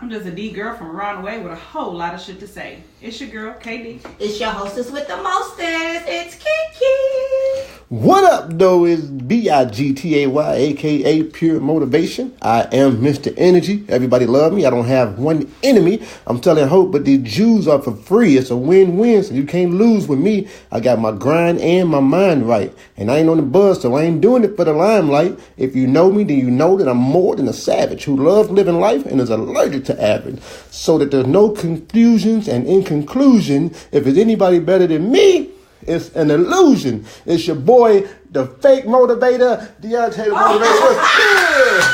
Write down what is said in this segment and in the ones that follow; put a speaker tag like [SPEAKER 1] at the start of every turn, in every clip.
[SPEAKER 1] I'm just a D girl from around the way with a whole lot of shit to say. It's your girl, KD.
[SPEAKER 2] It's your hostess with the mostest. It's Kiki.
[SPEAKER 3] What up, though, is Bigtay, a.k.a. Pure Motivation. I am Mr. Energy. Everybody love me. I don't have one enemy. I'm telling hope, but these Jews are for free. It's a win-win, so you can't lose with me. I got my grind and my mind right. And I ain't on the buzz, so I ain't doing it for the limelight. If you know me, then you know that I'm more than a savage who loves living life and is allergic to average. So that there's no confusions, and in conclusion, if it's anybody better than me, it's an illusion. It's your boy, the fake motivator, Deontay the motivator. Yeah.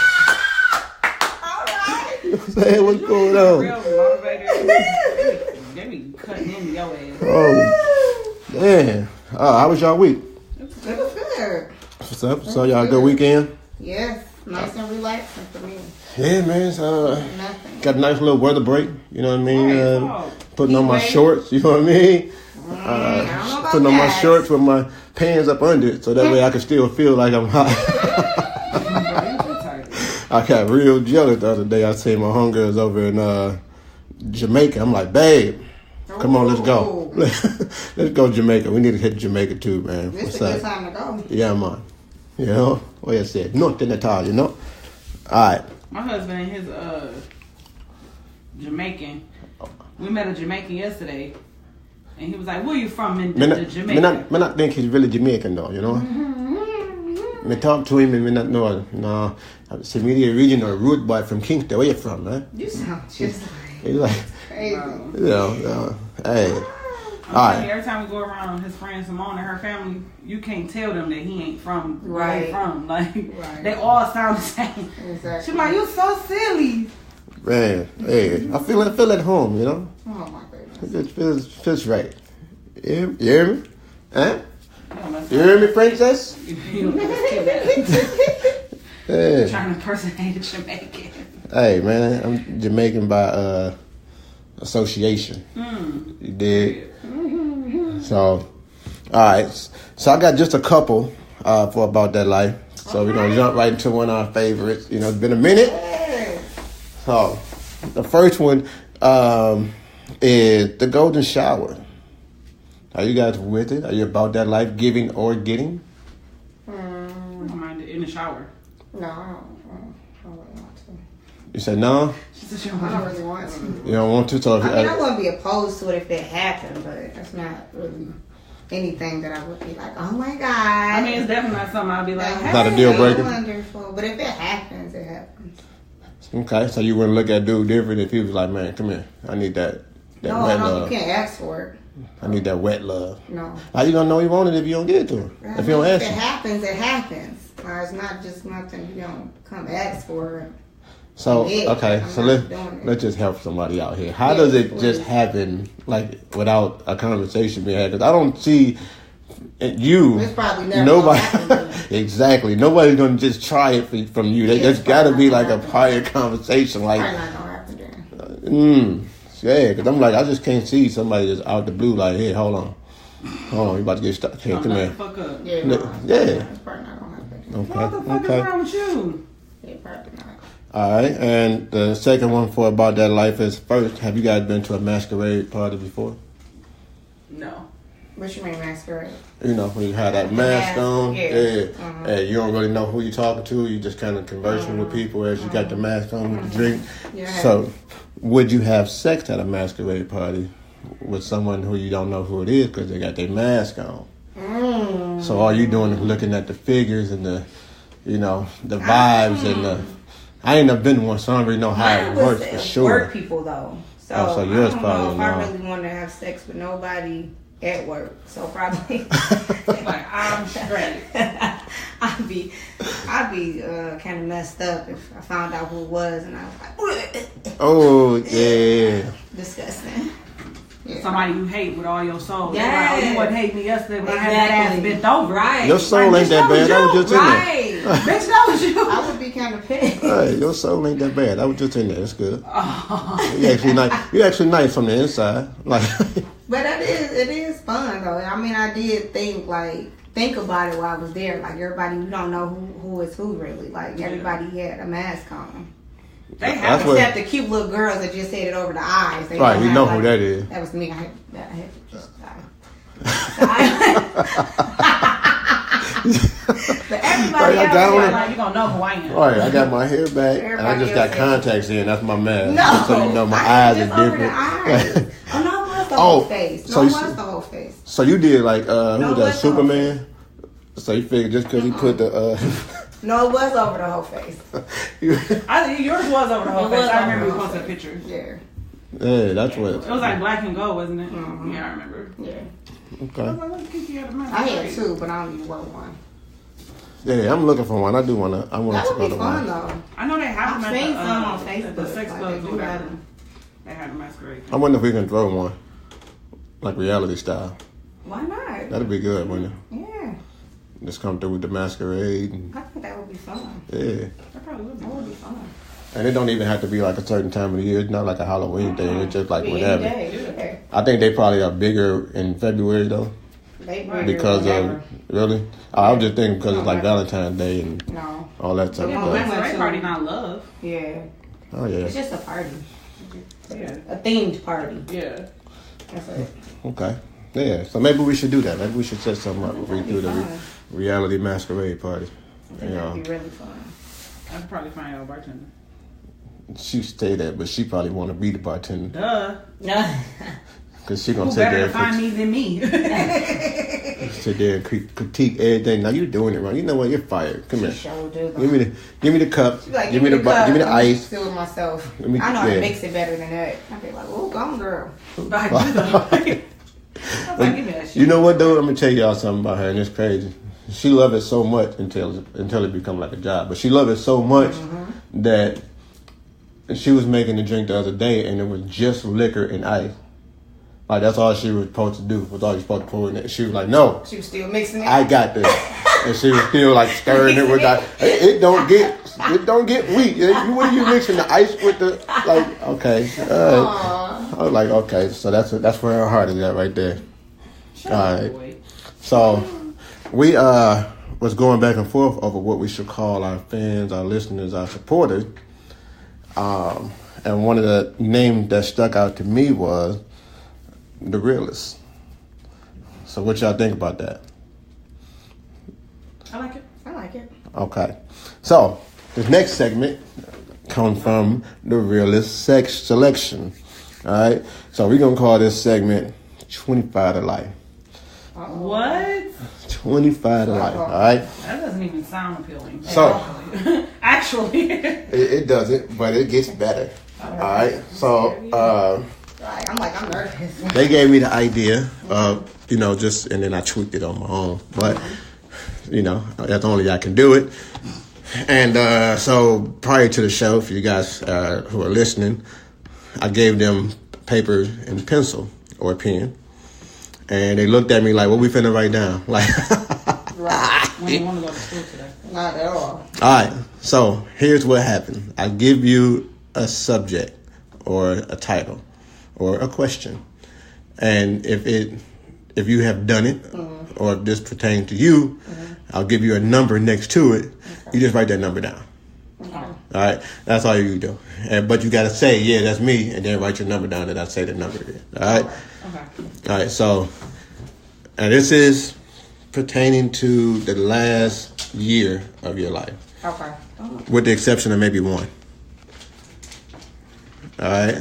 [SPEAKER 2] All right.
[SPEAKER 3] You know what I'm saying? What's going on?
[SPEAKER 1] Real motivator. They be cutting into your ass.
[SPEAKER 3] Oh, man. How was y'all week?
[SPEAKER 2] It was good.
[SPEAKER 3] What's up? So y'all good weekend?
[SPEAKER 2] Yes. Nice and relaxing for me.
[SPEAKER 3] Yeah, man.
[SPEAKER 2] Nothing.
[SPEAKER 3] Got a nice little weather break. You know what I mean?
[SPEAKER 1] Right,
[SPEAKER 3] Putting on my shorts. You know what I mean?
[SPEAKER 2] I don't know about
[SPEAKER 3] Putting on my
[SPEAKER 2] that.
[SPEAKER 3] shorts with my pants up under it, so that way I can still feel like I'm hot. I got real jealous the other day. I seen my homegirls over in Jamaica. I'm like, babe, come on, let's go. Let's go Jamaica. We need to hit Jamaica too, man.
[SPEAKER 2] This
[SPEAKER 3] What's
[SPEAKER 2] is a good
[SPEAKER 3] up?
[SPEAKER 2] time to go.
[SPEAKER 3] Yeah, man. You know what I said? North in Natal, you know. All right.
[SPEAKER 1] My husband and his Jamaican. We met a Jamaican yesterday, and he was like, "Where you from in Jamaica?"
[SPEAKER 3] Me not think he's really Jamaican though, you know. Me talk to him and me not know. No, it's a media regional root boy from Kingston. Where you from, man?
[SPEAKER 2] You sound just
[SPEAKER 3] He's like,
[SPEAKER 2] crazy.
[SPEAKER 3] you know, hey.
[SPEAKER 1] I'm
[SPEAKER 3] All
[SPEAKER 1] telling you,
[SPEAKER 3] right.
[SPEAKER 1] every time we go around his friend Simone and her family, you can't tell them that he ain't from where
[SPEAKER 2] Right.
[SPEAKER 1] they from. Like
[SPEAKER 2] Right.
[SPEAKER 1] they all sound the same.
[SPEAKER 2] Exactly.
[SPEAKER 1] She's like, "You so silly."
[SPEAKER 3] Man, hey, I feel at home, you know.
[SPEAKER 2] Oh my goodness.
[SPEAKER 3] It just feels right. You hear me? Huh?
[SPEAKER 1] You
[SPEAKER 3] You hear me, princess?
[SPEAKER 1] don't
[SPEAKER 3] Hey.
[SPEAKER 1] trying to impersonate a Jamaican.
[SPEAKER 3] Hey, man, I'm Jamaican by association. You did. So, all right. So I got just a couple for About That Life. So we're gonna jump right into one of our favorites. You know, it's been a minute. So the first one is the golden shower. Are you guys with it? Are you about that life, giving or getting?
[SPEAKER 1] I don't mind it in the shower.
[SPEAKER 2] No, I don't really want to.
[SPEAKER 3] You say no?
[SPEAKER 1] She said she
[SPEAKER 2] I don't really want to.
[SPEAKER 3] You don't want to? So if,
[SPEAKER 2] I mean, I wouldn't be opposed to it if it happened, but that's not really anything that I would be like, oh my God.
[SPEAKER 1] I mean, it's definitely not something I'll be like, hey.
[SPEAKER 3] Not a deal breaker?
[SPEAKER 2] Wonderful. But if it happens, it happens.
[SPEAKER 3] okay, so you wouldn't look at dude different if he was like, man, come here. I need that
[SPEAKER 2] No,
[SPEAKER 3] wet
[SPEAKER 2] no,
[SPEAKER 3] love.
[SPEAKER 2] you can't ask for it.
[SPEAKER 3] I need that wet love.
[SPEAKER 2] No.
[SPEAKER 3] How you gonna know he wanted it if you don't get it to him? If you don't ask
[SPEAKER 2] If it
[SPEAKER 3] him?
[SPEAKER 2] happens, it happens. It's not just nothing you don't come ask for.
[SPEAKER 3] So,
[SPEAKER 2] Yeah,
[SPEAKER 3] okay,
[SPEAKER 2] I'm
[SPEAKER 3] so
[SPEAKER 2] not doing it.
[SPEAKER 3] let's just help somebody out here. How
[SPEAKER 2] Yes,
[SPEAKER 3] does it
[SPEAKER 2] please.
[SPEAKER 3] just happen, like, without a conversation being had? Because I don't see you,
[SPEAKER 2] It's probably never
[SPEAKER 3] nobody,
[SPEAKER 2] gonna happen.
[SPEAKER 3] exactly. Nobody's going to just try it from you.
[SPEAKER 2] Yeah,
[SPEAKER 3] There's
[SPEAKER 2] it's
[SPEAKER 3] got to
[SPEAKER 2] probably
[SPEAKER 3] be
[SPEAKER 2] not
[SPEAKER 3] like a
[SPEAKER 2] gonna
[SPEAKER 3] prior conversation, like,
[SPEAKER 2] Probably not gonna happen then.
[SPEAKER 3] yeah, because I'm like, I just can't see somebody just out the blue, like, hey, hold on, you about to get stuck. Hey,
[SPEAKER 1] Shut
[SPEAKER 3] come
[SPEAKER 1] the
[SPEAKER 3] here.
[SPEAKER 1] fuck up.
[SPEAKER 2] Yeah,
[SPEAKER 3] Yeah.
[SPEAKER 2] no, it's probably not gonna happen then.
[SPEAKER 1] What the
[SPEAKER 3] Okay,
[SPEAKER 1] fuck
[SPEAKER 3] okay.
[SPEAKER 1] is wrong with you?
[SPEAKER 2] Yeah, probably not.
[SPEAKER 3] All right, and the second one for About That Life is, first, have you guys been to a masquerade party before?
[SPEAKER 1] No.
[SPEAKER 2] What you mean masquerade?
[SPEAKER 3] You know, when you have that mask on,
[SPEAKER 2] yeah.
[SPEAKER 3] and you don't really know who you're talking to. You just kind of conversing with people as you got the mask on with the drink.
[SPEAKER 2] Yeah.
[SPEAKER 3] So, would you have sex at a masquerade party with someone who you don't know who it is because they got their mask on? So all you doing is looking at the figures and the, you know, the vibes and the. I ain't never been to one, so I don't really know how
[SPEAKER 2] Mine
[SPEAKER 3] it
[SPEAKER 2] was
[SPEAKER 3] works for sure.
[SPEAKER 2] work people though. So,
[SPEAKER 3] Oh, so yours
[SPEAKER 2] I don't
[SPEAKER 3] probably
[SPEAKER 2] know if
[SPEAKER 3] not.
[SPEAKER 2] I really want to have sex with nobody at work. So probably
[SPEAKER 1] Like, I'm straight.
[SPEAKER 2] I'd be kind of messed up if I found out who it was and I was like,
[SPEAKER 3] Oh yeah.
[SPEAKER 2] disgusting. Yeah.
[SPEAKER 1] Somebody you hate with all your soul.
[SPEAKER 2] Yes.
[SPEAKER 1] Like, oh, you wasn't hating me yesterday when I had that ass
[SPEAKER 2] Exactly.
[SPEAKER 1] bent over.
[SPEAKER 2] Right.
[SPEAKER 3] Your soul ain't that bad. That was just in there.
[SPEAKER 2] Right.
[SPEAKER 1] Bitch, that was you.
[SPEAKER 2] I would be kind of pissed.
[SPEAKER 3] Hey, your soul ain't that bad. I was just in there. It's good.
[SPEAKER 1] Oh.
[SPEAKER 3] You actually nice. You actually nice from the inside. Like,
[SPEAKER 2] But it is fun though. I mean, I did think about it while I was there. Like everybody, you don't know who is who really. Like everybody had a mask on.
[SPEAKER 1] They have
[SPEAKER 2] Except the cute little girls that just said it over the eyes. They
[SPEAKER 3] right, you know
[SPEAKER 2] like,
[SPEAKER 3] who that is.
[SPEAKER 2] That was me. I had to just But everybody
[SPEAKER 3] Right,
[SPEAKER 2] else,
[SPEAKER 1] like, you gonna know who I am.
[SPEAKER 3] Right, I got my hair back, and I just got contacts in. That's my mask.
[SPEAKER 2] No,
[SPEAKER 3] so you know my eyes are
[SPEAKER 2] over
[SPEAKER 3] different.
[SPEAKER 2] the eyes. Oh no, it was the whole face. No,
[SPEAKER 3] so
[SPEAKER 2] it was the whole face.
[SPEAKER 3] So you did like who
[SPEAKER 2] No,
[SPEAKER 3] was
[SPEAKER 2] it
[SPEAKER 3] that,
[SPEAKER 2] was
[SPEAKER 3] Superman? So you figured just because he put the
[SPEAKER 2] No, it was over the whole face.
[SPEAKER 1] I think yours was over the whole
[SPEAKER 2] It
[SPEAKER 1] face.
[SPEAKER 2] was
[SPEAKER 1] I
[SPEAKER 2] over
[SPEAKER 1] remember
[SPEAKER 2] the
[SPEAKER 1] you
[SPEAKER 2] whole
[SPEAKER 1] posted a
[SPEAKER 2] face.
[SPEAKER 1] picture.
[SPEAKER 2] Yeah.
[SPEAKER 3] Yeah, that's what.
[SPEAKER 1] It was like black and gold, wasn't it?
[SPEAKER 2] Mm-hmm.
[SPEAKER 1] Yeah, I remember.
[SPEAKER 2] Yeah.
[SPEAKER 3] Okay.
[SPEAKER 1] I was like, look, Kiki had a mask.
[SPEAKER 2] I had two, but I don't even wear one.
[SPEAKER 3] Yeah, I'm looking for one. I do want to. I want
[SPEAKER 2] That
[SPEAKER 3] to
[SPEAKER 2] would
[SPEAKER 3] go
[SPEAKER 2] be
[SPEAKER 3] to
[SPEAKER 2] fun
[SPEAKER 3] one.
[SPEAKER 2] though.
[SPEAKER 1] I know they have them
[SPEAKER 2] I've seen some on
[SPEAKER 1] at
[SPEAKER 2] Facebook.
[SPEAKER 1] the sex
[SPEAKER 2] like
[SPEAKER 1] clubs
[SPEAKER 2] they
[SPEAKER 1] or
[SPEAKER 2] do
[SPEAKER 1] whatever.
[SPEAKER 2] have them.
[SPEAKER 1] They had a masquerade.
[SPEAKER 3] I wonder if we can throw one, like reality style.
[SPEAKER 2] Why not?
[SPEAKER 3] That'd be good, wouldn't it?
[SPEAKER 2] Yeah.
[SPEAKER 3] Just come through with the masquerade. And,
[SPEAKER 2] I think that would be fun.
[SPEAKER 3] yeah.
[SPEAKER 1] That probably would be.
[SPEAKER 2] That would be fun.
[SPEAKER 3] And it don't even have to be like a certain time of the year. It's not like a Halloween thing. It's just like
[SPEAKER 2] Be
[SPEAKER 3] whatever.
[SPEAKER 2] any day, yeah.
[SPEAKER 3] I think they probably are bigger in February though,
[SPEAKER 2] They bring
[SPEAKER 3] because of really. I was just thinking because it's like
[SPEAKER 2] Okay.
[SPEAKER 3] Valentine's Day and
[SPEAKER 2] No.
[SPEAKER 3] all that type
[SPEAKER 1] Yeah,
[SPEAKER 3] of
[SPEAKER 1] but
[SPEAKER 3] stuff.
[SPEAKER 1] masquerade party not love.
[SPEAKER 2] Yeah.
[SPEAKER 3] Oh yeah.
[SPEAKER 2] It's just a party.
[SPEAKER 1] Yeah.
[SPEAKER 2] A themed party.
[SPEAKER 1] Yeah.
[SPEAKER 2] That's it.
[SPEAKER 3] Okay. Yeah. So maybe we should do that. Maybe we should set something up. We do the reality masquerade party.
[SPEAKER 2] I think
[SPEAKER 3] You
[SPEAKER 2] that'd
[SPEAKER 3] know,
[SPEAKER 2] be really fun.
[SPEAKER 1] I'd probably find out a bartender.
[SPEAKER 3] she say that, but she probably want to be the bartender
[SPEAKER 1] Duh.
[SPEAKER 3] because she
[SPEAKER 1] Who
[SPEAKER 3] gonna sit
[SPEAKER 1] better
[SPEAKER 3] there
[SPEAKER 1] to find me than me?
[SPEAKER 3] sit there and critique everything. Now you're doing it wrong. You know what? You're fired. Come here.
[SPEAKER 2] Sure do.
[SPEAKER 3] Give me the cup.
[SPEAKER 2] She be like,
[SPEAKER 3] give me the
[SPEAKER 2] cup.
[SPEAKER 3] give me the
[SPEAKER 2] Let me
[SPEAKER 3] ice.
[SPEAKER 2] do it myself.
[SPEAKER 3] Let me-
[SPEAKER 2] I know how
[SPEAKER 3] yeah.
[SPEAKER 2] to mix it better than that. I'd be like, oh, gone girl.
[SPEAKER 1] I do though. I was like, give me that shit.
[SPEAKER 3] You know what though? I'm gonna tell y'all something about her, and it's crazy. She love it so much until it become like a job. But she love it so much that she was making the drink the other day, and it was just liquor and ice. Like that's all she was supposed to do. Was all you supposed to pour in it. She was like, no,
[SPEAKER 2] She was still mixing it.
[SPEAKER 3] I got this, and she was still like stirring it with that. It don't get weak. What are you mixing the ice with the like? Okay, all right. I was like, okay, so that's where her heart is at right there.
[SPEAKER 1] Shut
[SPEAKER 3] All
[SPEAKER 1] up,
[SPEAKER 3] right.
[SPEAKER 1] boy.
[SPEAKER 3] So we was going back and forth over what we should call our fans, our listeners, our supporters. And one of the names that stuck out to me was the realist. So what y'all think about that?
[SPEAKER 1] I like it.
[SPEAKER 2] I like it.
[SPEAKER 3] Okay. So this next segment comes from the realist sex selection. All right. So we're gonna call this segment 25 to life.
[SPEAKER 1] What?
[SPEAKER 3] 25 to life. All right.
[SPEAKER 1] That doesn't even sound appealing.
[SPEAKER 3] So
[SPEAKER 1] Actually.
[SPEAKER 3] it doesn't, but it gets better. All right. So
[SPEAKER 2] Right. I'm nervous.
[SPEAKER 3] they gave me the idea of, and then I tweaked it on my own. But, that's only I can do it. And so prior to the show, for you guys who are listening, I gave them paper and pencil or a pen. And they looked at me like, what we finna write down? Like,
[SPEAKER 2] Right.
[SPEAKER 1] We didn't want to go to school today.
[SPEAKER 2] Not at all.
[SPEAKER 3] all right. So here's what happened. I give you a subject or a title or a question. And if you have done it or if this pertains to you, I'll give you a number next to it. You just write that number down. All right, that's all you do. But you got to say, yeah, that's me, and then write your number down that I say the number is. All right?
[SPEAKER 1] Okay.
[SPEAKER 3] All right, so, and this is pertaining to the last year of your life,
[SPEAKER 2] Okay.
[SPEAKER 3] with the exception of maybe one. All right?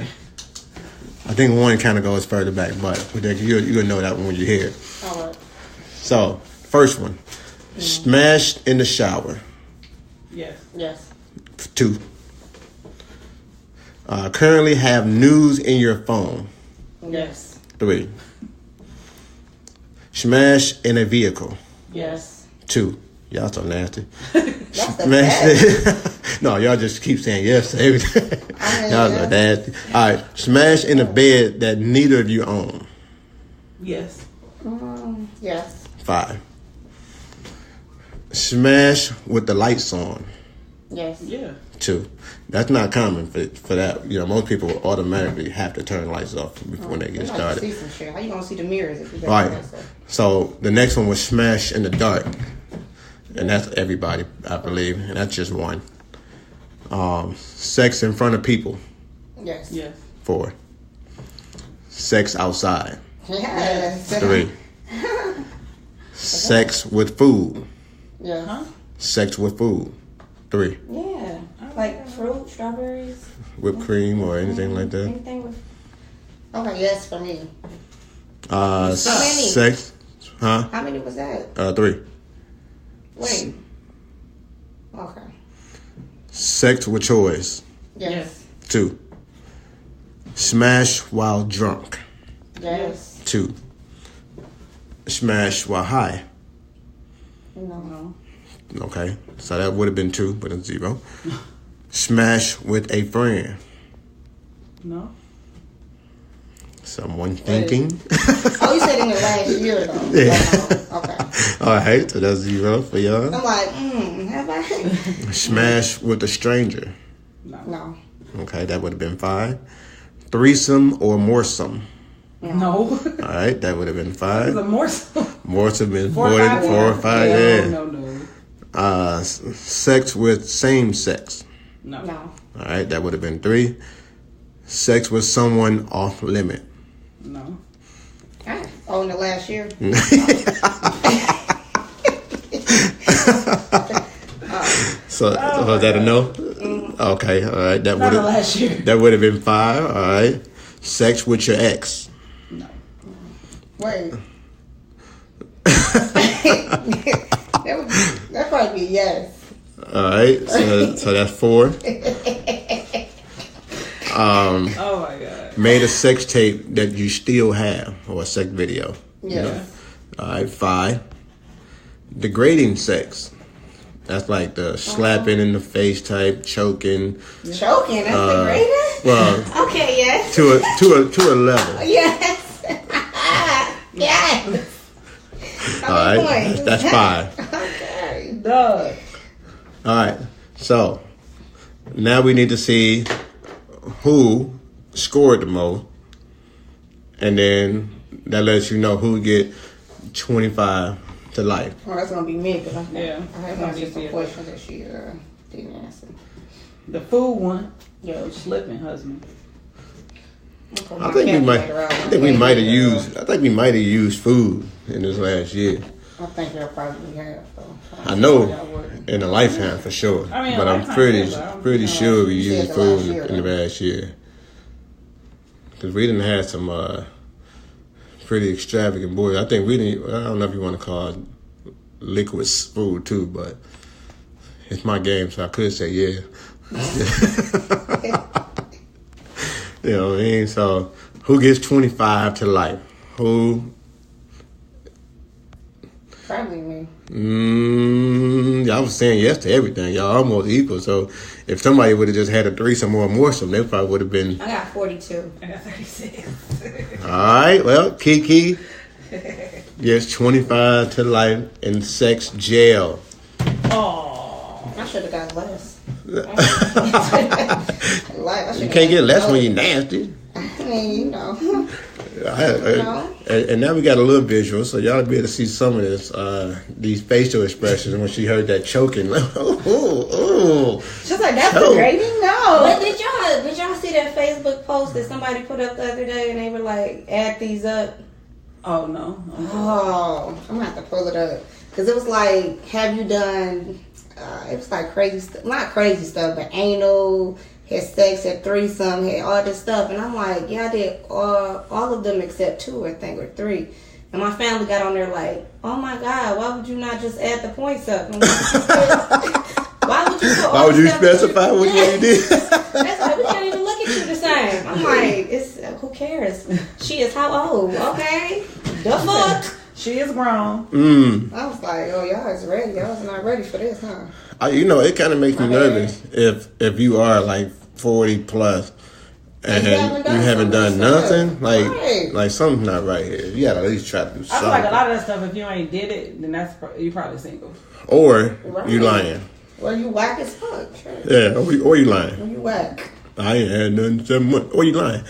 [SPEAKER 3] I think one kind of goes further back, but you'll know that one when you hear it.
[SPEAKER 2] All right.
[SPEAKER 3] So, first one, smashed in the shower.
[SPEAKER 1] Yes.
[SPEAKER 2] Yes.
[SPEAKER 3] 2. Currently have news in your phone.
[SPEAKER 2] Yes.
[SPEAKER 3] 3. Smash in a vehicle.
[SPEAKER 2] Yes.
[SPEAKER 3] 2. Y'all so nasty.
[SPEAKER 2] That's the best.
[SPEAKER 3] No, y'all just keep saying yes to everything.
[SPEAKER 2] I mean,
[SPEAKER 3] Y'all so nasty. All right. Smash in a bed that neither of you own.
[SPEAKER 1] Yes.
[SPEAKER 2] Yes.
[SPEAKER 3] 5. Smash with the lights on.
[SPEAKER 2] Yes.
[SPEAKER 1] Yeah.
[SPEAKER 3] 2. That's not common for that. Most people automatically have to turn the lights off when they get started.
[SPEAKER 2] See some shit. How you gonna see the mirrors if you got
[SPEAKER 3] Right.
[SPEAKER 2] that stuff?
[SPEAKER 3] So the next one was smash in the dark. And that's everybody, I believe. And that's just 1. Sex in front of people.
[SPEAKER 2] Yes.
[SPEAKER 1] Yes.
[SPEAKER 3] 4. Sex outside.
[SPEAKER 2] Yes.
[SPEAKER 3] 3. Sex with food.
[SPEAKER 2] Yeah.
[SPEAKER 1] Huh?
[SPEAKER 3] Sex with food. 3.
[SPEAKER 2] Yeah. Like fruit, strawberries.
[SPEAKER 3] Whipped cream or anything like that.
[SPEAKER 2] Anything with. Okay, yes, for me.
[SPEAKER 3] Many? Sex. Huh?
[SPEAKER 2] How many was that?
[SPEAKER 3] 3.
[SPEAKER 2] Wait. Okay.
[SPEAKER 3] Sex with choice.
[SPEAKER 2] Yes.
[SPEAKER 3] 2. Smash while drunk.
[SPEAKER 2] Yes.
[SPEAKER 3] 2. Smash while high.
[SPEAKER 2] No.
[SPEAKER 3] Okay, so that would have been 2, but it's 0. Smash with a friend.
[SPEAKER 1] No.
[SPEAKER 3] Someone thinking.
[SPEAKER 2] Oh, you said in the last year though.
[SPEAKER 3] Yeah.
[SPEAKER 2] Okay.
[SPEAKER 3] All right, so that's 0 for y'all.
[SPEAKER 2] I'm like, have I?
[SPEAKER 3] Smash with a stranger.
[SPEAKER 2] No.
[SPEAKER 3] Okay, that would have been 5. Threesome or Moresome.
[SPEAKER 1] No.
[SPEAKER 3] All right, that would have been 5.
[SPEAKER 1] It's a Moresome.
[SPEAKER 3] Moresome is
[SPEAKER 1] 4
[SPEAKER 3] more
[SPEAKER 1] or
[SPEAKER 3] than
[SPEAKER 1] 5.
[SPEAKER 3] 4 or 5.
[SPEAKER 1] Yeah.
[SPEAKER 3] Yeah.
[SPEAKER 1] No.
[SPEAKER 3] Sex with same sex.
[SPEAKER 1] No.
[SPEAKER 2] No.
[SPEAKER 3] All right, that would have been 3. Sex with someone off limit.
[SPEAKER 1] No.
[SPEAKER 2] Oh, in the last year.
[SPEAKER 3] So was that a no? Okay, all right. That
[SPEAKER 1] Not
[SPEAKER 3] would
[SPEAKER 1] the last year.
[SPEAKER 3] That would have been 5. All right. Sex with your ex.
[SPEAKER 1] No.
[SPEAKER 2] Wait. That probably be yes.
[SPEAKER 3] All right. So that's 4.
[SPEAKER 1] Oh my God.
[SPEAKER 3] Made a sex tape that you still have, or a sex video.
[SPEAKER 2] Yeah.
[SPEAKER 3] All right. 5. Degrading sex. That's like the slapping in the face type, choking.
[SPEAKER 2] Choking, that's the greatest?
[SPEAKER 3] Well,
[SPEAKER 2] Okay, yes.
[SPEAKER 3] to a level.
[SPEAKER 2] Yes. Yes.
[SPEAKER 3] All right. That's 5.
[SPEAKER 2] Okay.
[SPEAKER 1] Duh.
[SPEAKER 3] All right. So now we need to see who scored the most, and then that lets you know who get 25 to life.
[SPEAKER 2] Well, that's gonna be me because I
[SPEAKER 1] That's
[SPEAKER 2] have
[SPEAKER 1] gonna be
[SPEAKER 2] answered some
[SPEAKER 1] me.
[SPEAKER 2] questions that she didn't answer.
[SPEAKER 1] The food one. Yo, slipping husband.
[SPEAKER 3] I think we might have used food in this last year.
[SPEAKER 2] I think they'll probably have.
[SPEAKER 3] I know in a lifetime for sure,
[SPEAKER 1] I mean,
[SPEAKER 3] but I'm pretty sure we
[SPEAKER 2] You said
[SPEAKER 3] used
[SPEAKER 2] the
[SPEAKER 3] food
[SPEAKER 2] last year,
[SPEAKER 3] in the last year because we didn't have some pretty extravagant boys. I think we didn't. I don't know if you want to call it liquid food too, but it's my game, so I could say yeah. You know what I mean? So who gets 25 to life? Who?
[SPEAKER 2] Probably me.
[SPEAKER 3] I was saying yes to everything. Y'all almost equal. So if somebody would have just had a threesome or a moresome, they probably would have been.
[SPEAKER 2] I got 42.
[SPEAKER 1] I got 36.
[SPEAKER 3] All right. Well, Kiki gets 25 to life in sex jail.
[SPEAKER 1] Oh.
[SPEAKER 2] I should have got less.
[SPEAKER 3] You can't get less when you're nasty.
[SPEAKER 2] I mean, you know.
[SPEAKER 3] And now we got a little visual, so y'all be able to see some of this, these facial expressions when she heard that choking.
[SPEAKER 2] She's like, that's degrading? No. But did y'all see that Facebook post that somebody put up the other day and they were like, add these up?
[SPEAKER 1] Oh no.
[SPEAKER 2] Oh, I'm gonna have to pull it up. Because it was like, have you done, it was like crazy stuff, not crazy stuff, but anal, had sex, had threesome, had all this stuff. And I'm like, yeah, I did all of them except 2, I think, or 3. And my family got on there like, oh my God, why would you not just add the points up? Why would you
[SPEAKER 3] specify which one you did?
[SPEAKER 2] That's like, we can't even look at you the same. I'm like, who cares? She is how old? Okay. The fuck?
[SPEAKER 1] She is grown.
[SPEAKER 2] I was like, oh, y'all is ready. Y'all is not ready for this, huh?
[SPEAKER 3] It kind of makes me nervous if you are like 40 plus and you haven't done nothing. Like something's not right here. You gotta at least try to do something.
[SPEAKER 1] I feel like a lot of that stuff, if you ain't did it, then you probably single.
[SPEAKER 3] Or you lying.
[SPEAKER 2] Well, you whack as fuck. Sure.
[SPEAKER 3] Yeah, or you lying.
[SPEAKER 2] Or you whack.
[SPEAKER 3] I ain't had nothing 7 months. Or you lying.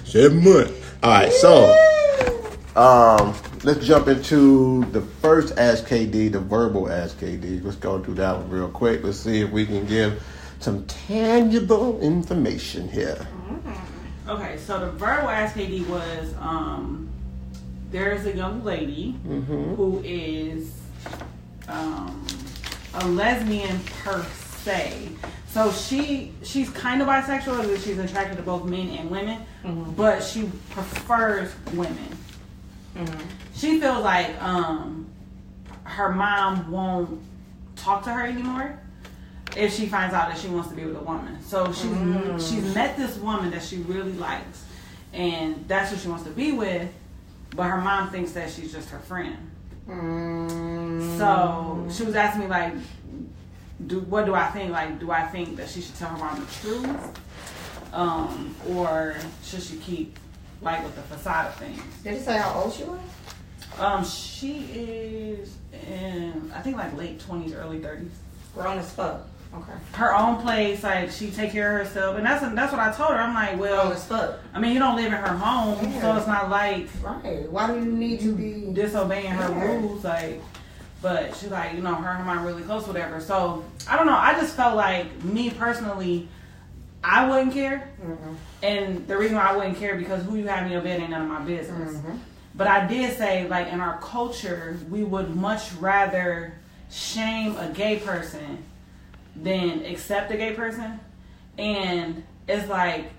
[SPEAKER 3] 7 months. All right, so let's jump into the first Ask KD, the verbal Ask KD. Let's go through that one real quick. Let's see if we can give some tangible information here.
[SPEAKER 1] Okay, so the verbal Ask KD was, there's a young lady who is a lesbian per se. So she's kind of bisexual. She's attracted to both men and women, but she prefers women. She feels like her mom won't talk to her anymore if she finds out that she wants to be with a woman. So she's met this woman that she really likes, and that's who she wants to be with, but her mom thinks that she's just her friend. So she was asking me, like, what do I think? Like, do I think that she should tell her mom the truth? Or should she keep, like, with the facade of things?
[SPEAKER 2] Did it say how old she was?
[SPEAKER 1] She is in, I think, like, late 20s, early 30s.
[SPEAKER 2] Grown as fuck. Okay.
[SPEAKER 1] Her own place, like, she take care of herself. And that's what I told her. I'm like, well,
[SPEAKER 2] Grown as fuck.
[SPEAKER 1] I mean, you don't live in her home, so it's not like...
[SPEAKER 2] Right. Why do you need to be...
[SPEAKER 1] disobeying her rules, like... But she's like, you know, her and mine are really close, whatever. So, I don't know. I just felt like, me personally, I wouldn't care. And the reason why I wouldn't care, because who you have in your bed ain't none of my business. But I did say, like, in our culture, we would much rather shame a gay person than accept a gay person. And it's like,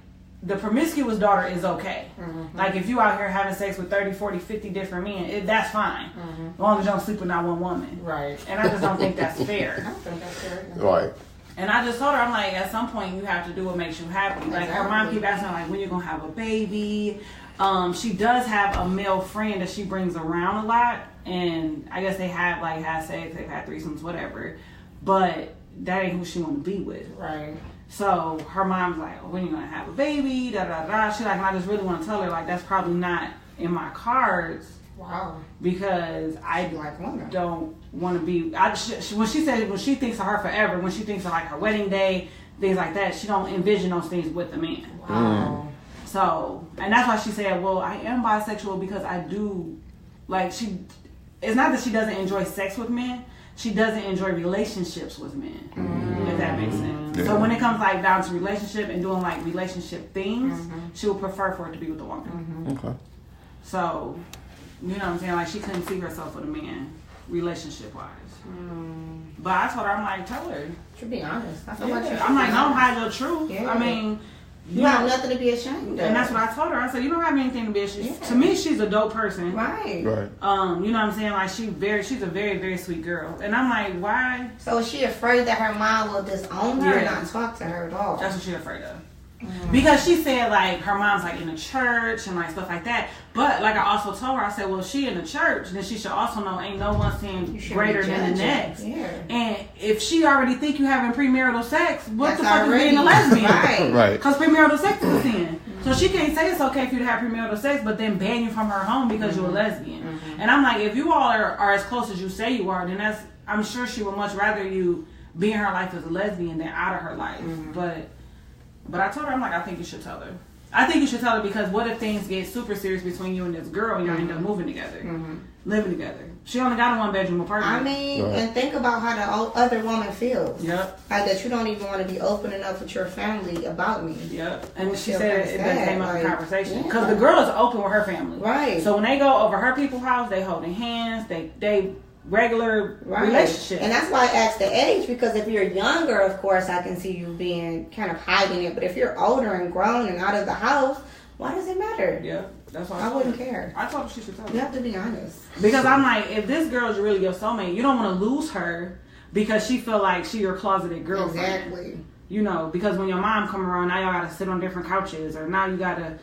[SPEAKER 1] the promiscuous daughter is okay. Like, if you out here having sex with 30, 40, 50 different men, that's fine. As long as you don't sleep with not one woman.
[SPEAKER 2] Right.
[SPEAKER 1] And I just don't think that's fair.
[SPEAKER 2] I don't think that's fair.
[SPEAKER 3] Right.
[SPEAKER 1] And I just told her, I'm like, at some point you have to do what makes you happy. Like, her mom keep asking her, like, when you gonna have a baby? She does have a male friend that she brings around a lot. And I guess they have, like, had sex, they've had threesomes, whatever. But that ain't who she want to be with.
[SPEAKER 2] Right. So
[SPEAKER 1] her mom's like, when you gonna have a baby? Da da da. She's like, and I just really want to tell her, like, that's probably not in my cards.
[SPEAKER 2] Wow.
[SPEAKER 1] Because I don't want to be. When she said, when she thinks of her forever, when she thinks of, like, her wedding day, things like that, she don't envision those things with the man.
[SPEAKER 2] Wow.
[SPEAKER 1] So, and that's why she said, well, I am bisexual because I do, like, it's not that she doesn't enjoy sex with men. She doesn't enjoy relationships with men, if that makes sense. Yeah. So when it comes, like, down to relationship and doing, like, relationship things, she would prefer for it to be with a woman.
[SPEAKER 3] Okay.
[SPEAKER 1] So, you know what I'm saying? Like, she couldn't see herself with a man, relationship-wise. But I told her, I'm like, tell her.
[SPEAKER 2] To be honest.
[SPEAKER 1] I'm like, don't hide your truth. Yeah. I mean...
[SPEAKER 2] You have nothing to be ashamed of.
[SPEAKER 1] And that's what I told her. I said, you don't have anything to be ashamed of. To me, she's a dope person.
[SPEAKER 2] Right.
[SPEAKER 1] You know what I'm saying? Like, she's a very, very sweet girl. And I'm like, why?
[SPEAKER 2] So is she afraid that her mom will disown her and not talk to her at all?
[SPEAKER 1] That's what she's afraid of. Because she said, like, her mom's, like, in the church and, like, stuff like that. But, like, I also told her, I said, well, she in the church, then she should also know ain't no one sin greater than the next. Yeah. And if she already think you having premarital sex, what the fuck is being a lesbian?
[SPEAKER 3] Right.
[SPEAKER 1] Because premarital sex is a sin. So she can't say it's okay for you to have premarital sex, but then ban you from her home because you're a lesbian. And I'm like, if you all are as close as you say you are, then I'm sure she would much rather you be in her life as a lesbian than out of her life. But I told her, I'm like, I think you should tell her. I think you should tell her because what if things get super serious between you and this girl and y'all end up moving together, living together? She only got a one-bedroom apartment.
[SPEAKER 2] I mean, and think about how the other woman feels.
[SPEAKER 1] Yep.
[SPEAKER 2] Like that you don't even want to be open enough with your family about me.
[SPEAKER 1] Yep. And she said it came up in conversation. Because the girl is open with her family.
[SPEAKER 2] Right.
[SPEAKER 1] So when they go over her people's house, they holding hands, they regular relationship.
[SPEAKER 2] And that's why I asked the age, because if you're younger, of course, I can see you being kind of hiding it. But if you're older and grown and out of the house, why does it matter?
[SPEAKER 1] Yeah, that's why
[SPEAKER 2] I wouldn't care.
[SPEAKER 1] I thought she should tell her.
[SPEAKER 2] You have to be honest.
[SPEAKER 1] Because I'm like, if this girl is really your soulmate, you don't want to lose her because she feel like she your closeted girlfriend.
[SPEAKER 2] Exactly.
[SPEAKER 1] You know, because when your mom come around, now y'all got to sit on different couches, or now you got to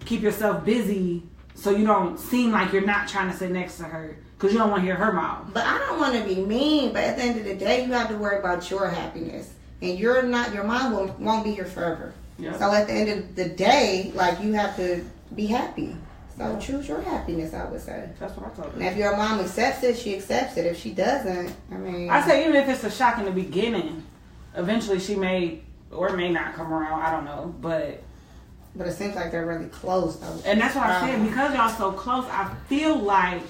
[SPEAKER 1] keep yourself busy so you don't seem like you're not trying to sit next to her. Because you don't want to hear her mouth.
[SPEAKER 2] But I don't want to be mean. But at the end of the day, you have to worry about your happiness. And your mom won't be here forever. Yep. So at the end of the day, like, you have to be happy. So choose your happiness, I would say.
[SPEAKER 1] That's what I told her.
[SPEAKER 2] And if your mom accepts it, she accepts it. If she doesn't, I mean...
[SPEAKER 1] I say even if it's a shock in the beginning, eventually she may or may not come around. I don't know. But
[SPEAKER 2] it seems like they're really close, though.
[SPEAKER 1] And that's what I said. Because y'all so close, I feel like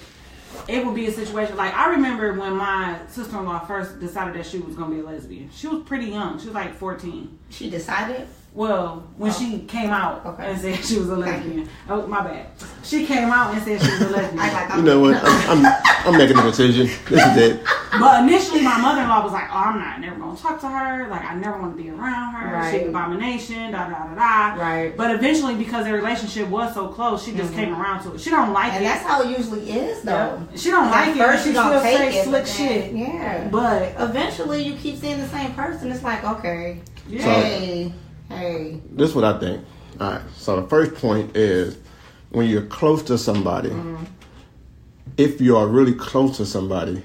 [SPEAKER 1] it would be a situation like I remember when my sister-in-law first decided that she was gonna be a lesbian. She was pretty young. She was like 14.
[SPEAKER 2] She decided.
[SPEAKER 1] Well, when she came out and said she was a lesbian. Oh, my bad. She came out and said she was a lesbian.
[SPEAKER 3] You know what? I'm making a decision. This is it.
[SPEAKER 1] But initially, my mother-in-law was like, "Oh, I'm never gonna talk to her. Like, I never want to be around her.
[SPEAKER 2] Right.
[SPEAKER 1] She's an abomination. Da da da da."
[SPEAKER 2] Right.
[SPEAKER 1] But eventually, because their relationship was so close, she just came around to it. She don't like it.
[SPEAKER 2] And that's how it usually is, though.
[SPEAKER 1] Yeah. She don't like it.
[SPEAKER 2] First,
[SPEAKER 1] She
[SPEAKER 2] you don't
[SPEAKER 1] still
[SPEAKER 2] take
[SPEAKER 1] say
[SPEAKER 2] it,
[SPEAKER 1] slick
[SPEAKER 2] but
[SPEAKER 1] shit.
[SPEAKER 2] Yeah.
[SPEAKER 1] But
[SPEAKER 2] eventually, you keep seeing the same person. It's like, okay,
[SPEAKER 1] yeah.
[SPEAKER 2] Hey.
[SPEAKER 3] This is what I think. All right. So the first point is when you're close to somebody, if you are really close to somebody,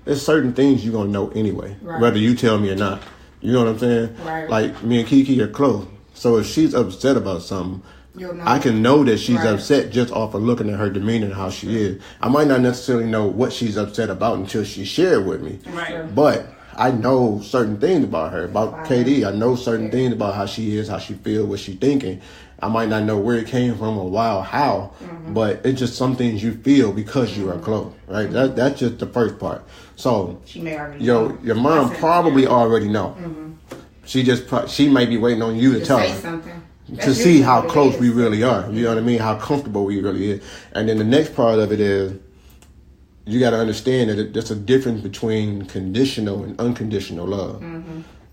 [SPEAKER 3] there's certain things you're going to know anyway, whether you tell me or not. You know what I'm saying?
[SPEAKER 2] Right.
[SPEAKER 3] Like me and Kiki are close. So if she's upset about something,
[SPEAKER 2] You'll know.
[SPEAKER 3] I can know that she's upset just off of looking at her demeanor and how she is. I might not necessarily know what she's upset about until she shared with me.
[SPEAKER 1] Right.
[SPEAKER 3] But I know certain things about her, about KD. I know certain things about how she is, how she feels, what she thinking. I might not know where it came from or why or how, but it's just some things you feel because you are close, right? That's just the first part. So
[SPEAKER 2] She may already know.
[SPEAKER 3] your mom probably already know. She might be waiting on you to tell
[SPEAKER 2] say
[SPEAKER 3] her.
[SPEAKER 2] something.
[SPEAKER 3] To see how close we really are. You know what I mean? How comfortable we really is. And then the next part of it is you got to understand that there's a difference between conditional and unconditional love.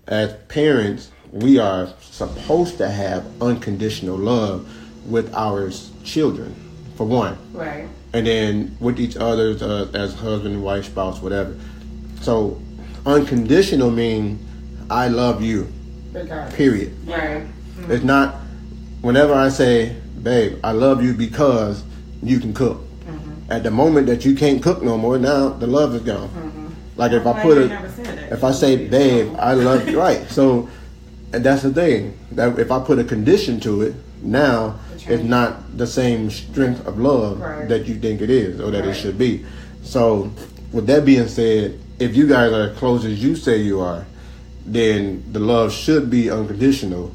[SPEAKER 3] As parents, we are supposed to have unconditional love with our children, for one.
[SPEAKER 2] Right.
[SPEAKER 3] And then with each other as husband, wife, spouse, whatever. So unconditional means I love you, period.
[SPEAKER 2] Right.
[SPEAKER 3] It's not whenever I say, babe, I love you because you can cook. At the moment that you can't cook no more, now the love is gone. Like if I say, babe, I love you, right? So, and that's the thing. That if I put a condition to it, now it's not the same strength of love that you think it is or that it should be. So, with that being said, if you guys are as close as you say you are, then the love should be unconditional.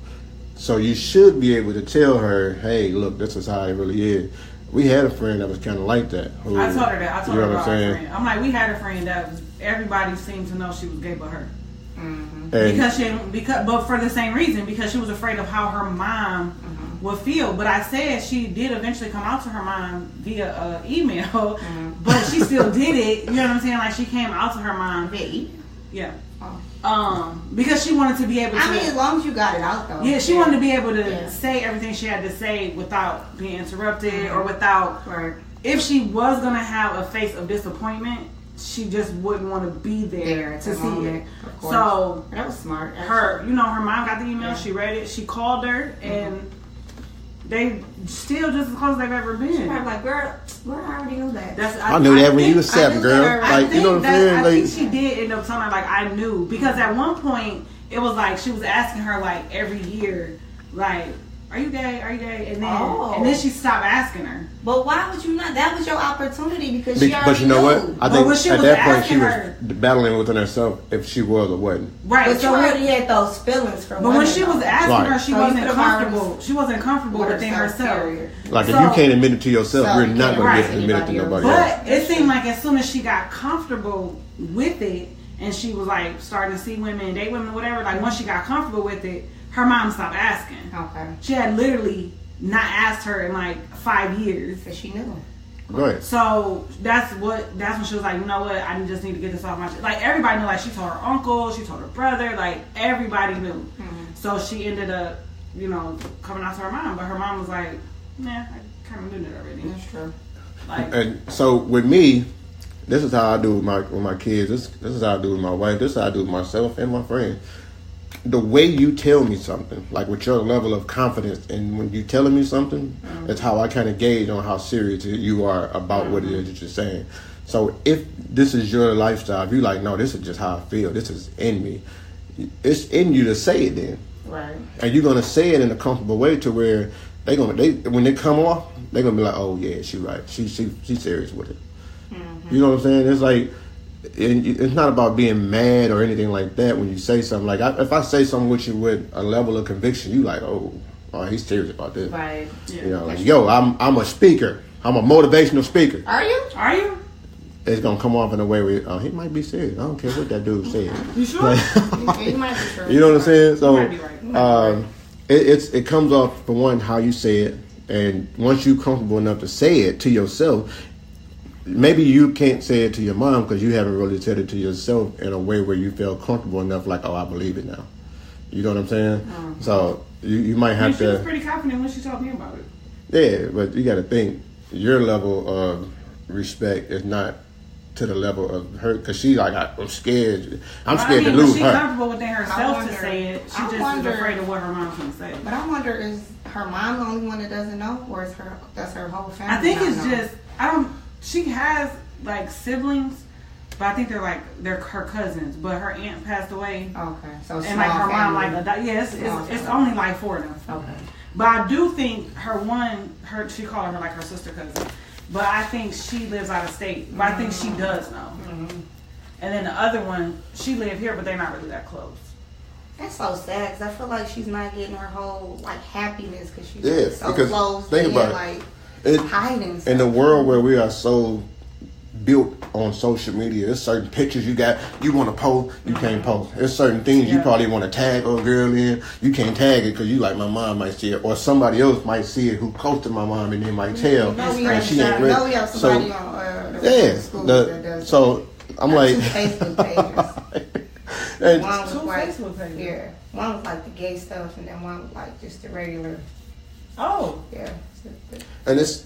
[SPEAKER 3] So you should be able to tell her, hey, look, this is how it really is. We had a friend that was kind of like that.
[SPEAKER 1] I told her that. I told her about
[SPEAKER 3] her
[SPEAKER 1] friend. I'm like, we had a friend that everybody seemed to know she was gay but her. But for the same reason, because she was afraid of how her mom would feel. But I said she did eventually come out to her mom via email, but she still did it. You know what I'm saying? Like she came out to her mom
[SPEAKER 2] via email.
[SPEAKER 1] Yeah. Because she wanted to be able to.
[SPEAKER 2] I mean, as long as you got it out, though.
[SPEAKER 1] Yeah, she wanted to be able to say everything she had to say without being interrupted or without.
[SPEAKER 2] Right.
[SPEAKER 1] If she was gonna have a face of disappointment, she just wouldn't want to be there to see it. So
[SPEAKER 2] that was smart.
[SPEAKER 1] Her mom got the email. She read it. She called her, and they still just as close as they've ever been.
[SPEAKER 2] She was like, "Girl, I already knew that."
[SPEAKER 3] I knew that when you was 7, girl. Like, you know what I'm saying?
[SPEAKER 1] I think she did end up telling her, like, I knew, because at one point it was like she was asking her like every year, like, are you gay? Are you gay? And then she stopped asking her.
[SPEAKER 2] But why would you not? That was your opportunity because she already
[SPEAKER 3] But you know what? I think at that point she was battling within herself if she was or wasn't.
[SPEAKER 1] Right.
[SPEAKER 2] But so already had those feelings from.
[SPEAKER 1] But when she was asking her, she
[SPEAKER 2] so
[SPEAKER 1] wasn't comfortable. She wasn't comfortable within herself.
[SPEAKER 3] Like if you can't admit it to yourself, you're not going to admit it to nobody else.
[SPEAKER 1] But it seemed like as soon as she got comfortable with it, and she was like starting to see women, date women, whatever. Like once she got comfortable with it, her mom stopped asking.
[SPEAKER 2] Okay.
[SPEAKER 1] She had literally not asked her in like 5 years.
[SPEAKER 2] Because she knew.
[SPEAKER 3] Right.
[SPEAKER 1] So that's when she was like, you know what, I just need to get this off my chest. Like everybody knew, like she told her uncle, she told her brother, like everybody knew. Mm-hmm. So she ended up, coming out to her mom. But her mom was like, nah, I kind of knew that already.
[SPEAKER 2] That's true.
[SPEAKER 3] Like, and so with me, this is how I do with my kids. This is how I do with my wife. This is how I do with myself and my friends. The way you tell me something, like with your level of confidence, and when you telling me something, that's how I kind of gauge on how serious you are about what it is that you're saying. So if this is your lifestyle, if you're like, no, this is just how I feel, this is in me, it's in you to say it then.
[SPEAKER 2] Right.
[SPEAKER 3] And you're gonna say it in a comfortable way to where when they come off, they're gonna be like, oh yeah, she's right, she's serious with it. Mm-hmm. You know what I'm saying? It's like, it's not about being mad or anything like that when you say something. Like, if I say something with you with a level of conviction, you like, oh, he's serious about this.
[SPEAKER 2] Right.
[SPEAKER 3] Yeah. Like, yo, I'm a speaker. I'm a motivational speaker.
[SPEAKER 2] Are you?
[SPEAKER 3] it's gonna come off in a way where he might be serious. I don't care what that dude said.
[SPEAKER 1] You sure?
[SPEAKER 2] You might be sure.
[SPEAKER 3] You know what I'm saying? So,
[SPEAKER 1] You might be right.
[SPEAKER 3] it comes off for one how you say it, and once you're comfortable enough to say it to yourself, maybe you can't say it to your mom because you haven't really said it to yourself in a way where you feel comfortable enough, like, oh, I believe it now. You know what I'm saying?
[SPEAKER 1] Mm-hmm.
[SPEAKER 3] So you might have
[SPEAKER 1] She was pretty confident when she told me about it.
[SPEAKER 3] Yeah, but you got to think your level of respect is not to the level of her, because she's like, I'm scared. I'm scared to lose
[SPEAKER 1] she's
[SPEAKER 3] her.
[SPEAKER 1] She's comfortable within herself to say it. She just is afraid of what her mom's going to say.
[SPEAKER 2] But I wonder, is her mom the only one that doesn't know, or is that's her whole family?
[SPEAKER 1] I think it's just she has like siblings, but I think they're her cousins. But her aunt passed away.
[SPEAKER 2] Okay, so
[SPEAKER 1] and like her mom it's only like 4 of them.
[SPEAKER 2] Okay.
[SPEAKER 1] But I do think she called her like her sister cousin. But I think she lives out of state. But I think she does know. Mm-hmm. And then the other one, she live here, but they're not really that close.
[SPEAKER 2] That's so sad because I feel like she's not getting her whole like happiness because she's so close.
[SPEAKER 3] Think about
[SPEAKER 2] like
[SPEAKER 3] hiding. In the world where we are so built on social media, there's certain pictures you want to post, you can't post. There's certain things you probably want to tag a girl in, you can't tag it because you like, my mom might see it, or somebody else might see it who close to my mom and they might tell. And she ain't ready.
[SPEAKER 2] We have somebody on the school that does
[SPEAKER 3] so I'm like,
[SPEAKER 2] 2 Facebook pages. One was like,
[SPEAKER 1] Facebook pages.
[SPEAKER 2] Yeah, one was like the gay stuff, and then one was like just the regular.
[SPEAKER 1] Oh,
[SPEAKER 2] yeah.
[SPEAKER 3] And it's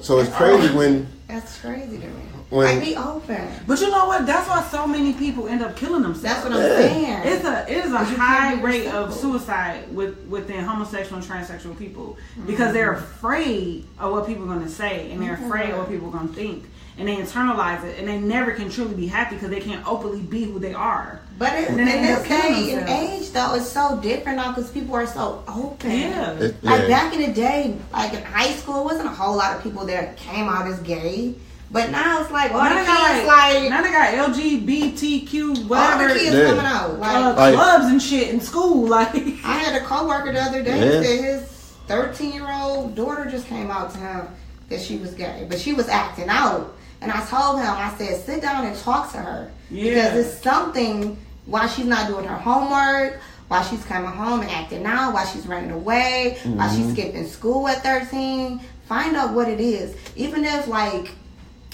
[SPEAKER 3] so it's crazy when.
[SPEAKER 2] That's crazy to me. Like, be open.
[SPEAKER 1] But you know what? That's why so many people end up killing themselves.
[SPEAKER 2] That's what I'm saying.
[SPEAKER 1] It is a high rate of suicide within homosexual and transsexual people because they're afraid of what people are going to say, and they're afraid of what people are going to think, and they internalize it, and they never can truly be happy because they can't openly be who they are.
[SPEAKER 2] But in this day and age, though, it's so different now because people are so open.
[SPEAKER 1] Yeah.
[SPEAKER 2] Like back in the day, like in high school, it wasn't a whole lot of people that came out as gay. But now it's like, all the kids
[SPEAKER 1] now they got LGBTQ, whatever.
[SPEAKER 2] All the kids coming out. Like
[SPEAKER 1] clubs and shit in school. Like
[SPEAKER 2] I had a coworker the other day that said his 13-year-old daughter just came out to him that she was gay. But she was acting out. And I told him, I said, sit down and talk to her. Yeah. Because it's something, why she's not doing her homework, why she's coming home and acting out, why she's running away, why she's skipping school at 13. Find out what it is. Even if, like,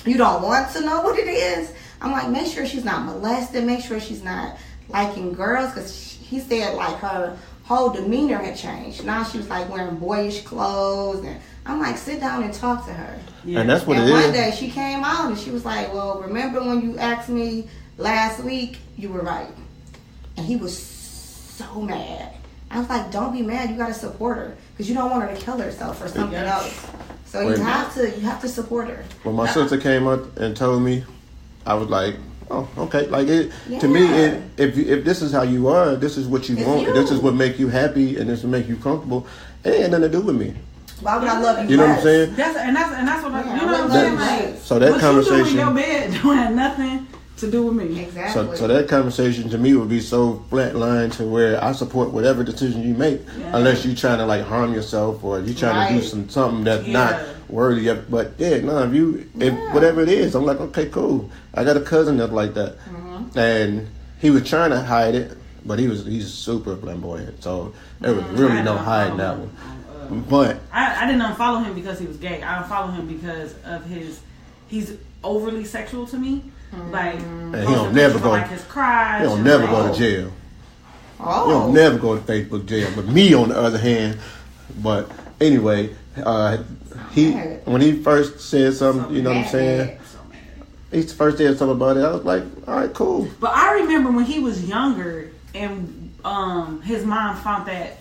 [SPEAKER 2] you don't want to know what it is, I'm like, make sure she's not molested, make sure she's not liking girls, because he said, like, her whole demeanor had changed. Now she was, like, wearing boyish clothes, and I'm like, sit down and talk to her.
[SPEAKER 3] Yeah. And that's what it is.
[SPEAKER 2] And one day she came out and she was like, well, remember when you asked me last week? You were right. And he was so mad. I was like, don't be mad. You got to support her because you don't want her to kill herself or something else. So you have to support her.
[SPEAKER 3] When my sister came up and told me, I was like, oh, okay. Like to me, if this is how you are, this is what you want, this is what make you happy, and this will make you comfortable. It ain't nothing to do with me.
[SPEAKER 2] Why would I love you?
[SPEAKER 3] You know what I'm saying?
[SPEAKER 1] That's what you know what I'm saying. Like,
[SPEAKER 3] so that
[SPEAKER 1] what
[SPEAKER 3] conversation,
[SPEAKER 1] you do in your bed don't have nothing to do with me.
[SPEAKER 2] Exactly.
[SPEAKER 3] So that conversation to me would be so flatlined to where I support whatever decision you make, unless you're trying to like harm yourself or you're trying to do something that's not worthy of. But if whatever it is, I'm like, okay, cool. I got a cousin that's like that, and he was trying to hide it, but he's super flamboyant, so there was really no hiding that one. But
[SPEAKER 1] I didn't unfollow him because he was gay. I unfollowed him because of he's overly sexual to me. Like,
[SPEAKER 3] and he don't never go.
[SPEAKER 1] Like his cries.
[SPEAKER 3] He don't never go to jail. Oh. He don't never go to Facebook jail. But me, on the other hand, but anyway, when he first said something, you know what I'm saying? He first said something about it. I was like, all right, cool.
[SPEAKER 1] But I remember when he was younger and his mom found that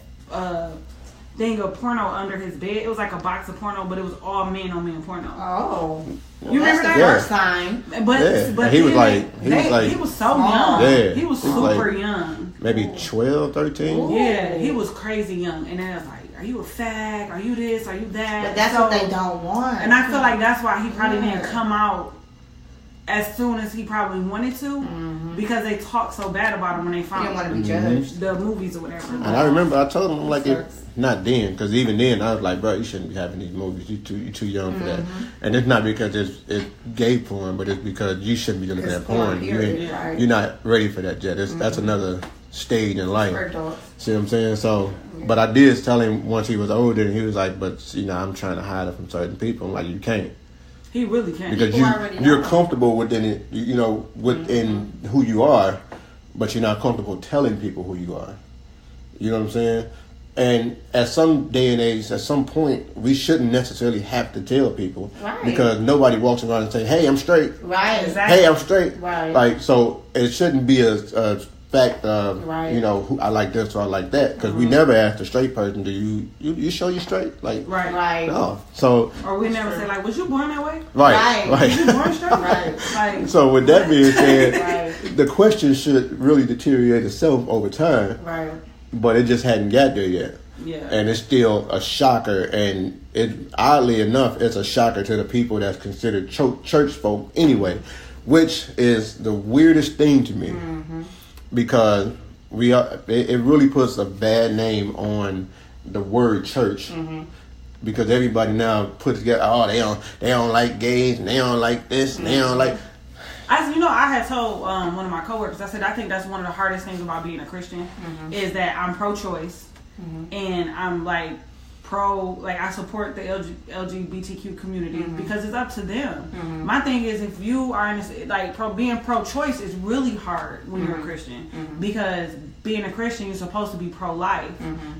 [SPEAKER 1] thing of porno under his bed. It was like a box of porno, but it was all men on men porno.
[SPEAKER 2] Oh,
[SPEAKER 1] you remember that?
[SPEAKER 2] First time.
[SPEAKER 1] But
[SPEAKER 3] he was like
[SPEAKER 1] he was so young.
[SPEAKER 3] Yeah,
[SPEAKER 1] he was super young.
[SPEAKER 3] Maybe 12, 13.
[SPEAKER 1] Ooh. Yeah, he was crazy young, and then I was like, "Are you a fag? Are you this? Are you that?"
[SPEAKER 2] But that's what they don't want.
[SPEAKER 1] And I feel like that's why he probably didn't come out as soon as he probably wanted to, because they talk so bad about him when they
[SPEAKER 2] He didn't
[SPEAKER 1] found
[SPEAKER 2] want to be judged.
[SPEAKER 1] the movies or whatever.
[SPEAKER 3] And I remember I told him, I'm like, not then, because even then I was like, bro, you shouldn't be having these movies. You too young for that. And it's not because it's gay porn, but it's because you shouldn't be looking at porn. You're not ready for that yet. That's another stage in life. See what I'm saying? So, but I did tell him once he was older, and he was like, but I'm trying to hide it from certain people. I'm like, you can't.
[SPEAKER 1] He really can't.
[SPEAKER 3] Because you're comfortable within it, within who you are, but you're not comfortable telling people who you are. You know what I'm saying? And at some day and age, at some point, we shouldn't necessarily have to tell people. Right. Because nobody walks around and say, hey, I'm straight.
[SPEAKER 2] Right. Exactly.
[SPEAKER 3] Hey, I'm straight.
[SPEAKER 2] Right.
[SPEAKER 3] Like, so it shouldn't be a fact of, who I like this or I like that. Because we never ask a straight person, do you show you straight? Like,
[SPEAKER 2] right.
[SPEAKER 3] No. So.
[SPEAKER 1] Or we never say, like, was you born that way?
[SPEAKER 3] Right.
[SPEAKER 1] Was you born straight? Right.
[SPEAKER 3] Like, so with that being said, the question should really deteriorate itself over time.
[SPEAKER 2] Right.
[SPEAKER 3] But it just hadn't got there yet.
[SPEAKER 1] Yeah.
[SPEAKER 3] And it's still a shocker. And it, oddly enough, it's a shocker to the people that's considered church folk anyway, which is the weirdest thing to me. Because it really puts a bad name on the word church. Because everybody now puts together, they don't like gays, and they don't like this, and they don't like...
[SPEAKER 1] I had told one of my coworkers, I said, I think that's one of the hardest things about being a Christian is that I'm pro-choice and I'm like I support the LGBTQ community because it's up to them. My thing is, if you are being pro-choice is really hard when you're a Christian because being a Christian, you're supposed to be pro-life.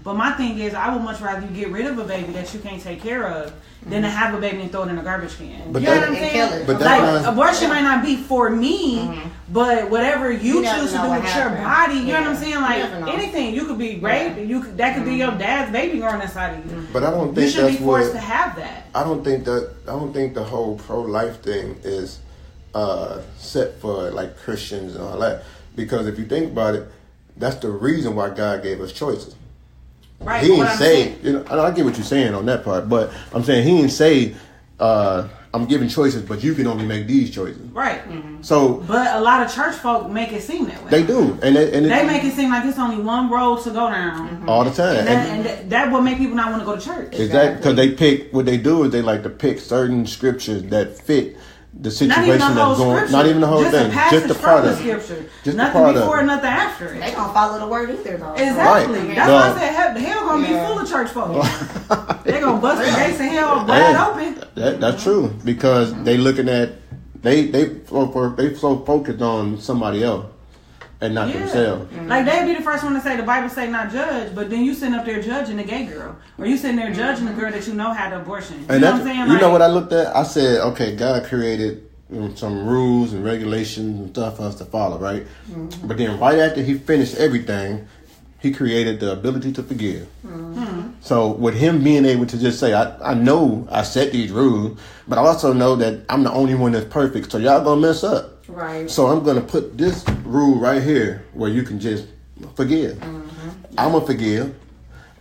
[SPEAKER 1] But my thing is, I would much rather you get rid of a baby that you can't take care of than to have a baby and throw it in a garbage can.
[SPEAKER 3] But
[SPEAKER 1] you know what I'm saying?
[SPEAKER 3] But
[SPEAKER 1] abortion might not be for me, but whatever you choose to do with your body, you know what I'm saying? Like anything, you could be raped. That could be your dad's baby growing inside of you.
[SPEAKER 3] But I don't think
[SPEAKER 1] you should be forced to have that.
[SPEAKER 3] I don't think the whole pro-life thing is set for like Christians and all that. Because if you think about it, that's the reason why God gave us choices.
[SPEAKER 1] Right.
[SPEAKER 3] He didn't say, I get what you're saying on that part, but I'm saying he didn't say, I'm giving choices, but you can only make these choices.
[SPEAKER 1] Right.
[SPEAKER 3] So,
[SPEAKER 1] but a lot of church folk make it seem that way.
[SPEAKER 3] They do, and they
[SPEAKER 1] make it seem like it's only one road to go down
[SPEAKER 3] all the time,
[SPEAKER 1] and that will make people not want to go to church.
[SPEAKER 3] Exactly, because they pick what they do is they like to pick certain scriptures that fit the situation that's going. Not even the whole thing, just the part of
[SPEAKER 1] scripture.
[SPEAKER 3] Just
[SPEAKER 1] nothing
[SPEAKER 3] the part
[SPEAKER 1] before,
[SPEAKER 3] of
[SPEAKER 1] nothing after it.
[SPEAKER 2] They gonna follow the word either though.
[SPEAKER 1] Exactly.
[SPEAKER 3] Right.
[SPEAKER 1] That's why I said hell gonna be full of church folk. They gonna bust the gates of hell wide open.
[SPEAKER 3] That's true because they looking at they so focused on somebody else and not themselves.
[SPEAKER 1] Like they'd be the first one to say the Bible say not judge, but then you sitting up there judging the gay girl, or you sitting there judging the girl that you know had an abortion. You know what I'm saying?
[SPEAKER 3] You know what I looked at? I said, okay, God created some rules and regulations and stuff for us to follow, right? But then right after he finished everything, he created the ability to forgive. So with him being able to just say, I know I set these rules, but I also know that I'm the only one that's perfect, so y'all gonna mess up.
[SPEAKER 2] Right.
[SPEAKER 3] So I'm gonna put this rule right here where you can just forgive. I'm gonna forgive.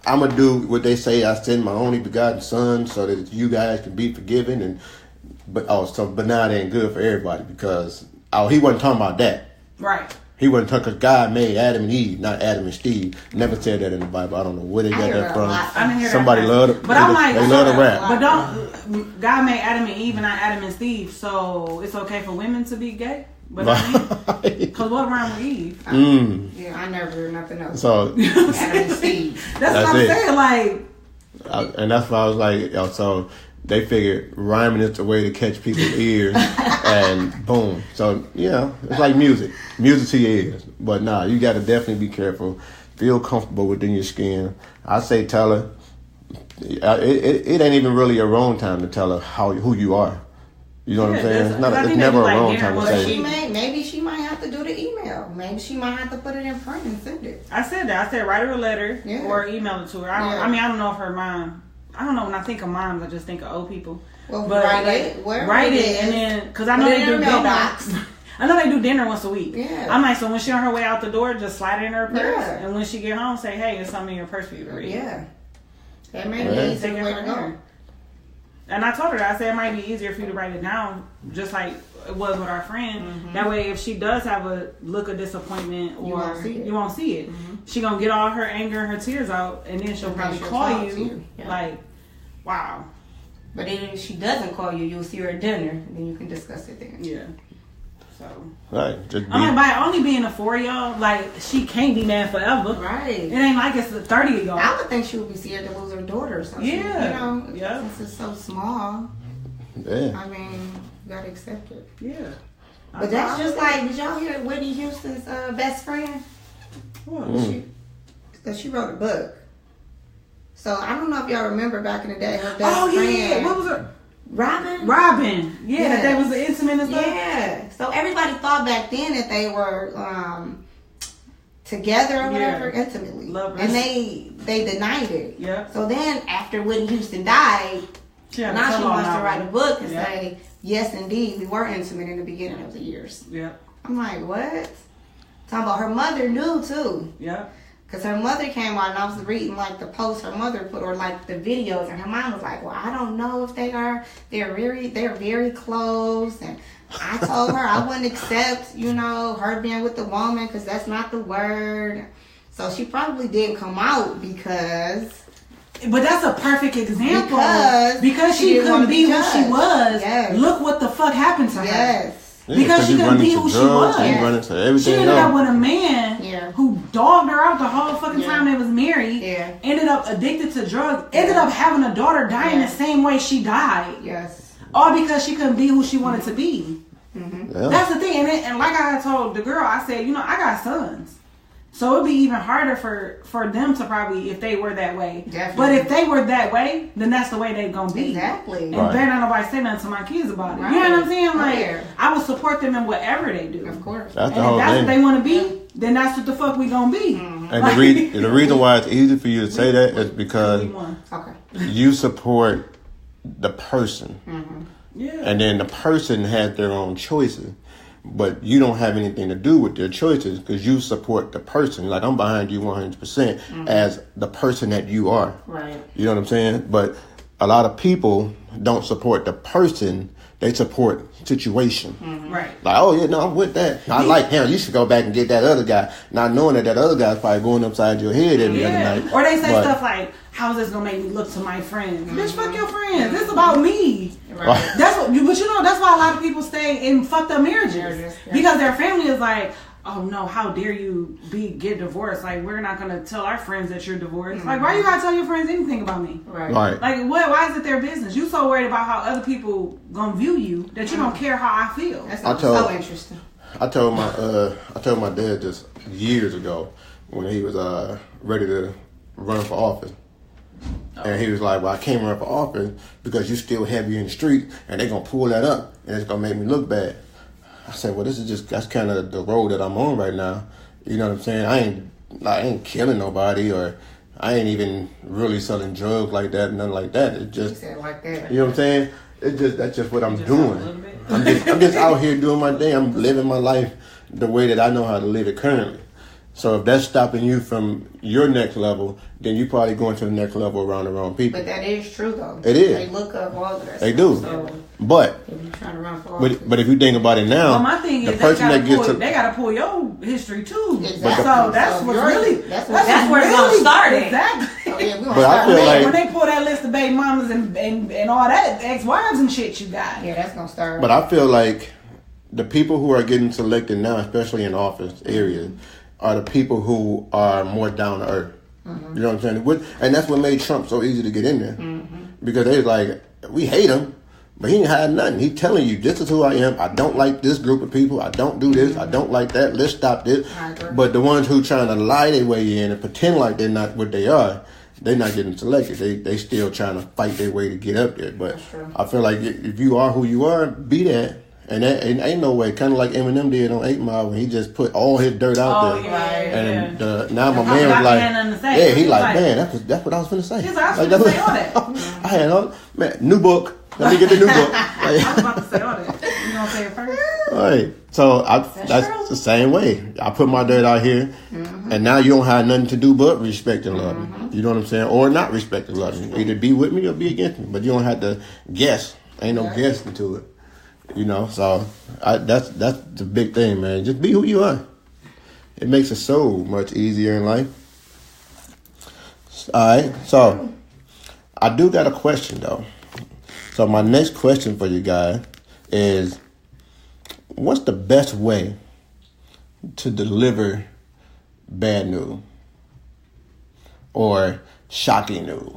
[SPEAKER 3] I'm gonna do what they say. I send my only begotten son so that you guys can be forgiven. But now it ain't good for everybody because he wasn't talking about that.
[SPEAKER 1] Right.
[SPEAKER 3] He wasn't talking because God made Adam and Eve, not Adam and Steve. Never said that in the Bible. I don't know where they got that from.
[SPEAKER 1] I didn't hear
[SPEAKER 3] Somebody
[SPEAKER 1] that.
[SPEAKER 3] loved it.
[SPEAKER 1] But I'm like,
[SPEAKER 3] they love to rap.
[SPEAKER 1] But God made Adam and Eve and not Adam and Steve, so it's okay for women to be gay. But because what wrong with Eve?
[SPEAKER 2] Yeah, I never heard nothing else.
[SPEAKER 3] So
[SPEAKER 2] Adam and Steve.
[SPEAKER 1] That's what I'm saying. Like,
[SPEAKER 3] and that's why I was like, so they figured rhyming is the way to catch people's ears, and boom. So it's like music to your ears. But nah, you got to definitely be careful. Feel comfortable within your skin. I say tell her. It ain't even really a wrong time to tell her who you are. You know what I'm saying? It's never a wrong time to say.
[SPEAKER 2] Maybe she might have to do the email. Maybe she might have to put it in print and send it.
[SPEAKER 1] I said that. I said write her a letter or email it to her. I don't know if her mom. I don't know. When I think of moms, I just think of old people.
[SPEAKER 2] Well,
[SPEAKER 1] but write it, and then because I know they do dinner. I know they do dinner once a week.
[SPEAKER 2] Yeah.
[SPEAKER 1] I'm like, so when she on her way out the door, just slide it in her purse, and when she get home, say, hey, there's something in your purse for you to read.
[SPEAKER 2] Yeah. That may be the way to go.
[SPEAKER 1] And I told her that. I said it might be easier for you to write it down, just like it was with our friend. That way, if she does have a look of disappointment, or you won't see it. She gonna get all her anger and her tears out, and then she'll probably call you. Yeah. Like, wow.
[SPEAKER 2] But then if she doesn't call you, you'll see her at dinner, and then you can discuss it then.
[SPEAKER 1] Yeah. So.
[SPEAKER 3] Right.
[SPEAKER 1] I'm like, by only being a 4-year-old, like, she can't be mad forever.
[SPEAKER 2] Right.
[SPEAKER 1] It ain't like it's a 30-year-old.
[SPEAKER 2] I would think she would be scared to lose her daughter or something.
[SPEAKER 1] Yeah.
[SPEAKER 2] Since it's so small.
[SPEAKER 3] Yeah.
[SPEAKER 2] I mean, you gotta accept it.
[SPEAKER 1] Yeah.
[SPEAKER 2] But that's just like, did y'all hear Whitney Houston's best friend?
[SPEAKER 1] What?
[SPEAKER 2] She wrote a book. So I don't know if y'all remember back in the day, her best friend.
[SPEAKER 1] Yeah. What was her?
[SPEAKER 2] Robin.
[SPEAKER 1] Yeah, that they was intimate and stuff.
[SPEAKER 2] Yeah. So everybody thought back then that they were together or whatever, intimately.
[SPEAKER 1] Lovers.
[SPEAKER 2] And they denied it.
[SPEAKER 1] Yeah.
[SPEAKER 2] So then after Whitney Houston died, now she wants to write a book and say, yes, indeed, we were intimate in the beginning of the years.
[SPEAKER 1] Yeah.
[SPEAKER 2] I'm like, what? Talking about her mother knew too.
[SPEAKER 1] Yeah.
[SPEAKER 2] Because her mother came out and I was reading like the post her mother put, or like the videos, and her mom was like, well, I don't know if they're very close, and I told her I wouldn't accept, her being with the woman because that's not the word. So she probably didn't come out because...
[SPEAKER 1] But that's a perfect example. Because she
[SPEAKER 2] didn't
[SPEAKER 1] couldn't be who
[SPEAKER 2] judged.
[SPEAKER 1] she was.
[SPEAKER 2] Yes.
[SPEAKER 1] Look what the fuck happened to her.
[SPEAKER 2] Yes.
[SPEAKER 3] Yeah,
[SPEAKER 1] because she couldn't be who she was. She ended up with a man who dogged her out the whole fucking time they was married.
[SPEAKER 2] Yeah.
[SPEAKER 1] Ended up addicted to drugs. Ended up having a daughter dying the same way she died.
[SPEAKER 2] Yes.
[SPEAKER 1] All because she couldn't be who she wanted to be.
[SPEAKER 3] Yeah.
[SPEAKER 1] That's the thing. And like I told the girl, I said, I got sons. So it'd be even harder for them to probably, if they were that way.
[SPEAKER 2] Definitely.
[SPEAKER 1] But if they were that way, then that's the way they gonna be.
[SPEAKER 2] Exactly.
[SPEAKER 1] And better not nobody say nothing to my kids about it. Right. You know what I'm saying? Like, I will support them in whatever they do.
[SPEAKER 2] Of course.
[SPEAKER 3] That's
[SPEAKER 1] and if that's what they want to be, then that's what the fuck we gonna be.
[SPEAKER 3] And the reason why it's easy for you to say that is because you support the person.
[SPEAKER 1] Yeah.
[SPEAKER 3] And then the person has their own choices. But you don't have anything to do with their choices because you support the person. Like, I'm behind you 100% as the person that you are.
[SPEAKER 2] Right.
[SPEAKER 3] You know what I'm saying? But a lot of people don't support the person. They support situation.
[SPEAKER 1] Right.
[SPEAKER 3] Like, oh, yeah, no, I'm with that. I like him. You should go back and get that other guy. Not knowing that other guy's probably going upside your head every other night.
[SPEAKER 1] Or they say stuff like, how is this going to make me look to my friends? Bitch, fuck your friends. This is about me. Right. That's what, but that's why a lot of people stay in fucked up marriages. Because their family is like, oh no, how dare you get divorced? Like, we're not gonna tell our friends that you're divorced. Like, why you gotta tell your friends anything about me?
[SPEAKER 2] Right.
[SPEAKER 1] Like, what? Why is it their business? You so worried about how other people gonna view you that you don't care how I feel.
[SPEAKER 2] That's so interesting.
[SPEAKER 3] I told my dad just years ago when he was ready to run for office. And he was like, well, I can't run for office because you still heavy in the street and they're going to pull that up and it's going to make me look bad. I said, well, that's kind of the road that I'm on right now. You know what I'm saying? I ain't killing nobody, or I ain't even really selling drugs like that, nothing like that. It just,
[SPEAKER 2] you said like that.
[SPEAKER 3] You know what I'm saying? That's just what I'm doing. I'm just out here doing my thing. I'm living my life the way that I know how to live it currently. So if that's stopping you from your next level, then you probably going to the next level around the wrong people.
[SPEAKER 2] But that is true, though.
[SPEAKER 3] It is.
[SPEAKER 2] They look up all of that.
[SPEAKER 3] They do.
[SPEAKER 2] So
[SPEAKER 3] but
[SPEAKER 2] if you're trying to run for
[SPEAKER 3] but if you think about it now,
[SPEAKER 1] well, my thing is they gotta pull your history too.
[SPEAKER 2] Exactly.
[SPEAKER 1] So that's what's really
[SPEAKER 2] that's where it's gonna start.
[SPEAKER 1] Exactly.
[SPEAKER 2] Oh, yeah,
[SPEAKER 3] but I feel like
[SPEAKER 1] when they pull that list of baby mamas and all that ex-wives and shit you got.
[SPEAKER 2] Yeah, that's gonna start.
[SPEAKER 3] But I feel like the people who are getting selected now, especially in office areas, are the people who are more down to earth. You know what I'm saying? And that's what made Trump so easy to get in there. Because they was like, we hate him, but he ain't hiding nothing. He telling you, this is who I am. I don't like this group of people. I don't do this. I don't like that. Let's stop this. But the ones who trying to lie their way in and pretend like they're not what they are, they're not getting selected. They still trying to fight their way to get up there. But I feel like if you are who you are, be that. And ain't no way, kind of like Eminem did on 8 Mile when he just put all his dirt out there. And now my man was like, he like, man, that's what I was finna say.
[SPEAKER 1] He's like, I was finna say all that.
[SPEAKER 3] I had new book. Let me get the new book.
[SPEAKER 1] I was about to say all that. You know gonna say it first.
[SPEAKER 3] All right. So that's the same way. I put my dirt out here, and now you don't have nothing to do but respect and love me. You know what I'm saying? Or not respect and love me. Either be with me or be against me. But you don't have to guess. Ain't no guessing to it. You know. So that's the big thing, man. Just be who you are. It makes it so much easier in life. All right. So I do got a question though. So my next question for you guys is, what's the best way to deliver bad news or shocking news?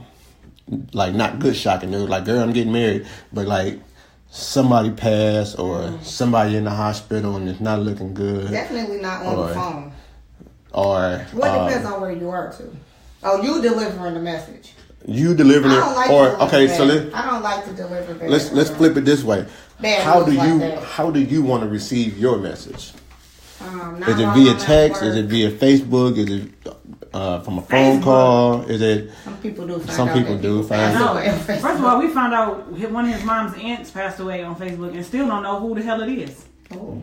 [SPEAKER 3] Like not good shocking news, like girl, I'm getting married, but like somebody passed or somebody in the hospital and it's not looking good.
[SPEAKER 2] Definitely not on the phone.
[SPEAKER 3] Or
[SPEAKER 2] what depends on where you are too. Oh, you delivering the message.
[SPEAKER 3] You delivering it,
[SPEAKER 2] so I don't like to deliver bad.
[SPEAKER 3] Let's flip it this way.
[SPEAKER 2] How
[SPEAKER 3] do you want to receive your message? Is it via text? Is it via Facebook? Is it from a phone call? Is it?
[SPEAKER 2] Some people do.
[SPEAKER 1] Find out. First of all, we found out one of his mom's aunts passed away on Facebook, and still don't know who the hell it is.
[SPEAKER 2] Oh.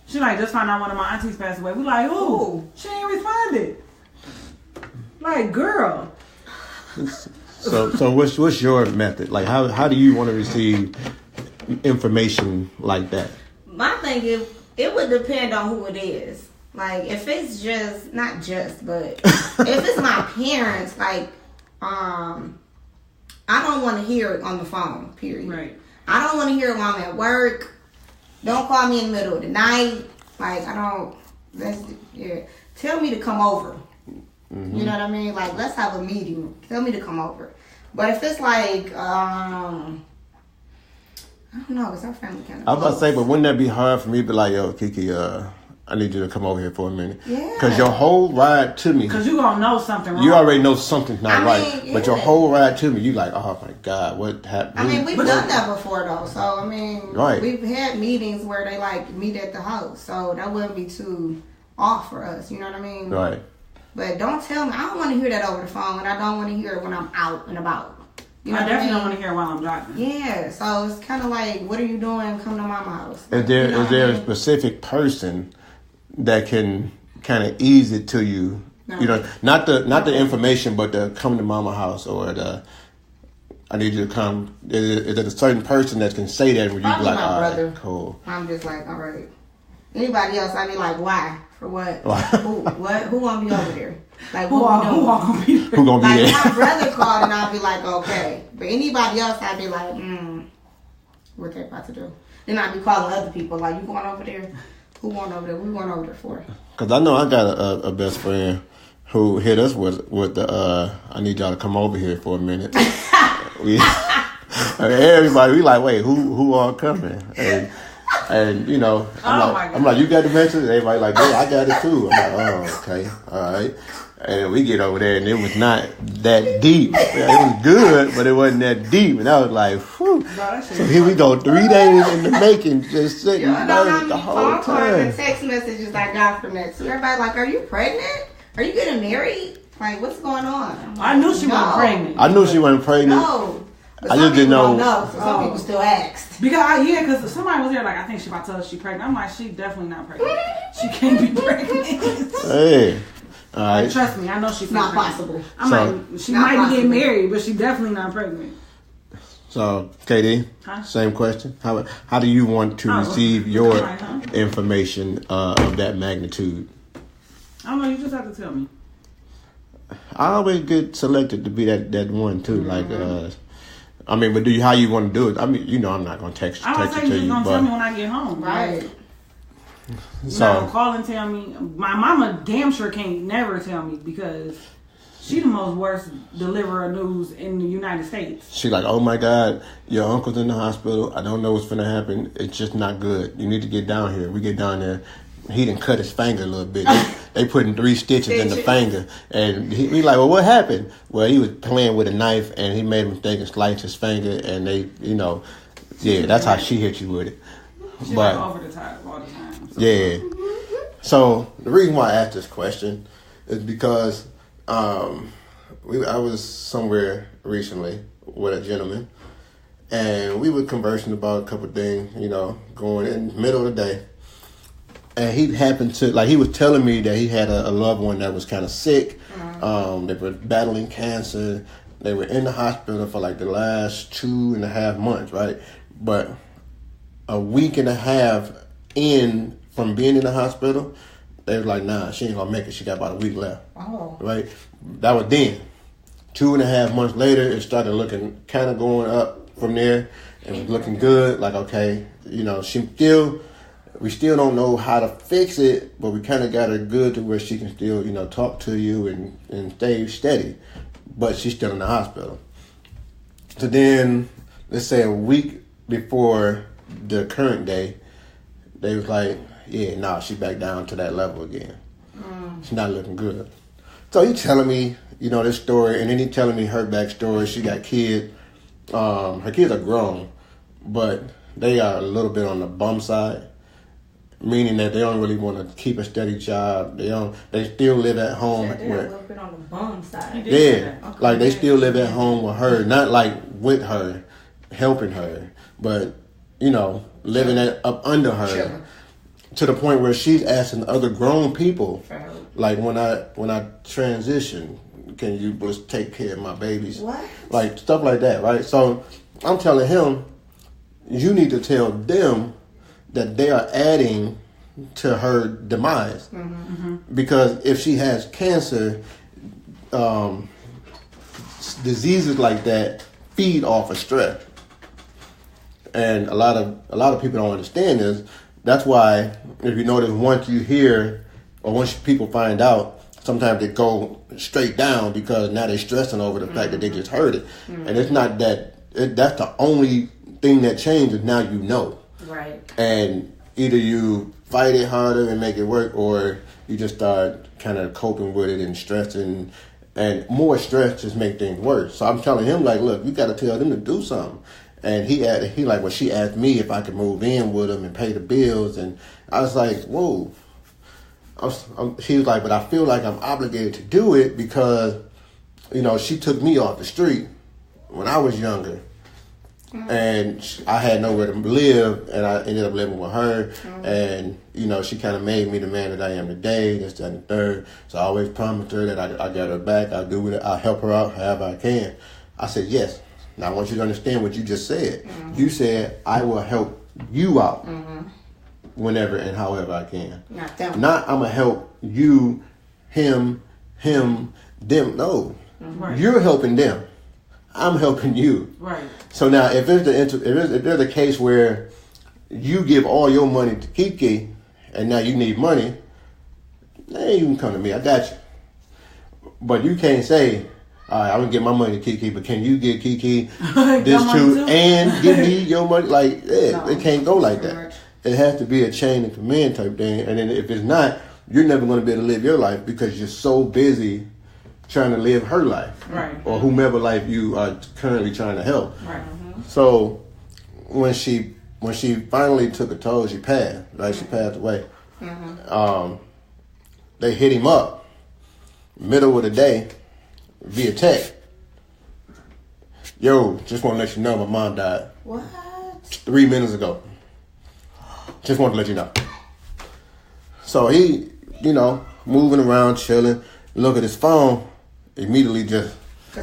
[SPEAKER 1] She like just found out one of my aunties passed away. We like, who? She ain't responded. Like, girl.
[SPEAKER 3] So what's your method? Like how do you want to receive information like that?
[SPEAKER 2] My thing is, it would depend on who it is. Like if it's just not just, but if it's my parents, like I don't want to hear it on the phone. Period. Right. I don't want to hear it while I'm at work. Don't call me in the middle of the night. Like I don't. Tell me to come over. You know what I mean? Like, let's have a meeting. Tell me to come over. But if it's like, I don't know, because our family kind of.
[SPEAKER 3] I was about to say, but wouldn't that be hard for me to be like, yo, Kiki, I need you to come over here for a minute?
[SPEAKER 2] Yeah.
[SPEAKER 3] Because your whole ride to me.
[SPEAKER 1] Because you going to know something wrong.
[SPEAKER 3] You already know something's not right. Yeah. But your whole ride to me, you like, oh my God, what happened?
[SPEAKER 2] I mean, we've done that before, though. So, I mean, we've had meetings where they, like, meet at the house. So, that wouldn't be too off for us. You know what I mean?
[SPEAKER 3] Right.
[SPEAKER 2] But don't tell me. I don't want to hear that over the phone, and I don't want to hear it when I'm out and about.
[SPEAKER 1] You know I definitely don't want to hear it while I'm driving.
[SPEAKER 2] Yeah, so it's kind of like, what are you doing? Come to mama's house.
[SPEAKER 3] Is there a specific person that can kind of ease it to you? No. You know, not the information, but the come to mama house or the I need you to come. Is it a certain person that can say that when you be like, all right, brother. Cool.
[SPEAKER 2] I'm just like, all right. Anybody else, I'd be like, why? For what? Who gonna be over there? Like who gonna be there?
[SPEAKER 3] Who gonna be there?
[SPEAKER 2] My brother called and I'd be like, okay. But anybody else, I'd be like, what they about to do? Then I'd be calling other people like, you going over there? Who going over there? We going over there for?
[SPEAKER 3] Cause I know I got a best friend who hit us with the I need y'all to come over here for a minute. Everybody, we like, wait, who all coming? And you know, I'm like, you got the message? Everybody like, yeah, I got it too. I'm like, oh, okay, all right. And we get over there, and it was not that deep. It was good, but it wasn't that deep. And I was like, whew. So here we go, 3 days in the making, just sitting the whole time.
[SPEAKER 2] And text messages I got from that. So everybody like, are you pregnant? Are you getting married? Like, what's going on?
[SPEAKER 1] I knew she wasn't pregnant.
[SPEAKER 3] I knew she wasn't pregnant.
[SPEAKER 2] No.
[SPEAKER 3] But I just didn't know.
[SPEAKER 2] So some people still asked.
[SPEAKER 1] Because somebody was there like, I think she about to tell us she's pregnant. I'm like, she definitely not pregnant. She can't be pregnant.
[SPEAKER 3] Hey. All right.
[SPEAKER 1] Trust me, I know she's
[SPEAKER 2] not possible.
[SPEAKER 1] I'm like, she might be getting married, but she definitely not pregnant.
[SPEAKER 3] So, KD, same question. How do you want to receive your information of that magnitude?
[SPEAKER 1] I don't know. You just have to tell me.
[SPEAKER 3] I always get selected to be that one too. Like, I mean, but how you want to do it? I mean, you know, I'm not gonna text it to you.
[SPEAKER 1] You're gonna tell me when I get home,
[SPEAKER 2] right?
[SPEAKER 1] You're not gonna call and tell me. My mama damn sure can't never tell me because she the most worst deliverer of news in the United States.
[SPEAKER 3] She like, oh my God, your uncle's in the hospital. I don't know what's gonna happen. It's just not good. You need to get down here. We get down there. He done cut his finger a little bit. They putting 3 stitches in the finger. And he like, well, what happened? Well, he was playing with a knife and he made a mistake and sliced his finger. And they, you know, that's how she hit you with it.
[SPEAKER 1] She's like over the top all the time. So.
[SPEAKER 3] Yeah. So the reason why I asked this question is because I was somewhere recently with a gentleman. and we were conversing about a couple of things, going in the middle of the day. And he happened to, he was telling me that he had a loved one that was kind of sick. They were battling cancer. They were in the hospital for the last 2.5 months, right? But a week and a half from being in the hospital, they was like, nah, she ain't gonna make it. She got about a week left. Oh. Right? That was then. 2.5 months later, it started looking kind of going up from there. It was looking good. Okay, we still don't know how to fix it, but we kind of got her good to where she can still, talk to you and stay steady. But she's still in the hospital. So then, let's say a week before the current day, they was like, she's back down to that level again. She's not looking good. So he telling me, this story, and then he telling me her backstory. She got kids. Her kids are grown, but they are a little bit on the bum side. Meaning that they don't really want to keep a steady job. They still live at home.
[SPEAKER 4] They're a little bit on the bum side.
[SPEAKER 3] Yeah, okay. They still live at home with her, not with her, helping her, but living up under her. Sure. To the point where she's asking other grown people, when I transition, can you just take care of my babies? What? Stuff like that, right? So I'm telling him, you need to tell them that they are adding to her demise. Because if she has cancer, diseases like that feed off of stress. And a lot of people don't understand this. That's why, if you notice, once you hear or once people find out, sometimes they go straight down because now they're stressing over the fact that they just heard it. And it's not that, that's the only thing that changes. Now you know. Right. And either you fight it harder and make it work, or you just start kind of coping with it and stressing, and more stress just make things worse. So I'm telling him, look, you got to tell them to do something. And she asked me if I could move in with him and pay the bills, and I was like, whoa. She was like, but I feel like I'm obligated to do it because, she took me off the street when I was younger. And I had nowhere to live, and I ended up living with her. And, she kind of made me the man that I am today, this, that, and the third. So I always promised her that I got her back. I'll do it. I'll help her out however I can. I said, yes. Now I want you to understand what you just said. You said, I will help you out whenever and however I can. Not I'm going to help you, him, them. No. Right. You're helping them. I'm helping you. Right. So now, if there's a case where you give all your money to Kiki, and now you need money, you can come to me. I got you. But you can't say, all right, I'm gonna get my money to Kiki, but can you give Kiki this too and give me your money? It can't go like that. It has to be a chain of command type thing. And then if it's not, you're never going to be able to live your life because you're so busy trying to live her life, right? Or whomever life you are currently trying to help. Right. So when she finally took a toll, she passed. Right, she passed away. They hit him up middle of the day via text. Yo, just want to let you know my mom died. What? 3 minutes ago. Just want to let you know. So he, moving around, chilling, look at his phone, immediately just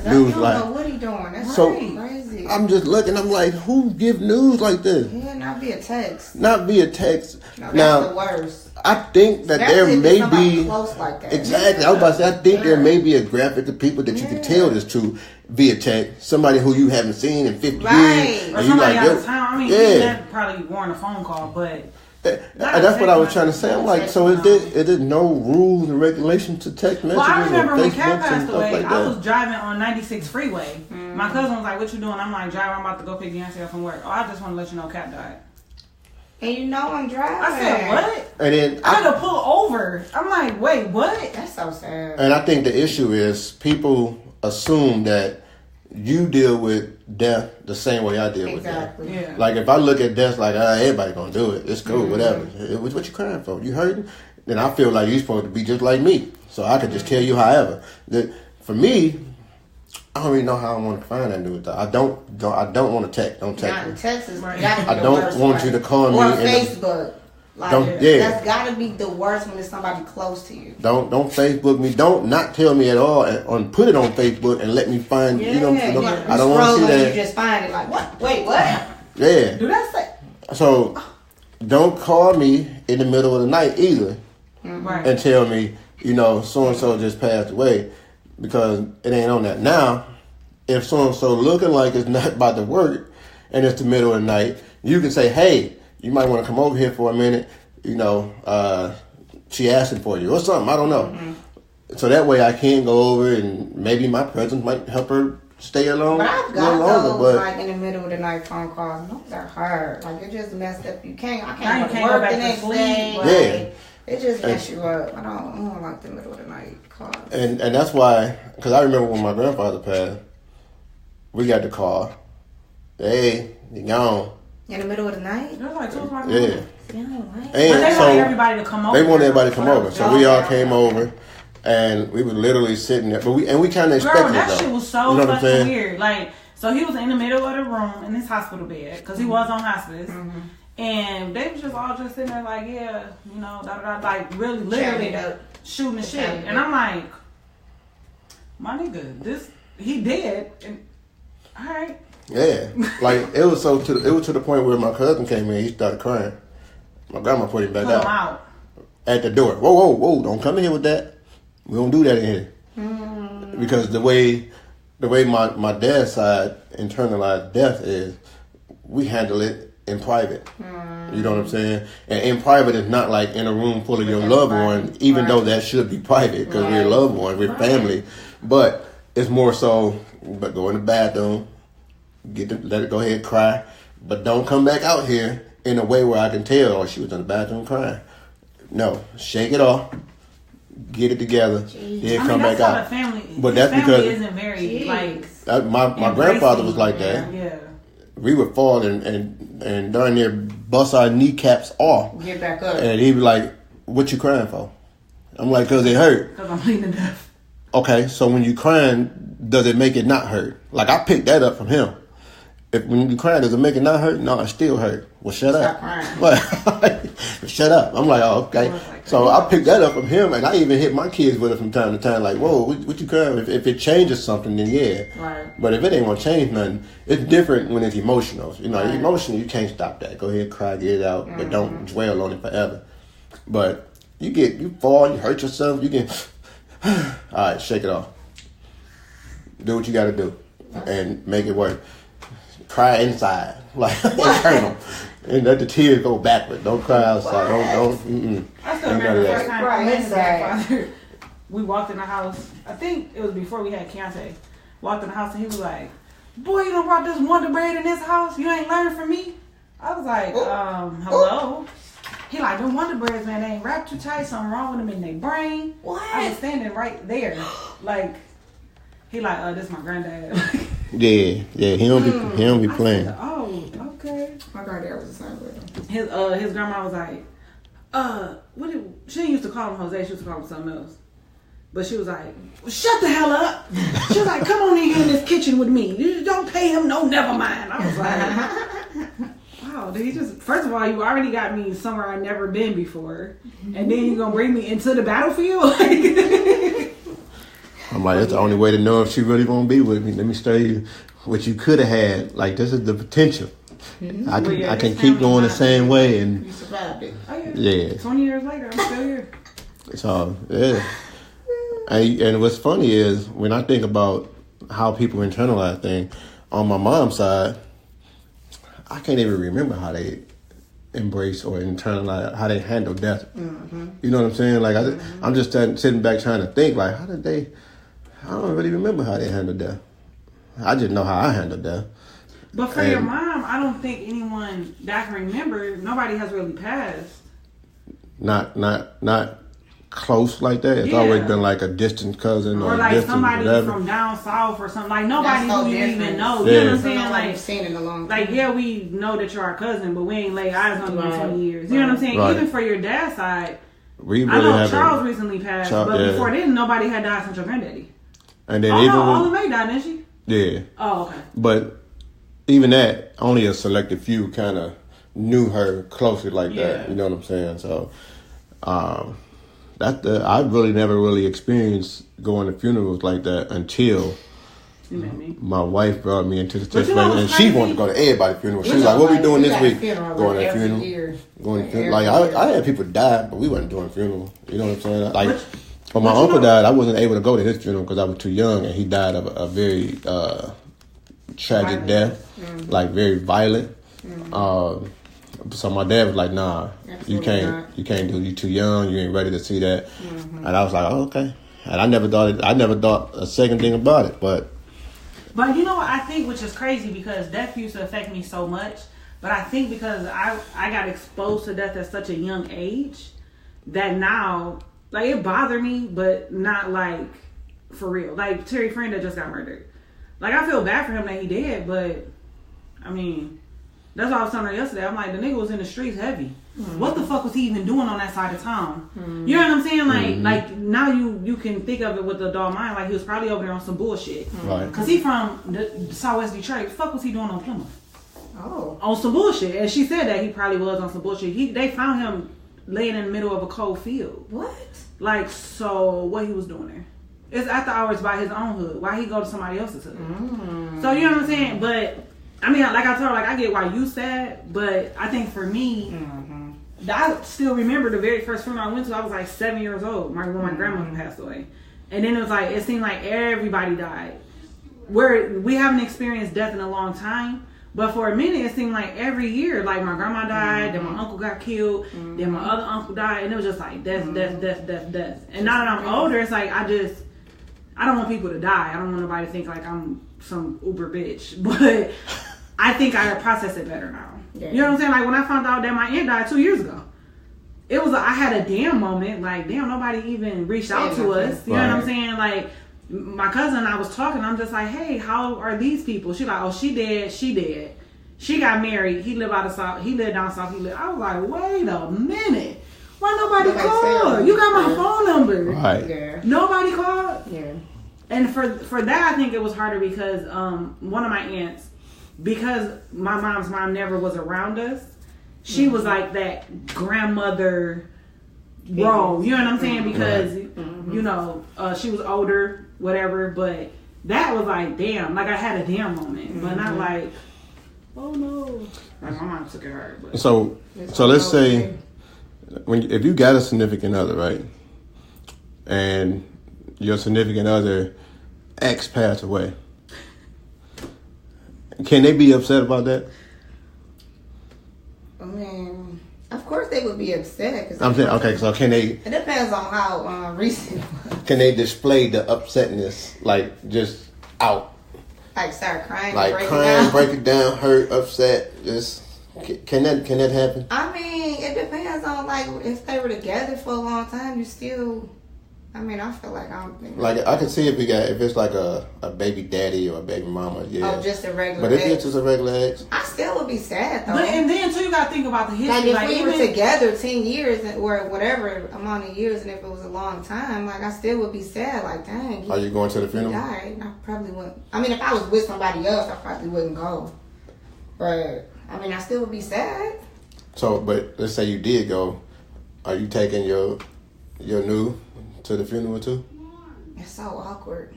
[SPEAKER 3] news
[SPEAKER 2] know what he doing. That's
[SPEAKER 3] so
[SPEAKER 2] crazy.
[SPEAKER 3] I'm just looking, I'm like, who give news like this?
[SPEAKER 2] Yeah, not via text.
[SPEAKER 3] Not via text.
[SPEAKER 2] No, that's the worst.
[SPEAKER 3] I think that there may be
[SPEAKER 2] close like that.
[SPEAKER 3] Exactly. I was about to say, I think there may be a graphic of people that you can tell this to via text. Somebody who you haven't seen in 50 years.
[SPEAKER 1] Or somebody out of town. I mean, that probably warrant a phone call, but
[SPEAKER 3] that's what I was trying to say. I'm like, so is there no rules and regulations to text messages?
[SPEAKER 1] Well, I remember when Kat passed away,
[SPEAKER 3] like
[SPEAKER 1] I was driving on 96 freeway. My cousin was like, what you doing? I'm like, driving, I'm about to go pick Beyonce up from work. Oh, I just want to let you know Kat died.
[SPEAKER 2] And I'm driving.
[SPEAKER 1] I said, what?
[SPEAKER 3] And then
[SPEAKER 1] I had to pull over. I'm like, wait, what?
[SPEAKER 2] That's so sad.
[SPEAKER 3] And I think the issue is people assume that you deal with death the same way I deal with death. Yeah. Like if I look at death like everybody gonna do it, it's cool, whatever. What you crying for? You hurting? Then I feel like you're supposed to be just like me. So I could just tell you however. That for me, I don't really know how I want to find that new stuff. I don't want to text. Don't text
[SPEAKER 2] Not
[SPEAKER 3] me.
[SPEAKER 2] in Texas.
[SPEAKER 1] Right.
[SPEAKER 3] I don't want you to call me.
[SPEAKER 2] Or
[SPEAKER 3] in
[SPEAKER 2] Facebook. Like, that's gotta be the worst when it's somebody close to you.
[SPEAKER 3] Don't Facebook me. Don't not tell me at all and put it on Facebook and let me find.
[SPEAKER 2] Yeah,
[SPEAKER 3] you know, I don't want to see that.
[SPEAKER 2] You just find it like what? Wait, what?
[SPEAKER 3] Yeah.
[SPEAKER 2] Do that say?
[SPEAKER 3] So don't call me in the middle of the night either,
[SPEAKER 1] Right.
[SPEAKER 3] and tell me so and so just passed away, because it ain't on that. Now, if so and so looking like it's not about to work and it's the middle of the night, you can say, hey, you might want to come over here for a minute. She asking for you or something. I don't know. Mm-hmm. So that way I can go over and maybe my presence might help her stay alone.
[SPEAKER 2] But I've got those like in the middle of the night phone calls. Those are hard. Like it just messed up. I can't go to work the next day. Like, it just mess you up. I don't like the middle of the night calls.
[SPEAKER 3] And that's why, because I remember when my grandfather passed, we got the call. Hey, you gone.
[SPEAKER 2] In the middle of the night?
[SPEAKER 1] It was like 2 o'clock.
[SPEAKER 3] Yeah.
[SPEAKER 2] And
[SPEAKER 1] but they wanted everybody to come over.
[SPEAKER 3] They wanted everybody to come over. So we all came over. And we were literally sitting there, but we kind of expected it.
[SPEAKER 1] That shit was so fucking weird. Like, so he was in the middle of the room in his hospital bed because he was on hospice, and they was just all just sitting there like, yeah, like really, literally shooting the shit. And I'm like, my nigga, he dead. And, all right.
[SPEAKER 3] Yeah, like it was to the point where my cousin came in, he started crying. My grandma put him back out at the door. Whoa! Don't come in here with that. We don't do that in here. Because the way my dad's side internalized death is, we handle it in private. You know what I'm saying? And in private is not like in a room full of your loved one, even though that should be private because we're loved ones, we're family. But it's more so, but go in the bathroom, let it go ahead and cry, but don't come back out here in a way where I can tell, she was in the bathroom crying. No, shake it off. Get it together. Then come back out. But that's because
[SPEAKER 1] isn't very like
[SPEAKER 3] my grandfather was like that.
[SPEAKER 1] Yeah.
[SPEAKER 3] We would fall and darn near bust our kneecaps off.
[SPEAKER 2] Get back up.
[SPEAKER 3] And he'd be like, "What you crying for?" I'm like, "Cause it hurt."
[SPEAKER 1] Cause I'm bleeding to death.
[SPEAKER 3] Okay, so when you crying, does it make it not hurt? Like I picked that up from him. When you crying, does it make it not hurt? No, it still hurt. Well, shut up. Shut up. I'm like, oh, okay. So I picked that up from him, and I even hit my kids with it from time to time. Like, whoa, what you crying? If it changes something, then yeah.
[SPEAKER 1] Right.
[SPEAKER 3] But if it ain't gonna change nothing, it's different when it's emotional. Emotional, you can't stop that. Go ahead, cry, get it out, but don't dwell on it forever. But you fall, you hurt yourself, you can. All right, shake it off. Do what you got to do, and make it work. Cry inside, like internal, and let the tears go backward. Don't cry outside. Don't.
[SPEAKER 1] I still remember the first time I met his grandfather. We walked in the house. I think it was before we had Keontae. Walked in the house and he was like, "Boy, you done brought this Wonder Bread in this house. You ain't learned from me." I was like, "Hello." He like, "Them Wonder Breads, man, they ain't wrapped too tight. Something wrong with them in their brain."
[SPEAKER 2] What?
[SPEAKER 1] I was standing right there, like. He like, this my granddad.
[SPEAKER 3] Yeah, he don't be playing.
[SPEAKER 1] Said, oh, okay.
[SPEAKER 2] My granddad was the same with him.
[SPEAKER 1] His grandma was like, she didn't used to call him Jose, she used to call him something else. But she was like, shut the hell up. She was like, come on in here in this kitchen with me. You don't pay him no never mind. I was like, wow, did he just, first of all, you already got me somewhere I've never been before. And then you gonna bring me into the battlefield?
[SPEAKER 3] I'm like, that's the only way to know if she really gonna be with me. Let me show you what you could have had. Like, this is the potential. I can keep going the same way, and
[SPEAKER 2] you survived it.
[SPEAKER 1] Oh, yeah. 20 years later, I'm still here.
[SPEAKER 3] So yeah. And what's funny is when I think about how people internalize things, on my mom's side, I can't even remember how they embrace or internalize, how they handle death. You know what I'm saying? Like I'm just sitting back trying to think, like, how did they? I don't really remember how they handled death. I just know how I handled death.
[SPEAKER 1] But for your mom, I don't think anyone that I can remember, nobody has really passed.
[SPEAKER 3] Not close like that. It's always been like a distant cousin or
[SPEAKER 1] like
[SPEAKER 3] distant
[SPEAKER 1] somebody
[SPEAKER 3] whatever.
[SPEAKER 1] From down south or something. Like nobody who you even know.
[SPEAKER 3] Yeah.
[SPEAKER 1] You know what I'm saying?
[SPEAKER 2] Like seen in a long time.
[SPEAKER 1] Like we know that you're our cousin, but we ain't laid eyes on you in 20 years. You know what I'm saying? Even for your dad's side,
[SPEAKER 3] we really
[SPEAKER 1] I know Charles recently passed, but before then nobody had died since your granddaddy.
[SPEAKER 3] And then
[SPEAKER 1] All the May died, didn't she?
[SPEAKER 3] Yeah.
[SPEAKER 1] Oh, okay.
[SPEAKER 3] But even that, only a selected few kind of knew her closely like that. You know what I'm saying? So, I really never really experienced going to funerals like that until my wife brought me into the situation, and she wanted to go to everybody's funeral. She was like, "What we doing this week? Going to a funeral? Going to funeral? Like I had people die, but we wasn't doing funeral. You know what I'm saying? Like, when my uncle died, I wasn't able to go to his funeral because I was too young, and he died of a very tragic death, like very violent. So my dad was like, "Nah, you can't do. You too young. You ain't ready to see that." And I was like, "Oh, okay." And I never thought a second thing about it, But
[SPEAKER 1] you know what I think, which is crazy because death used to affect me so much. But I think because I got exposed to death at such a young age that now, like, it bothered me, but not like for real. Like Terry Friend that just got murdered. Like, I feel bad for him that he did, but I mean, that's what I was telling her yesterday. I'm like, the nigga was in the streets heavy. What the fuck was he even doing on that side of town? You know what I'm saying? Like now you can think of it with the adult mind. Like, he was probably over there on some bullshit.
[SPEAKER 3] Right.
[SPEAKER 1] Cause he from the Southwest Detroit. Fuck was he doing on Plymouth?
[SPEAKER 2] Oh.
[SPEAKER 1] On some bullshit. And she said that he probably was on some bullshit. They found him laying in the middle of a cold field.
[SPEAKER 2] What?
[SPEAKER 1] Like, so what he was doing there? It's after hours by his own hood. Why he go to somebody else's hood? So you know what I'm saying? But I mean, like I told her, like, I get why you sad, but I think for me, I still remember the very first funeral I went to. I was like 7 years old, when my grandmother passed away, and then it seemed like everybody died. We haven't experienced death in a long time, but for a minute it seemed like every year, like my grandma died, then my uncle got killed, then my other uncle died, and it was just like death. And now that I'm older, it's like I don't want people to die. I don't want nobody to think like I'm some uber bitch, but I think I process it better now. Yeah. You know what I'm saying? Like, when I found out that my aunt died 2 years ago, I had a damn moment. Like, damn, nobody even reached out to us. You know what I'm saying? Like, my cousin and I was talking. I'm just like, hey, how are these people? She like, oh, she dead. She got married. He lived out of South. He lived down South. I was like, wait a minute. Why nobody called? You got my phone number.
[SPEAKER 3] Right.
[SPEAKER 2] Yeah.
[SPEAKER 1] Nobody called?
[SPEAKER 2] Yeah.
[SPEAKER 1] And for that, I think it was harder because one of my aunts, because my mom's mom never was around us, she was like that grandmother role. You know what I'm saying? Because, you know, she was older, whatever. But that was like, damn. Like, I had a damn moment. But not like, oh, no. Like, my mom took it hard. But.
[SPEAKER 3] So let's say, if you got a significant other, right? And your significant other ex passed away. Can they be upset about that?
[SPEAKER 2] I mean, of course they would be upset. Cause
[SPEAKER 3] I'm saying, okay, so can they...
[SPEAKER 2] It depends on how recent.
[SPEAKER 3] Can they display the upsetness, like, just out?
[SPEAKER 2] Like, start crying,
[SPEAKER 3] like crying, break it down, hurt, upset, just... Can that happen?
[SPEAKER 2] I mean, it depends on, like, if they were together for a long time, you still... I mean, I feel like
[SPEAKER 3] like, I can see if it's like a baby daddy or a baby mama, yeah.
[SPEAKER 2] Oh, just a regular
[SPEAKER 3] But if
[SPEAKER 2] ex.
[SPEAKER 3] it's just a regular ex,
[SPEAKER 2] I still would be sad though.
[SPEAKER 1] But and then too, you gotta think about the history.
[SPEAKER 2] Like, if we were together 10 years or whatever amount of years, and if it was a long time, like, I still would be sad. Like, dang.
[SPEAKER 3] Are you going to the funeral?
[SPEAKER 2] He died. I probably wouldn't. I mean, if I was with somebody else, I probably wouldn't go. But I mean, I still would be sad.
[SPEAKER 3] So, but let's say you did go. Are you taking your new to the funeral too?
[SPEAKER 2] It's so awkward.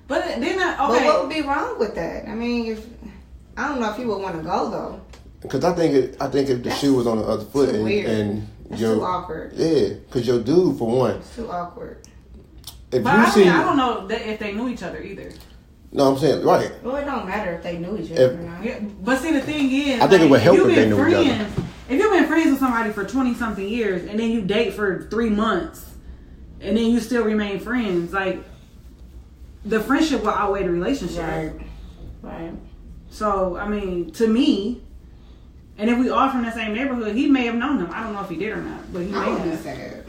[SPEAKER 1] But then, okay.
[SPEAKER 2] But what would be wrong with that? I mean, I don't know if you would want to go though. Because
[SPEAKER 3] I think if the shoe was on the other foot and
[SPEAKER 2] it's too awkward.
[SPEAKER 3] Yeah, because your dude, for one,
[SPEAKER 2] it's too awkward.
[SPEAKER 1] But I don't know if they knew each other either.
[SPEAKER 3] No, I'm saying right.
[SPEAKER 2] Well, it don't matter if they knew each other or not.
[SPEAKER 1] Yeah, but see, the thing is,
[SPEAKER 3] I think it would help if they knew each other.
[SPEAKER 1] If you've been friends with somebody for 20-something years and then you date for 3 months and then you still remain friends, like, the friendship will outweigh the relationship.
[SPEAKER 2] Right.
[SPEAKER 1] So, I mean, to me, and if we all from the same neighborhood, he may have known him. I don't know if he did or not, but he may have.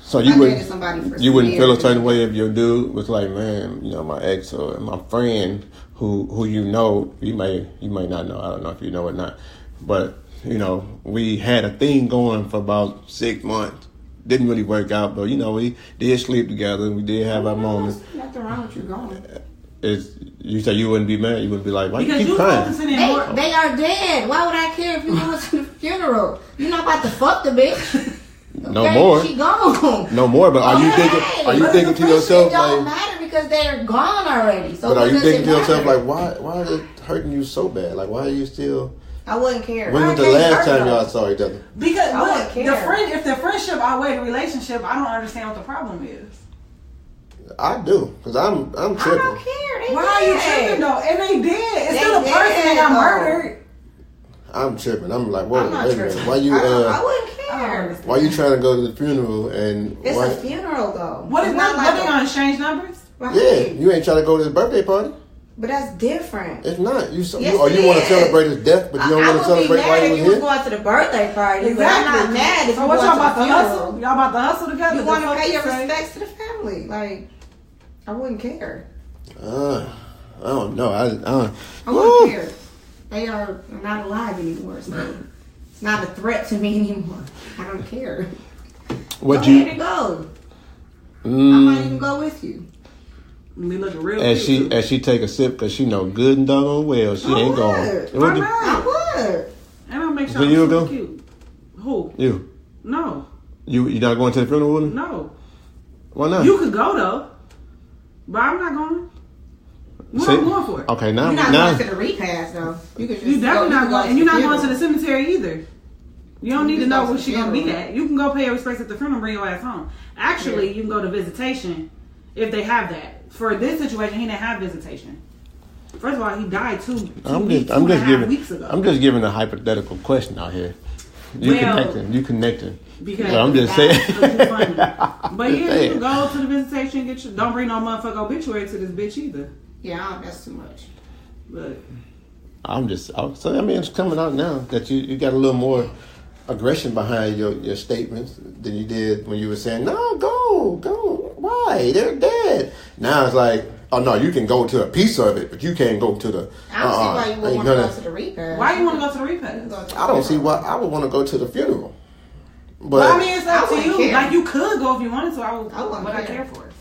[SPEAKER 3] So you wouldn't feel a certain way if your dude was like, man, you know, my ex or my friend who you know, you may not know. I don't know if you know or not, but you know, we had a thing going for about 6 months. Didn't really work out, but you know, we did sleep together. We did have our moments.
[SPEAKER 2] Nothing wrong with you going.
[SPEAKER 3] You say you wouldn't be mad? You wouldn't be like, why
[SPEAKER 1] Because
[SPEAKER 3] you keep
[SPEAKER 1] you
[SPEAKER 3] crying?
[SPEAKER 1] focusing in more.
[SPEAKER 2] They are dead. Why would I care if you going to the funeral? You're not about to fuck the bitch.
[SPEAKER 3] No more.
[SPEAKER 2] She gone.
[SPEAKER 3] No more. But are you thinking? Are you thinking to yourself
[SPEAKER 2] It don't
[SPEAKER 3] like?
[SPEAKER 2] matter because they're gone already. So
[SPEAKER 3] But are you
[SPEAKER 2] what does
[SPEAKER 3] thinking
[SPEAKER 2] it
[SPEAKER 3] to yourself
[SPEAKER 2] matter?
[SPEAKER 3] like, why is it hurting you so bad? Like, why are you still?
[SPEAKER 2] I wouldn't care.
[SPEAKER 3] When was the last time y'all saw each other?
[SPEAKER 1] Because
[SPEAKER 2] I wouldn't
[SPEAKER 1] look,
[SPEAKER 2] care.
[SPEAKER 1] if the friendship outweigh the relationship, I don't understand what the problem is.
[SPEAKER 3] I do, cause I'm
[SPEAKER 2] I don't
[SPEAKER 3] tripping.
[SPEAKER 2] care. They
[SPEAKER 1] Why are you
[SPEAKER 2] dead.
[SPEAKER 1] tripping though? And they did. It's
[SPEAKER 2] They
[SPEAKER 1] still a person that
[SPEAKER 2] dead,
[SPEAKER 1] got
[SPEAKER 2] though.
[SPEAKER 1] murdered.
[SPEAKER 3] I'm tripping. I'm like, whoa,
[SPEAKER 2] I'm not
[SPEAKER 3] wait a minute.
[SPEAKER 2] tripping.
[SPEAKER 3] Why you
[SPEAKER 2] I wouldn't care.
[SPEAKER 3] why you trying to go to the funeral and
[SPEAKER 2] It's
[SPEAKER 3] why?
[SPEAKER 2] a funeral though.
[SPEAKER 1] What is
[SPEAKER 2] It's
[SPEAKER 1] not
[SPEAKER 2] like
[SPEAKER 1] they gonna exchange numbers?
[SPEAKER 2] Right.
[SPEAKER 3] Yeah, you ain't trying to go to his birthday party.
[SPEAKER 2] But that's different.
[SPEAKER 3] It's not. You
[SPEAKER 2] Yes,
[SPEAKER 3] or you
[SPEAKER 2] it
[SPEAKER 3] want to
[SPEAKER 2] is.
[SPEAKER 3] celebrate his death, but you don't want to celebrate
[SPEAKER 2] I
[SPEAKER 3] while
[SPEAKER 2] would be
[SPEAKER 3] he
[SPEAKER 2] mad
[SPEAKER 3] was
[SPEAKER 2] if you was
[SPEAKER 3] here.
[SPEAKER 2] going to the birthday party.
[SPEAKER 1] Exactly.
[SPEAKER 2] But I'm not mad if
[SPEAKER 1] So
[SPEAKER 2] you
[SPEAKER 1] what
[SPEAKER 2] going
[SPEAKER 1] y'all
[SPEAKER 2] to
[SPEAKER 1] about
[SPEAKER 2] the
[SPEAKER 1] to
[SPEAKER 2] funeral.
[SPEAKER 1] hustle? Y'all about to hustle together?
[SPEAKER 2] You want to
[SPEAKER 1] The
[SPEAKER 2] pay your
[SPEAKER 1] fuck you say?
[SPEAKER 2] respects to the family. Like, I wouldn't care.
[SPEAKER 3] I don't know.
[SPEAKER 2] I wouldn't care. They are not alive anymore, so it's not a threat to me anymore. I don't care.
[SPEAKER 3] What
[SPEAKER 2] Go ahead and go. I might even go with you.
[SPEAKER 1] Me looking real
[SPEAKER 3] As
[SPEAKER 1] cute.
[SPEAKER 3] she take a sip because she know good and doggone well she
[SPEAKER 2] I
[SPEAKER 3] ain't
[SPEAKER 2] would.
[SPEAKER 3] going.
[SPEAKER 1] Why
[SPEAKER 3] What
[SPEAKER 1] not?
[SPEAKER 2] I would.
[SPEAKER 1] And I'll make sure
[SPEAKER 3] So
[SPEAKER 1] I'm
[SPEAKER 3] you
[SPEAKER 1] super
[SPEAKER 3] go?
[SPEAKER 1] cute. Who?
[SPEAKER 3] You
[SPEAKER 1] No.
[SPEAKER 3] you not going to the funeral with him?
[SPEAKER 1] No.
[SPEAKER 3] Why not?
[SPEAKER 1] You could go though. But I'm not going. What I'm going for?
[SPEAKER 3] Okay, now
[SPEAKER 2] You're not
[SPEAKER 3] now
[SPEAKER 2] going to the repast, though. You could just
[SPEAKER 1] You definitely
[SPEAKER 2] go,
[SPEAKER 1] not going, and you're not going to
[SPEAKER 2] funeral.
[SPEAKER 1] the cemetery either. You don't need to
[SPEAKER 2] can
[SPEAKER 1] know
[SPEAKER 2] go
[SPEAKER 1] where
[SPEAKER 2] to
[SPEAKER 1] she
[SPEAKER 2] the
[SPEAKER 1] gonna be
[SPEAKER 2] funeral.
[SPEAKER 1] at. You can go pay your respects at the funeral, bring your ass home. Actually, you can go to visitation if they have that. For this situation, he didn't have visitation. First of all, he died two and a half weeks ago.
[SPEAKER 3] I'm just giving a hypothetical question out here. You connecting.
[SPEAKER 1] Because
[SPEAKER 3] So I'm just
[SPEAKER 1] that's
[SPEAKER 3] saying.
[SPEAKER 1] too funny. But
[SPEAKER 3] Just
[SPEAKER 1] yeah, you
[SPEAKER 3] saying.
[SPEAKER 1] can go to the visitation. Don't bring no motherfucker obituary to this bitch either.
[SPEAKER 2] Yeah, that's too much.
[SPEAKER 1] But
[SPEAKER 3] So I mean, it's coming out now that you got a little more aggression behind your statements than you did when you were saying, no, go. Why? They're dead. Now it's like, oh no, you can go to a piece of it, but you can't go to the.
[SPEAKER 2] I don't see why you would
[SPEAKER 3] ain't
[SPEAKER 2] want to
[SPEAKER 3] gonna-
[SPEAKER 2] go to the repast.
[SPEAKER 1] why you want to go to the repast?
[SPEAKER 3] I don't see why I would want to go to the funeral. But
[SPEAKER 1] Well, I mean, it's up
[SPEAKER 2] I
[SPEAKER 1] to
[SPEAKER 2] wouldn't
[SPEAKER 1] you.
[SPEAKER 2] care.
[SPEAKER 1] Like, you could go if you wanted to. I
[SPEAKER 2] wouldn't
[SPEAKER 1] I
[SPEAKER 2] care.
[SPEAKER 1] care for it.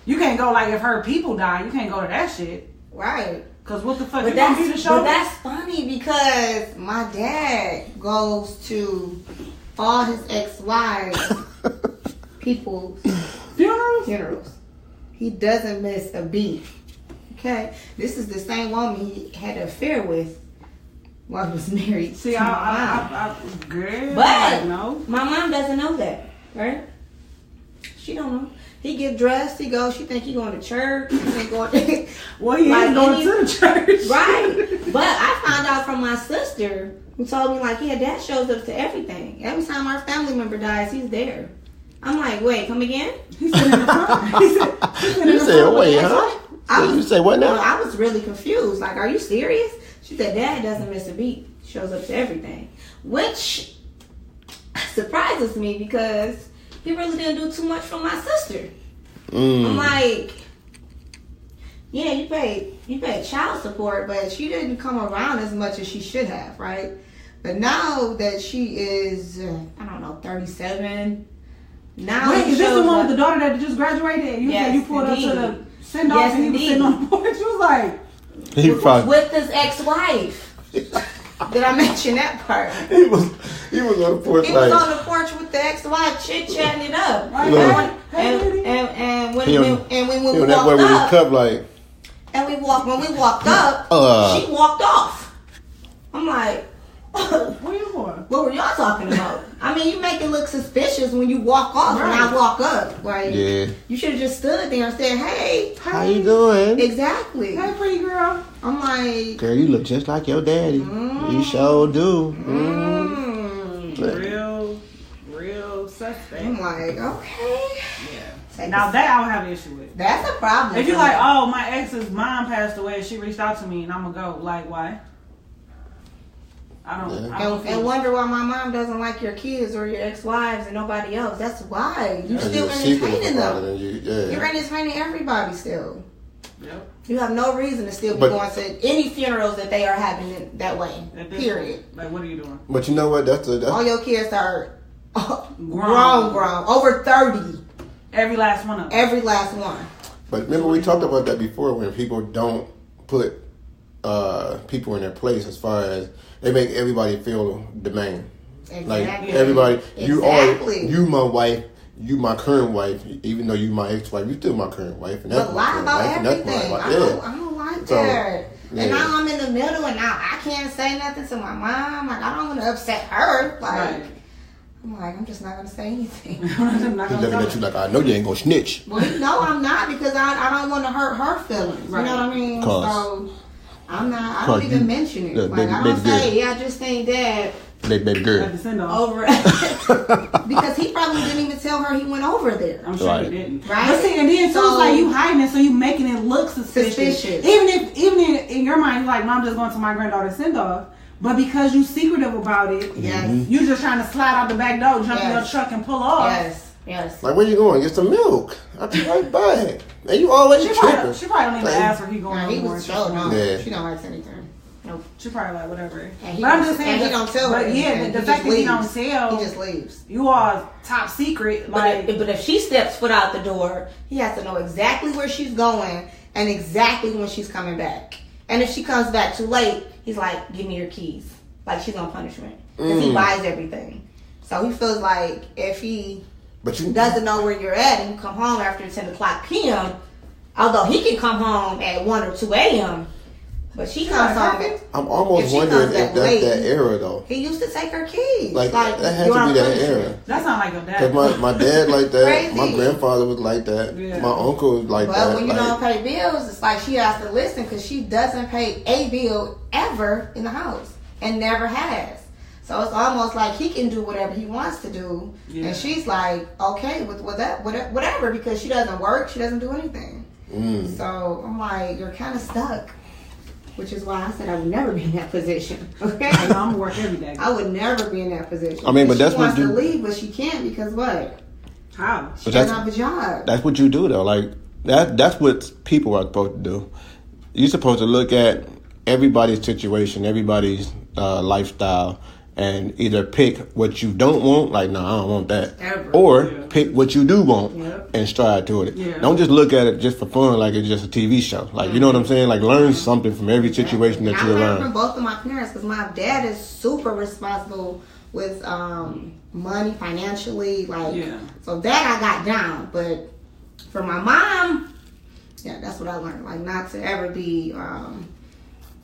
[SPEAKER 1] You can't go, like, if her people die, you can't go to that shit.
[SPEAKER 2] Right.
[SPEAKER 1] Because what the fuck?
[SPEAKER 2] But
[SPEAKER 1] You gonna be the show?
[SPEAKER 2] that's funny because my dad goes to all his ex-wives, people's funerals. He doesn't miss a beat. Okay? This is the same woman he had an affair with while he was married.
[SPEAKER 1] See,
[SPEAKER 2] to my mom.
[SPEAKER 1] girl,
[SPEAKER 2] But
[SPEAKER 1] no.
[SPEAKER 2] my mom doesn't know that, right? She don't know. He get dressed, he goes, she think he going to church, he think going
[SPEAKER 1] Well, he
[SPEAKER 2] Like
[SPEAKER 1] is going
[SPEAKER 2] any-
[SPEAKER 1] to the church.
[SPEAKER 2] right. But I found out from my sister who told me, like, yeah, dad shows up to everything. Every time our family member dies, he's there. I'm like, wait, come again?
[SPEAKER 1] He said in the front. He said
[SPEAKER 3] you said, wait, huh?
[SPEAKER 2] I
[SPEAKER 3] You say what now?
[SPEAKER 2] Well, I was really confused. Like, are you serious? She said, dad doesn't miss a beat. Shows up to everything. Which surprises me because he really didn't do too much for my sister. I'm like, yeah, you paid child support, but she didn't come around as much as she should have, right? But now that she is, I don't know, 37. Now
[SPEAKER 1] Wait,
[SPEAKER 2] he
[SPEAKER 1] is this the
[SPEAKER 2] shows
[SPEAKER 1] one
[SPEAKER 2] up-
[SPEAKER 1] with the daughter that just graduated? And you said
[SPEAKER 2] Yes,
[SPEAKER 1] you pulled up to
[SPEAKER 2] indeed.
[SPEAKER 1] the send off
[SPEAKER 2] Yes,
[SPEAKER 1] and he was
[SPEAKER 2] indeed.
[SPEAKER 1] sitting on the porch. You was like,
[SPEAKER 3] He probably
[SPEAKER 2] with his ex-wife? Did I mention that part?
[SPEAKER 3] he was on the porch
[SPEAKER 2] He
[SPEAKER 3] like
[SPEAKER 2] was on the porch with the ex-wife, chit-chatting it up.
[SPEAKER 1] right,
[SPEAKER 3] Look.
[SPEAKER 1] hey, lady.
[SPEAKER 2] And when
[SPEAKER 3] He
[SPEAKER 2] we
[SPEAKER 3] on-
[SPEAKER 2] when
[SPEAKER 3] he
[SPEAKER 2] we
[SPEAKER 3] on that way
[SPEAKER 2] walked
[SPEAKER 3] with his
[SPEAKER 2] up,
[SPEAKER 3] cup like
[SPEAKER 2] when we walked up, she walked off. I'm like,
[SPEAKER 1] Where you going?
[SPEAKER 2] what were y'all talking about? I mean, you make it look suspicious when you walk off and I
[SPEAKER 1] Right.
[SPEAKER 2] walk up. Like,
[SPEAKER 3] Yeah.
[SPEAKER 2] you should have just stood there and said, hey.
[SPEAKER 3] How you doing?
[SPEAKER 2] Exactly.
[SPEAKER 1] Hey, pretty girl.
[SPEAKER 2] I'm like,
[SPEAKER 3] Girl, you look just like your daddy. You sure do.
[SPEAKER 1] Real suspect.
[SPEAKER 2] I'm like, okay.
[SPEAKER 1] Yeah. Now that I would have an issue with.
[SPEAKER 2] That's a problem.
[SPEAKER 1] If you're like, oh, my ex's mom passed away and she reached out to me and I'm gonna go, like, why? I don't
[SPEAKER 2] and wonder why my mom doesn't like your kids or your ex-wives and nobody else. That's why. You still entertaining them. You're entertaining everybody still.
[SPEAKER 1] Yep.
[SPEAKER 2] You have no reason to still be going to any funerals that they are having it that way. Period.
[SPEAKER 1] Like, what are you doing?
[SPEAKER 3] But you know what? That's
[SPEAKER 2] all your kids are grown, over 30.
[SPEAKER 1] Every last one of them.
[SPEAKER 2] Every last one.
[SPEAKER 3] But remember, we talked about that before when people don't put people in their place as far as they make everybody feel the man.
[SPEAKER 2] Exactly.
[SPEAKER 3] Like everybody,
[SPEAKER 2] Exactly.
[SPEAKER 3] you my wife, you my current wife, even though you my ex-wife, you still my current wife, and that's
[SPEAKER 2] But
[SPEAKER 3] my
[SPEAKER 2] lie
[SPEAKER 3] current
[SPEAKER 2] about
[SPEAKER 3] wife, and
[SPEAKER 2] everything.
[SPEAKER 3] that's my wife.
[SPEAKER 2] I don't like
[SPEAKER 3] So,
[SPEAKER 2] that.
[SPEAKER 3] yeah.
[SPEAKER 2] And now I'm in the middle, and now I can't say nothing to my mom. Like, I don't want to upset her. Like,
[SPEAKER 1] Right.
[SPEAKER 2] I'm like, I'm just not gonna say anything.
[SPEAKER 1] I'm not
[SPEAKER 3] He's
[SPEAKER 1] gonna
[SPEAKER 3] looking
[SPEAKER 1] tell
[SPEAKER 3] at you like, I know you ain't gonna snitch.
[SPEAKER 2] Well, no, I'm not, because I don't want to hurt her feelings.
[SPEAKER 1] Right.
[SPEAKER 2] You know what I mean?
[SPEAKER 3] Cause-
[SPEAKER 2] So I'm not. I
[SPEAKER 3] Cause
[SPEAKER 2] don't even
[SPEAKER 3] you-
[SPEAKER 2] mention it.
[SPEAKER 3] the
[SPEAKER 2] Like,
[SPEAKER 3] baby-
[SPEAKER 2] I don't
[SPEAKER 3] baby
[SPEAKER 2] say,
[SPEAKER 3] girl.
[SPEAKER 2] yeah, I just think that
[SPEAKER 3] Baby girl.
[SPEAKER 1] Like the send off.
[SPEAKER 2] over because he probably didn't even tell her he went over there.
[SPEAKER 1] I'm sure
[SPEAKER 3] Right.
[SPEAKER 1] he didn't.
[SPEAKER 2] Right.
[SPEAKER 1] But see, and then too,
[SPEAKER 2] So-
[SPEAKER 1] it's like you hiding it, so you making it look suspicious.
[SPEAKER 2] Suspicious.
[SPEAKER 1] Even in your mind, you're like, Mom just going to my granddaughter's send off. But because you secretive about it,
[SPEAKER 2] Yes.
[SPEAKER 1] you just trying to slide out the back door, jump in your
[SPEAKER 2] Yes.
[SPEAKER 1] truck and pull off.
[SPEAKER 2] Yes.
[SPEAKER 3] Like, where you going? Get some milk. I'll be right back. And you always
[SPEAKER 1] She
[SPEAKER 3] tripping.
[SPEAKER 1] probably don't even
[SPEAKER 3] Like,
[SPEAKER 1] ask where he going.
[SPEAKER 2] Nah, he
[SPEAKER 1] anymore.
[SPEAKER 2] was showing off.
[SPEAKER 3] Yeah.
[SPEAKER 2] She don't like anything. Nope.
[SPEAKER 1] She probably like whatever.
[SPEAKER 2] And he
[SPEAKER 1] But I'm
[SPEAKER 2] don't-
[SPEAKER 1] just saying,
[SPEAKER 2] and he
[SPEAKER 1] that-
[SPEAKER 2] don't tell her
[SPEAKER 1] But yeah,
[SPEAKER 2] anything.
[SPEAKER 1] the
[SPEAKER 2] He
[SPEAKER 1] fact
[SPEAKER 2] just
[SPEAKER 1] that he don't
[SPEAKER 2] leaves.
[SPEAKER 1] tell,
[SPEAKER 2] He just leaves.
[SPEAKER 1] you all top secret. Like,
[SPEAKER 2] But if she steps foot out the door, he has to know exactly where she's going and exactly when she's coming back. And if she comes back too late, he's like, "Give me your keys." Like, she's on punishment because he buys everything. So he feels like if he
[SPEAKER 3] But you
[SPEAKER 2] doesn't know where you're at and you come home after 10 o'clock p.m., although he can come home at 1 or 2 a.m., but she comes home.
[SPEAKER 3] I'm
[SPEAKER 2] If
[SPEAKER 3] almost
[SPEAKER 2] she
[SPEAKER 3] wondering
[SPEAKER 2] comes
[SPEAKER 3] if
[SPEAKER 2] back
[SPEAKER 3] that's
[SPEAKER 2] late,
[SPEAKER 3] that era though.
[SPEAKER 2] He used to take her keys.
[SPEAKER 3] Like that had
[SPEAKER 2] you're
[SPEAKER 3] to
[SPEAKER 2] on
[SPEAKER 3] be that
[SPEAKER 2] punishment.
[SPEAKER 3] era.
[SPEAKER 1] that sound like your dad.
[SPEAKER 3] Cause my dad like that.
[SPEAKER 2] Crazy.
[SPEAKER 3] My grandfather was like that.
[SPEAKER 1] Yeah.
[SPEAKER 3] My uncle was like
[SPEAKER 2] But
[SPEAKER 3] that.
[SPEAKER 2] when you
[SPEAKER 3] like,
[SPEAKER 2] don't pay bills, it's like she has to listen because she doesn't pay a bill ever in the house and never has. So it's almost like he can do whatever he wants to do,
[SPEAKER 1] Yeah.
[SPEAKER 2] and she's like okay with that, whatever, because she doesn't work, she doesn't do anything. So I'm like, you're kind of stuck, which is why I said I would never be in that position. Okay,
[SPEAKER 1] I know, I'm gonna work every day.
[SPEAKER 2] I would never be in that position.
[SPEAKER 3] I mean, but
[SPEAKER 2] And
[SPEAKER 3] that's
[SPEAKER 2] she
[SPEAKER 3] what
[SPEAKER 2] wants to
[SPEAKER 3] you-
[SPEAKER 2] leave, but she can't because what?
[SPEAKER 1] How?
[SPEAKER 2] She
[SPEAKER 3] But
[SPEAKER 2] doesn't
[SPEAKER 3] that's-
[SPEAKER 2] have a job.
[SPEAKER 3] That's what you do though. Like that's what people are supposed to do. You're supposed to look at everybody's situation, everybody's lifestyle, and either pick what you don't want, like no, I don't want that,
[SPEAKER 2] Ever.
[SPEAKER 3] or
[SPEAKER 1] Yeah.
[SPEAKER 3] pick what you do want
[SPEAKER 2] Yep.
[SPEAKER 3] and strive toward it.
[SPEAKER 1] Yeah.
[SPEAKER 3] Don't just look at it just for fun, like it's just a TV show. Like you know what I'm saying? Like learn something from every situation that
[SPEAKER 2] I
[SPEAKER 3] you're
[SPEAKER 2] learned from
[SPEAKER 3] around.
[SPEAKER 2] both of my parents because my dad is super responsible with money financially. Like,
[SPEAKER 1] Yeah.
[SPEAKER 2] so that I got down. But for my mom, yeah, that's what I learned. Like, not to ever be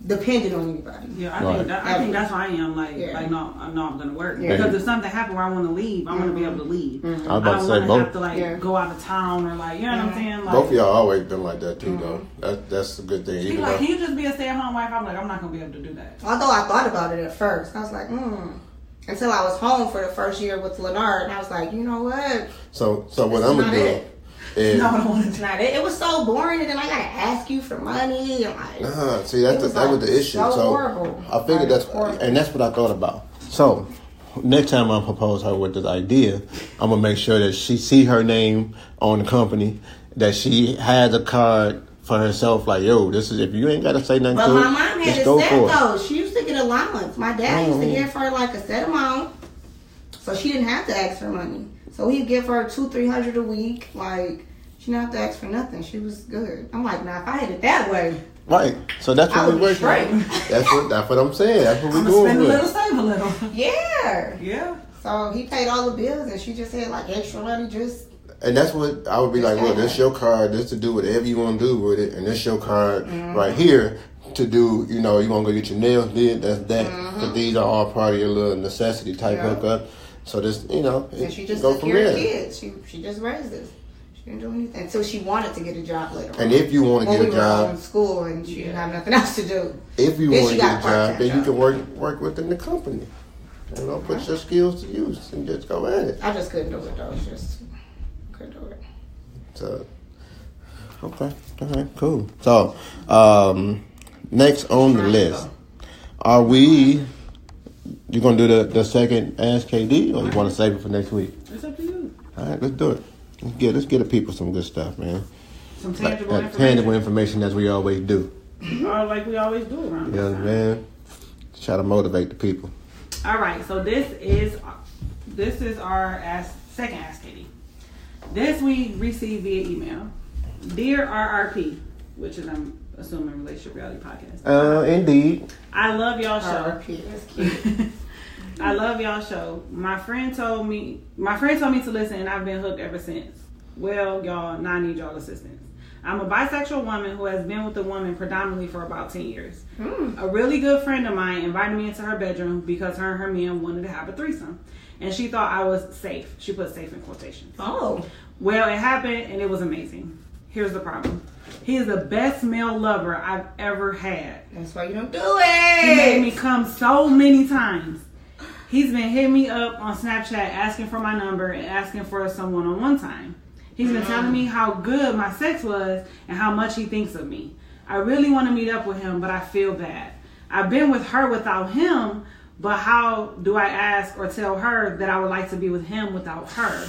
[SPEAKER 2] dependent on anybody.
[SPEAKER 1] Yeah,
[SPEAKER 3] Right.
[SPEAKER 1] I think that's how I am. Like,
[SPEAKER 2] Yeah.
[SPEAKER 1] no, I'm gonna work
[SPEAKER 2] Yeah.
[SPEAKER 1] because if something happened where I want to leave, I want to be able to leave.
[SPEAKER 3] I was
[SPEAKER 1] I
[SPEAKER 3] about to
[SPEAKER 1] don't
[SPEAKER 3] say
[SPEAKER 1] want to
[SPEAKER 3] both.
[SPEAKER 1] have to like
[SPEAKER 2] Yeah.
[SPEAKER 1] go out of town or like, you know what I'm saying? Like,
[SPEAKER 3] Both of y'all always been like that too, though. That's a good thing.
[SPEAKER 1] He
[SPEAKER 3] Even
[SPEAKER 1] like,
[SPEAKER 3] though,
[SPEAKER 1] can you just be a stay-at-home wife? I'm like, I'm not gonna be able to do that.
[SPEAKER 2] Although I thought about it at first. I was like, until I was home for the first year with Leonard, and I was like, you know what?
[SPEAKER 3] so what
[SPEAKER 2] It's
[SPEAKER 3] I'm
[SPEAKER 2] not
[SPEAKER 3] gonna do
[SPEAKER 2] it.
[SPEAKER 3] is
[SPEAKER 1] No, I don't want to
[SPEAKER 2] It's
[SPEAKER 1] do
[SPEAKER 2] not it. It was so boring, and then I gotta ask you for money, and like,
[SPEAKER 3] see that
[SPEAKER 2] It was,
[SPEAKER 3] that was
[SPEAKER 2] like,
[SPEAKER 3] the issue.
[SPEAKER 2] so
[SPEAKER 3] So
[SPEAKER 2] horrible.
[SPEAKER 3] I figured
[SPEAKER 2] Like,
[SPEAKER 3] that's
[SPEAKER 2] horrible.
[SPEAKER 3] and that's what I thought about. So next time I propose her with this idea, I'm gonna make sure that she see her name on the company, that she has a card for herself. Like, yo, this is if you ain't gotta say nothing
[SPEAKER 2] But
[SPEAKER 3] to
[SPEAKER 2] my
[SPEAKER 3] it,
[SPEAKER 2] mom had
[SPEAKER 3] just
[SPEAKER 2] it
[SPEAKER 3] go
[SPEAKER 2] set
[SPEAKER 3] for it.
[SPEAKER 2] though. She used to get allowance. My dad used to give her like a set amount, so she didn't have to ask for money. So he'd give her $200-300 a week. Like, she didn't have to ask for nothing. She was good. I'm like, now if I had it that way,
[SPEAKER 3] Right. So that's
[SPEAKER 2] I
[SPEAKER 3] what
[SPEAKER 2] would
[SPEAKER 3] we're
[SPEAKER 2] be
[SPEAKER 3] working on.
[SPEAKER 2] straight.
[SPEAKER 3] That's what I'm saying. That's what we're
[SPEAKER 1] I'm gonna
[SPEAKER 3] doing.
[SPEAKER 1] spend a
[SPEAKER 3] with
[SPEAKER 1] little,
[SPEAKER 3] it.
[SPEAKER 1] save a little.
[SPEAKER 2] Yeah.
[SPEAKER 1] Yeah.
[SPEAKER 2] So he paid all the bills, and she just had like extra money. Just
[SPEAKER 3] And that's what I would be like, look, this your card, this to do whatever you want to do with it, and this your card right here to do, you know, you want to go get your nails did, that's that. But these are all part of your little necessity type
[SPEAKER 2] Yeah.
[SPEAKER 3] hookup. So this, you know,
[SPEAKER 2] and she just
[SPEAKER 3] go
[SPEAKER 2] took
[SPEAKER 3] from
[SPEAKER 2] care of
[SPEAKER 3] there.
[SPEAKER 2] kids. She just raised us. She didn't do anything until she wanted to get a job later.
[SPEAKER 3] And if you want to
[SPEAKER 2] when
[SPEAKER 3] get
[SPEAKER 2] we
[SPEAKER 3] a
[SPEAKER 2] were
[SPEAKER 3] job,
[SPEAKER 2] in school and she didn't have nothing else to do.
[SPEAKER 3] if you
[SPEAKER 2] Then
[SPEAKER 3] want
[SPEAKER 2] she
[SPEAKER 3] to
[SPEAKER 2] got
[SPEAKER 3] get
[SPEAKER 2] a
[SPEAKER 3] a job,
[SPEAKER 2] part-time
[SPEAKER 3] then you
[SPEAKER 2] job.
[SPEAKER 3] can work within the company. You know, put your skills to use and just go at it.
[SPEAKER 2] I just couldn't do it though. It's just couldn't do it.
[SPEAKER 3] So, okay, all right, cool. So, next on the list, are we? You gonna do the second Ask KD, or you want to save it for next week?
[SPEAKER 1] It's up to you.
[SPEAKER 3] All right, let's do it. Let's get the people some good stuff, man.
[SPEAKER 1] Some
[SPEAKER 3] Like,
[SPEAKER 1] tangible information.
[SPEAKER 3] tangible information as we always do.
[SPEAKER 1] Or like we always do around
[SPEAKER 3] You know
[SPEAKER 1] this
[SPEAKER 3] what
[SPEAKER 1] time.
[SPEAKER 3] man? Try to motivate the people.
[SPEAKER 1] All right, so this is our second Ask Katie. This we received via email. Dear RRP, which is I'm assuming relationship reality podcast.
[SPEAKER 3] Indeed.
[SPEAKER 1] I love y'all show.
[SPEAKER 2] RRP, that's cute.
[SPEAKER 1] I love y'all show. My friend told me to listen, and I've been hooked ever since. Well, y'all, now I need y'all assistance. I'm a bisexual woman who has been with a woman predominantly for about 10 years. A really good friend of mine invited me into her bedroom because her and her man wanted to have a threesome. And she thought I was safe. She put safe in quotations.
[SPEAKER 2] Oh.
[SPEAKER 1] Well, it happened and it was amazing. Here's the problem. He is the best male lover I've ever had.
[SPEAKER 2] That's why you don't do it.
[SPEAKER 1] He made me come so many times. He's been hitting me up on Snapchat asking for my number and asking for some one-on-one time. He's been telling me how good my sex was and how much he thinks of me. I really want to meet up with him, but I feel bad. I've been with her without him, but how do I ask or tell her that I would like to be with him without her?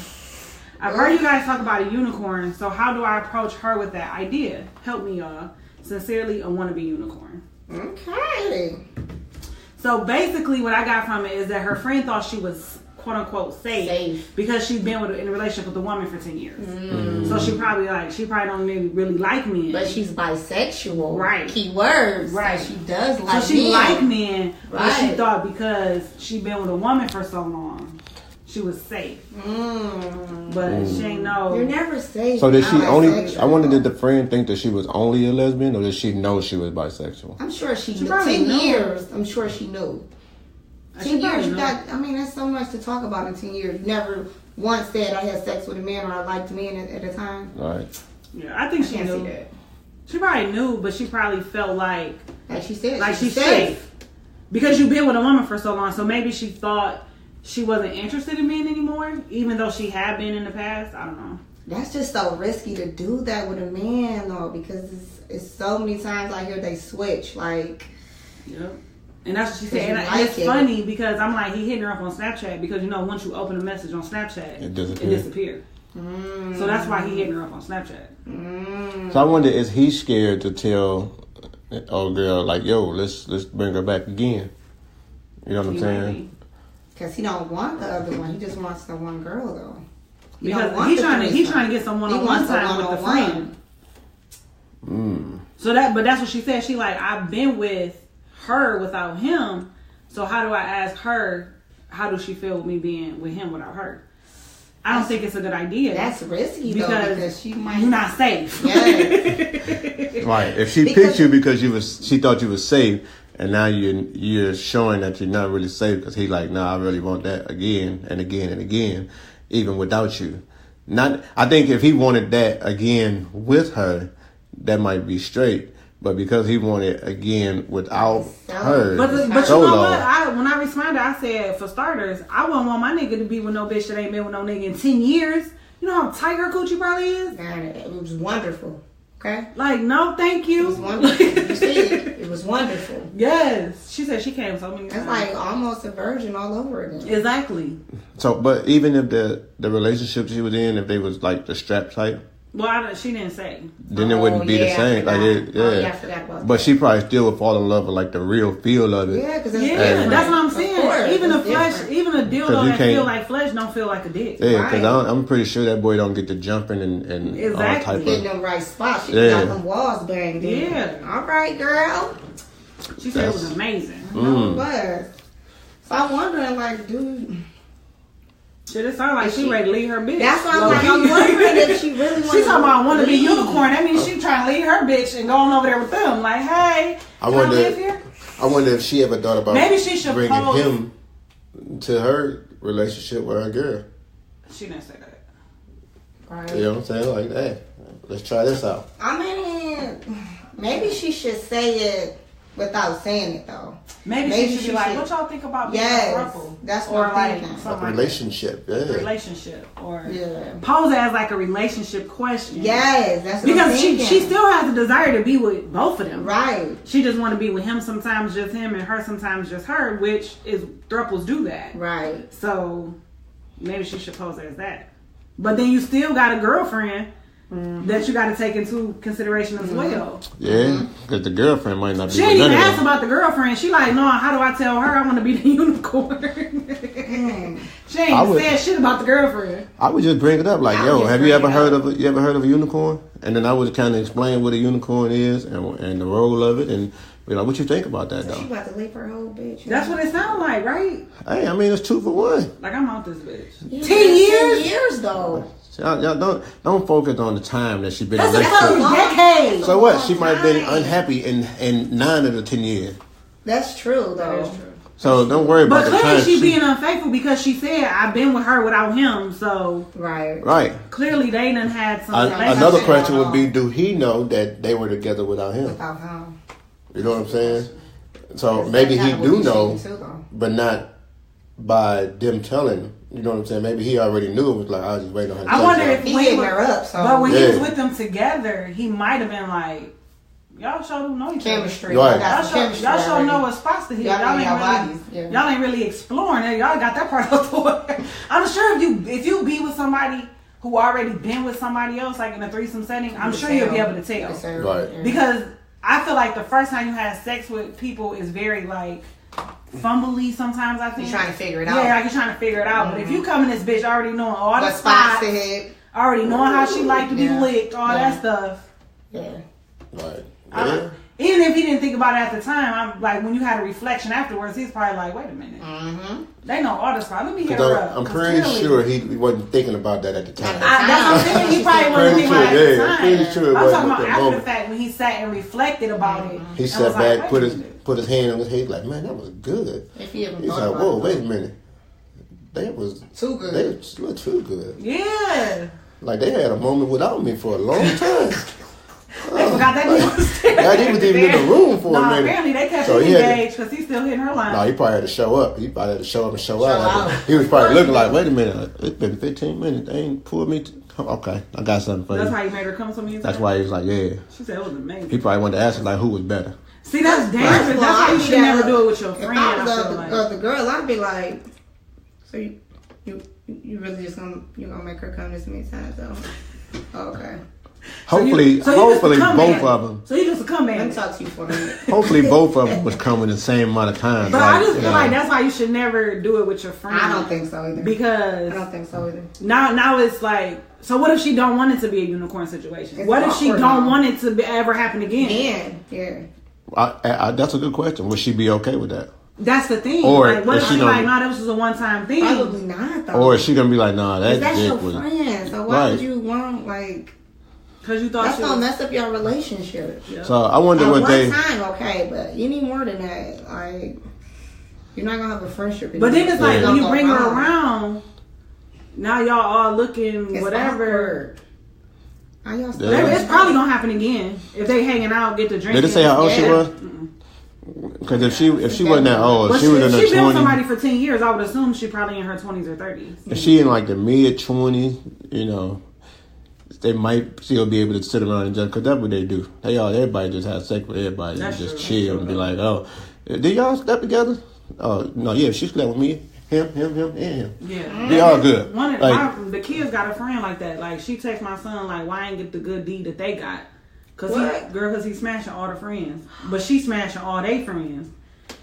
[SPEAKER 1] I've heard you guys talk about a unicorn, so how do I approach her with that idea? Help me, y'all. Sincerely, a wannabe unicorn.
[SPEAKER 2] Okay.
[SPEAKER 1] So basically what I got from it is that her friend thought she was quote-unquote safe because she's been in a relationship with a woman for 10 years. So she probably don't really like men.
[SPEAKER 2] But she's bisexual.
[SPEAKER 1] Right.
[SPEAKER 2] Keywords. Right. So she does like men.
[SPEAKER 1] So she like men, but she thought because she'd been with a woman for so long, she was safe. But she ain't know.
[SPEAKER 2] You're never safe.
[SPEAKER 3] So did she only? I wondered, did the friend think that she was only a lesbian, or did she know she was bisexual?
[SPEAKER 2] I'm sure she knew.
[SPEAKER 1] Probably
[SPEAKER 2] 10
[SPEAKER 1] knew.
[SPEAKER 2] years. I'm sure she knew. 10 years, you
[SPEAKER 1] knew.
[SPEAKER 2] got. I mean, that's so much to talk about in 10 years. You never once said I had sex with a man or I liked men at a time.
[SPEAKER 3] Right.
[SPEAKER 1] Yeah, I think she
[SPEAKER 2] Can't
[SPEAKER 1] knew.
[SPEAKER 2] see that.
[SPEAKER 1] She probably knew, but she probably felt like
[SPEAKER 2] she said,
[SPEAKER 1] she's safe because you've been with a woman for so long. So maybe she thought she wasn't interested in men anymore, even though she had been in the past. I don't know.
[SPEAKER 2] That's just so risky to do that with a man, though, because it's so many times I hear they switch. Like,
[SPEAKER 1] yep. And that's what she said. And
[SPEAKER 2] like
[SPEAKER 1] it's funny because I'm like, he hitting her up on Snapchat because, you know, once you open a message on Snapchat, it disappears. So that's why he hitting her up on Snapchat.
[SPEAKER 3] So I wonder, is he scared to tell old girl, like, yo, let's bring her back again? You know what I'm saying?
[SPEAKER 2] Because he don't want the other one. He just wants the one girl, though.
[SPEAKER 1] Because he's trying to get some one-on-one time with the friend. So but that's what she said. She like, I've been with her without him. So how do I ask her? How does she feel with me being with him without her? I don't think it's a good idea.
[SPEAKER 2] That's risky because she might.
[SPEAKER 1] You're not safe.
[SPEAKER 2] Yes.
[SPEAKER 3] Right. If she picked you because she thought you was safe, and now you're showing that you're not really safe because he like, nah, I really want that again and again and again, even without you. I think if he wanted that again with her, that might be straight. But because he wanted again without her,
[SPEAKER 1] but you know what? When I responded, I said, for starters, I wouldn't want my nigga to be with no bitch that ain't been with no nigga in 10 years. You know how tight her coochie probably is?
[SPEAKER 2] Man, it was wonderful. Okay?
[SPEAKER 1] Like, no, thank you.
[SPEAKER 2] It was wonderful. You see it? It was wonderful.
[SPEAKER 1] Yes. She said she came so many times.
[SPEAKER 2] It's like almost a virgin all over again.
[SPEAKER 1] Exactly.
[SPEAKER 3] So, but even if the relationship she was in, if they was like the strap type,
[SPEAKER 1] well, she didn't say.
[SPEAKER 3] Then it wouldn't be the same. Like
[SPEAKER 2] I forgot about that.
[SPEAKER 3] But she probably still would fall in love with like the real feel of it.
[SPEAKER 2] Yeah, because
[SPEAKER 1] that's what I'm saying. Even the flesh,
[SPEAKER 2] different.
[SPEAKER 1] even a dildo that feel like flesh don't feel like a dick.
[SPEAKER 3] Yeah, because I'm pretty sure that boy don't get to jumping and
[SPEAKER 1] exactly.
[SPEAKER 3] all type of
[SPEAKER 2] getting them right spots. She got them walls banged in.
[SPEAKER 1] Yeah.
[SPEAKER 2] All right, girl.
[SPEAKER 1] She said it was amazing.
[SPEAKER 2] It was. So I'm wondering, like, dude.
[SPEAKER 1] Shit, it sounds like she ready to leave her bitch.
[SPEAKER 2] That's why I'm like, I'm wondering if she really wants to.
[SPEAKER 1] She's talking about want to be unicorn. That means she trying to leave her bitch and going over there with them. Like, hey,
[SPEAKER 3] I live here? I wonder if she ever thought about
[SPEAKER 1] maybe she should
[SPEAKER 3] bringing him to her relationship with her girl.
[SPEAKER 1] She didn't say that.
[SPEAKER 2] Right.
[SPEAKER 3] You know what I'm saying? Like, hey, let's try this out.
[SPEAKER 2] I mean, maybe she should say it without saying it, though.
[SPEAKER 1] Maybe she should be like, what y'all think about being a couple?
[SPEAKER 2] That's what I'm thinking.
[SPEAKER 3] A relationship,
[SPEAKER 1] Relationship, or pose it as like a relationship question.
[SPEAKER 2] Yes, that's what
[SPEAKER 1] because
[SPEAKER 2] I'm thinking.
[SPEAKER 1] she still has a desire to be with both of them.
[SPEAKER 2] Right.
[SPEAKER 1] She just want to be with him sometimes, just him, and her sometimes just her, which is thruples do that.
[SPEAKER 2] Right.
[SPEAKER 1] So maybe she should pose it as that. But then you still got a girlfriend. That you got to take into consideration as well.
[SPEAKER 3] Yeah, because the girlfriend might not be.
[SPEAKER 1] She didn't even ask about the girlfriend. She like, no, how do I tell her I want to be the unicorn? She ain't said shit about the girlfriend.
[SPEAKER 3] I would just bring it up like, yo, have you ever heard of a unicorn? And then I would kind of explain what a unicorn is and the role of it, and be like, what you think about that, though?
[SPEAKER 2] She about to leave her whole bitch.
[SPEAKER 1] That's what it sounds like, right?
[SPEAKER 3] Hey, I mean, it's 2 for 1.
[SPEAKER 1] Like, I'm out this bitch.
[SPEAKER 2] Yeah,
[SPEAKER 1] 10 years?
[SPEAKER 2] 10 years, though.
[SPEAKER 3] Y'all don't focus on the time that she been
[SPEAKER 1] That's
[SPEAKER 3] in
[SPEAKER 1] a couple
[SPEAKER 3] relationship.
[SPEAKER 1] decades.
[SPEAKER 3] So what? She might have been unhappy in 9 of the 10 years.
[SPEAKER 2] That's true, though.
[SPEAKER 1] That is true.
[SPEAKER 3] So don't worry about
[SPEAKER 1] But
[SPEAKER 3] the time.
[SPEAKER 1] clearly she being unfaithful because she said, I've been with her without him, so...
[SPEAKER 2] Right.
[SPEAKER 1] Clearly they done had some...
[SPEAKER 3] Another question would be, do he know that they were together without him?
[SPEAKER 2] Without him.
[SPEAKER 3] You know what I'm saying? So maybe he do know, but not by them telling him. You know what I'm saying? Maybe he already knew. It was like, I was just waiting on her to
[SPEAKER 1] I wonder if
[SPEAKER 2] he hitting her up, so...
[SPEAKER 1] But when he was with them together, he might have been like, y'all sure don't know each other.
[SPEAKER 2] Chemistry.
[SPEAKER 3] Right.
[SPEAKER 1] Y'all sure know what spots to hit. Y'all ain't really exploring it. Y'all got that part out the way. I'm sure if you be with somebody who already been with somebody else, like in a threesome setting, I'm sure you'll be able to tell.
[SPEAKER 3] Right.
[SPEAKER 1] Because I feel like the first time you have sex with people is very like fumbly sometimes, I think.
[SPEAKER 2] You're trying to figure it out.
[SPEAKER 1] Yeah, like you're trying to figure it out. But if you come in this bitch already knowing all the spots
[SPEAKER 2] to hit,
[SPEAKER 1] already knowing how she like to be licked, all that stuff.
[SPEAKER 2] Yeah.
[SPEAKER 3] Right.
[SPEAKER 1] Even if he didn't think about it at the time, I'm like, when you had a reflection afterwards, he's probably like, wait a minute.
[SPEAKER 2] Mm-hmm.
[SPEAKER 1] They know all the spots. Let me hear her up.
[SPEAKER 3] I'm pretty sure he wasn't thinking about that at the time.
[SPEAKER 1] That's what I'm saying. He probably wasn't thinking about it at the time.
[SPEAKER 3] Pretty sure
[SPEAKER 1] I'm talking about after the fact when he sat and reflected about it.
[SPEAKER 3] He sat back, put his hand on his head, like, man, that was good. He's like, whoa, wait a minute. That was
[SPEAKER 2] too good.
[SPEAKER 3] They were too good.
[SPEAKER 1] Yeah.
[SPEAKER 3] Like they had a moment without me for a long time.
[SPEAKER 1] They forgot that he was there.
[SPEAKER 3] That he was even in the room for a minute.
[SPEAKER 1] Apparently they kept him engaged because he's still hitting her line.
[SPEAKER 3] No, he probably had to show up. He probably had to show up and show out. He was probably looking like, wait a minute, it's been 15 minutes. They ain't pulled me. Okay, I got something for you.
[SPEAKER 1] That's why you made her come to me.
[SPEAKER 3] That's why he was like, yeah.
[SPEAKER 1] She said it was amazing.
[SPEAKER 3] He probably wanted to ask her like, who was better.
[SPEAKER 1] See, that's dangerous. That's why you should never do it with your friend.
[SPEAKER 2] If I was the girl, I'd be like, so you really just gonna make her come this many times though? Okay.
[SPEAKER 3] Hopefully both of them.
[SPEAKER 1] So you just a comeback.
[SPEAKER 2] Let me talk to you for a minute.
[SPEAKER 3] Hopefully both of them was coming the same amount of time.
[SPEAKER 1] But I just feel like that's why you should never do it with your friend.
[SPEAKER 2] I don't think so either.
[SPEAKER 1] Because
[SPEAKER 2] I don't think so either.
[SPEAKER 1] Now it's like, so what if she don't want it to be a unicorn situation? What if she don't want it to ever happen again?
[SPEAKER 2] Yeah.
[SPEAKER 3] That's a good question. Would she be okay with that?
[SPEAKER 1] That's the thing.
[SPEAKER 3] Or
[SPEAKER 1] like, what if she like, nah, this was a one-time thing?
[SPEAKER 2] Probably not, though.
[SPEAKER 3] Or is she gonna be like, nah, that's
[SPEAKER 2] your friend. So why would you want like?
[SPEAKER 1] Because you thought
[SPEAKER 2] that's gonna mess up your relationship.
[SPEAKER 3] Yeah. So I wonder what they.
[SPEAKER 2] One time, okay, but you need more than that. Like, you're not gonna have a friendship.
[SPEAKER 1] But then it's like when you bring her around, now y'all all looking it's whatever. It's probably gonna happen again if they hanging out, get the drink.
[SPEAKER 3] Did they say how old she was? Because if she wasn't that old, she was in her 20s. She been with somebody
[SPEAKER 1] for 10 years. I would assume she probably in her 20s or 30s.
[SPEAKER 3] If she in like the mid 20s, you know, they might still be able to sit around and just, because that's what they do. Everybody just have sex with everybody and just chill and be like, oh, did y'all sleep together? Oh no, yeah, she slept with me. Him, and him.
[SPEAKER 1] Yeah.
[SPEAKER 3] They all good.
[SPEAKER 1] The kids got a friend like that. Like, she texts my son, like, why I ain't get the good deed that they got? Because he's smashing all the friends. But she smashing all they friends.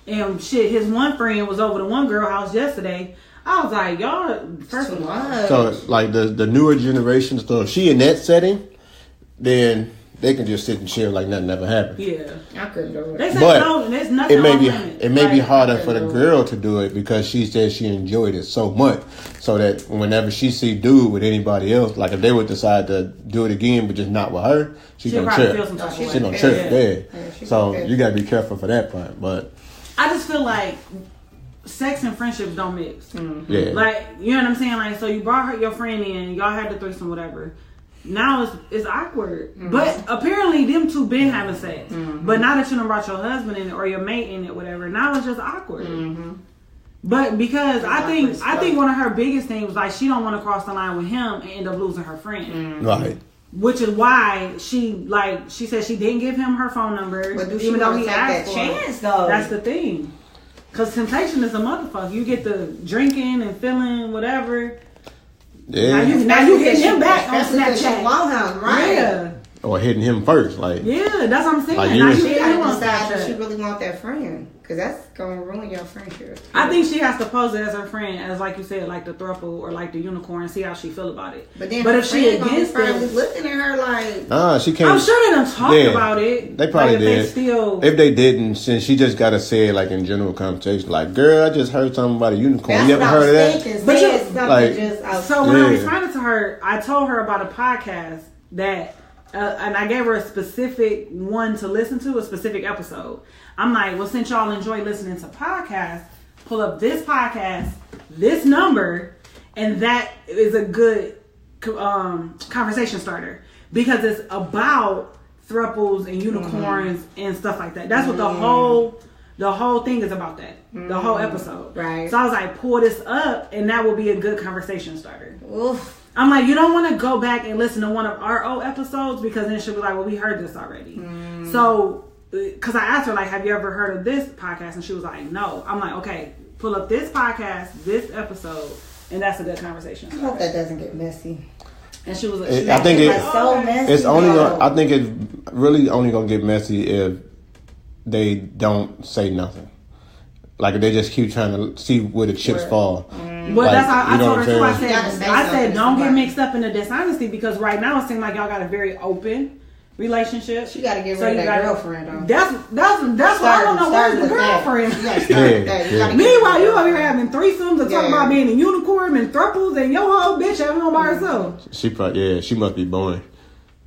[SPEAKER 1] And shit, his one friend was over to one girl house yesterday. I was like, y'all, first of all.
[SPEAKER 3] So, like, the newer generation, so if she in that setting, then they can just sit and chill like nothing ever happened.
[SPEAKER 1] Yeah.
[SPEAKER 2] I couldn't do it.
[SPEAKER 1] They say no, there's nothing
[SPEAKER 3] it may be harder for the girl to do it because she said she enjoyed it so much. So that whenever she see dude with anybody else, like if they would decide to do it again but just not with her, she's gonna trip. She's gonna trip. Yeah. So you gotta be careful for that part. But
[SPEAKER 1] I just feel like sex and friendships don't mix.
[SPEAKER 2] Mm-hmm.
[SPEAKER 3] Yeah.
[SPEAKER 1] Like, you know what I'm saying? Like, so you brought your friend in, y'all had the threesome, whatever. Now it's awkward. Mm-hmm. But apparently them two been having sex. Mm-hmm. But now that you done brought your husband in it or your mate in it, whatever, now it's just awkward. Mm-hmm. But because I think one of her biggest things was like she don't want to cross the line with him and end up losing her friend.
[SPEAKER 2] Mm-hmm.
[SPEAKER 3] Right.
[SPEAKER 1] Which is why she said she didn't give him her phone number,
[SPEAKER 2] but
[SPEAKER 1] even though he asked for
[SPEAKER 2] chance, though.
[SPEAKER 1] That's the thing. Cause temptation is a motherfucker. You get the drinking and feeling whatever.
[SPEAKER 3] Yeah.
[SPEAKER 1] Now you get him back on Snapchat.
[SPEAKER 2] You want him, right?
[SPEAKER 1] Yeah.
[SPEAKER 3] or hitting him first. Like,
[SPEAKER 1] yeah, that's what I'm saying.
[SPEAKER 3] Like,
[SPEAKER 1] Now
[SPEAKER 3] you-
[SPEAKER 1] you
[SPEAKER 2] She
[SPEAKER 1] hit
[SPEAKER 2] gotta
[SPEAKER 1] him on
[SPEAKER 2] decide if
[SPEAKER 1] Snapchat.
[SPEAKER 2] she really want that friend, because that's gonna ruin your friendship.
[SPEAKER 1] I think she has to pose it as her friend, as like you said, like the thruple or like the unicorn, and see how she feel about it.
[SPEAKER 2] But then,
[SPEAKER 1] if she against
[SPEAKER 2] probably
[SPEAKER 1] it,
[SPEAKER 2] looking at her like,
[SPEAKER 3] nah, she can't.
[SPEAKER 1] I'm sure they done talked
[SPEAKER 3] Yeah,
[SPEAKER 1] about it.
[SPEAKER 3] They probably
[SPEAKER 1] like, if
[SPEAKER 3] did.
[SPEAKER 1] They still,
[SPEAKER 3] if they didn't, since she just gotta say it like in general conversation, like, girl, I just heard something about a unicorn.
[SPEAKER 2] that's
[SPEAKER 3] You ever
[SPEAKER 2] what I
[SPEAKER 3] heard
[SPEAKER 2] was
[SPEAKER 3] of that?
[SPEAKER 2] thinking.
[SPEAKER 1] But
[SPEAKER 2] Said
[SPEAKER 1] you-
[SPEAKER 2] something
[SPEAKER 3] like-
[SPEAKER 2] just out.
[SPEAKER 1] so when I
[SPEAKER 3] Yeah.
[SPEAKER 1] responded to her, I told her about a podcast that, and I gave her a specific one to listen to, a specific episode. I'm like, well, since y'all enjoy listening to podcasts, pull up this podcast, this number, and that is a good conversation starter because it's about thruples and unicorns and stuff like that. That's what the whole thing is about. That the whole episode,
[SPEAKER 2] Right.
[SPEAKER 1] So I was like, pull this up, and that will be a good conversation starter.
[SPEAKER 2] Oof.
[SPEAKER 1] I'm like, you don't want to go back and listen to one of our old episodes because then she'll be like, well, we heard this already. So, because I asked her, like, have you ever heard of this podcast? And she was like, no. I'm like, okay, pull up this podcast, this episode, and that's a good conversation
[SPEAKER 2] I hope
[SPEAKER 1] starter.
[SPEAKER 2] that doesn't get messy.
[SPEAKER 1] And she was like,
[SPEAKER 3] I think
[SPEAKER 2] It's
[SPEAKER 3] it-
[SPEAKER 2] like so messy.
[SPEAKER 3] It's only.
[SPEAKER 2] though.
[SPEAKER 3] I think it's really only gonna get messy if they don't say nothing. Like if they just keep trying to see where the chips fall.
[SPEAKER 1] well,
[SPEAKER 3] Like,
[SPEAKER 1] that's how I
[SPEAKER 3] you know
[SPEAKER 1] told her
[SPEAKER 3] what I'm
[SPEAKER 1] too.
[SPEAKER 3] saying?
[SPEAKER 1] I
[SPEAKER 2] You gotta say
[SPEAKER 1] said,
[SPEAKER 2] something to
[SPEAKER 1] don't get
[SPEAKER 2] somebody.
[SPEAKER 1] mixed up in the dishonesty because right now it seems like y'all got a very open relationship.
[SPEAKER 2] She gotta get
[SPEAKER 1] So
[SPEAKER 2] rid
[SPEAKER 1] you
[SPEAKER 2] of that
[SPEAKER 1] gotta-
[SPEAKER 2] girlfriend though.
[SPEAKER 1] That's what I don't know. Where's the girlfriend?
[SPEAKER 2] You gotta start with that. You gotta get
[SPEAKER 1] Meanwhile,
[SPEAKER 2] rid
[SPEAKER 1] you
[SPEAKER 2] of
[SPEAKER 1] over here
[SPEAKER 2] that.
[SPEAKER 1] having threesomes and talking
[SPEAKER 2] Yeah.
[SPEAKER 1] about being a unicorn and thruples and your whole bitch having on by herself.
[SPEAKER 3] She probably she must be boring.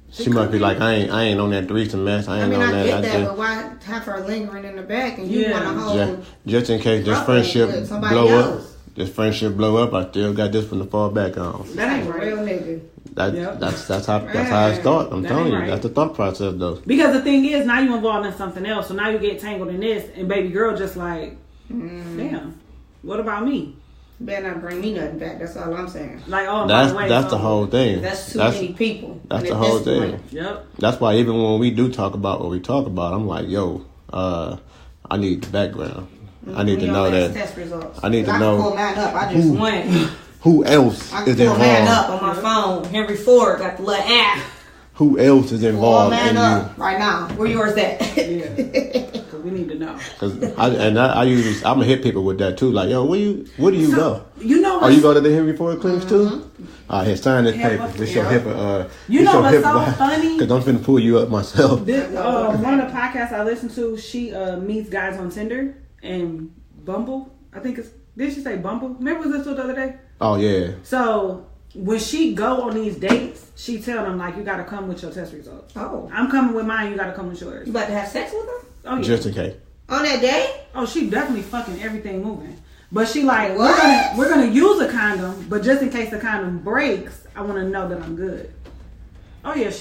[SPEAKER 3] She must be like I ain't on that threesome mess. I
[SPEAKER 2] I
[SPEAKER 3] ain't
[SPEAKER 2] mean,
[SPEAKER 3] on
[SPEAKER 2] I
[SPEAKER 3] that.
[SPEAKER 2] get
[SPEAKER 3] I
[SPEAKER 2] that,
[SPEAKER 3] just,
[SPEAKER 2] but why have her lingering in the back and you
[SPEAKER 1] Yeah.
[SPEAKER 2] want to hold?
[SPEAKER 3] just in case this
[SPEAKER 2] Ruffle
[SPEAKER 3] friendship
[SPEAKER 2] with somebody
[SPEAKER 3] blow
[SPEAKER 2] else.
[SPEAKER 3] up. This friendship blow up. I still got this one to fall back on.
[SPEAKER 1] That ain't
[SPEAKER 2] a
[SPEAKER 1] right.
[SPEAKER 2] real nigga.
[SPEAKER 3] That's how it's thought. I'm
[SPEAKER 1] That
[SPEAKER 3] telling
[SPEAKER 1] ain't
[SPEAKER 3] you,
[SPEAKER 1] right.
[SPEAKER 3] that's the thought process though.
[SPEAKER 1] Because the thing is, now you involved in something else, so now you get tangled in this, and baby girl just like, damn, what about me?
[SPEAKER 2] Better not bring me nothing back. That's all I'm saying.
[SPEAKER 1] Like, oh, by
[SPEAKER 3] That's
[SPEAKER 1] the way,
[SPEAKER 3] that's
[SPEAKER 1] so-
[SPEAKER 3] the whole thing.
[SPEAKER 2] That's too many people.
[SPEAKER 3] That's
[SPEAKER 2] And
[SPEAKER 3] the
[SPEAKER 2] at
[SPEAKER 3] whole
[SPEAKER 2] this
[SPEAKER 3] thing.
[SPEAKER 2] point-
[SPEAKER 1] Yep.
[SPEAKER 3] That's why even when we do talk about what we talk about, I'm like, yo, I need the background. I need to
[SPEAKER 2] We
[SPEAKER 3] know
[SPEAKER 2] don't have
[SPEAKER 3] that.
[SPEAKER 2] test results.
[SPEAKER 3] I need to
[SPEAKER 2] I
[SPEAKER 3] know
[SPEAKER 2] can pull mine up. I just went.
[SPEAKER 3] Who else
[SPEAKER 2] I can
[SPEAKER 3] is
[SPEAKER 2] pull mine up
[SPEAKER 3] involved?
[SPEAKER 2] on my phone. Henry Ford got the little app.
[SPEAKER 3] Who else is
[SPEAKER 2] Pull
[SPEAKER 3] involved
[SPEAKER 2] mine
[SPEAKER 3] in you?
[SPEAKER 2] up right now. Where yours at?
[SPEAKER 1] Yeah. Because we need to know.
[SPEAKER 3] Cause I usually I'm gonna hit people with that too. Like, yo, where do you go?
[SPEAKER 1] You know
[SPEAKER 3] Oh,
[SPEAKER 1] what?
[SPEAKER 3] you go to the Henry Ford clinics too? All right, here, sign this
[SPEAKER 1] HIPAA,
[SPEAKER 3] paper. This your
[SPEAKER 1] yeah.
[SPEAKER 3] HIPAA.
[SPEAKER 1] You
[SPEAKER 3] this
[SPEAKER 1] know
[SPEAKER 3] your
[SPEAKER 1] what's so
[SPEAKER 3] HIPAA,
[SPEAKER 1] funny?
[SPEAKER 3] Cause I'm finna pull you up myself.
[SPEAKER 1] This, one of the podcasts I listen to, she meets guys on Tinder and Bumble. I think it's, did she say Bumble? Remember was this the other day?
[SPEAKER 3] Oh yeah.
[SPEAKER 1] So when she go on these dates, she tell them like, you gotta come with your test results.
[SPEAKER 2] Oh.
[SPEAKER 1] I'm coming with mine, you gotta come with yours.
[SPEAKER 2] You about to have sex with her?
[SPEAKER 1] Oh yeah.
[SPEAKER 3] Just in case.
[SPEAKER 2] On that day?
[SPEAKER 1] Oh, she definitely fucking everything moving. But she like,
[SPEAKER 2] What?
[SPEAKER 1] we're gonna use a condom, but just in case the condom breaks, I want to know that I'm good. Oh yeah, that's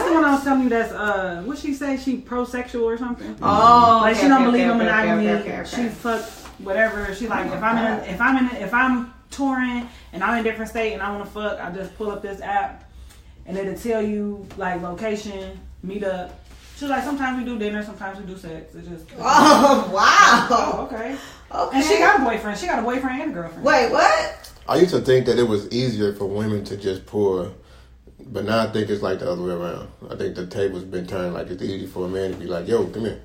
[SPEAKER 1] the one I was telling you. That's what she say? She prosexual or something?
[SPEAKER 2] Oh,
[SPEAKER 1] like
[SPEAKER 2] okay,
[SPEAKER 1] she don't
[SPEAKER 2] okay,
[SPEAKER 1] believe in
[SPEAKER 2] okay,
[SPEAKER 1] monogamy.
[SPEAKER 2] okay.
[SPEAKER 1] She fuck whatever. She like if I'm touring and I'm in a different state and I want to fuck, I just pull up this app and it'll tell you like location, meet up. She's like, sometimes we do dinner, sometimes we do sex. It's just
[SPEAKER 2] Oh, wow.
[SPEAKER 1] oh, okay.
[SPEAKER 2] Okay.
[SPEAKER 1] And she got a boyfriend. She got a boyfriend and a girlfriend.
[SPEAKER 2] Wait, what?
[SPEAKER 3] I used to think that it was easier for women to just pour, but now I think it's like the other way around. I think the table's been turned. Like it's easy for a man to be like, "Yo, come here,"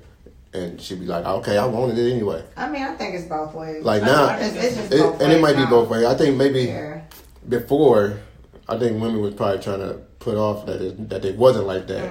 [SPEAKER 3] and she'd be like, "Okay, I wanted it anyway."
[SPEAKER 2] I mean, I think it's both ways.
[SPEAKER 3] Like now,
[SPEAKER 2] It's just both
[SPEAKER 3] and it
[SPEAKER 2] ways
[SPEAKER 3] might be
[SPEAKER 2] now.
[SPEAKER 3] both ways. I think maybe
[SPEAKER 2] Yeah.
[SPEAKER 3] before, I think women was probably trying to put off that it wasn't like that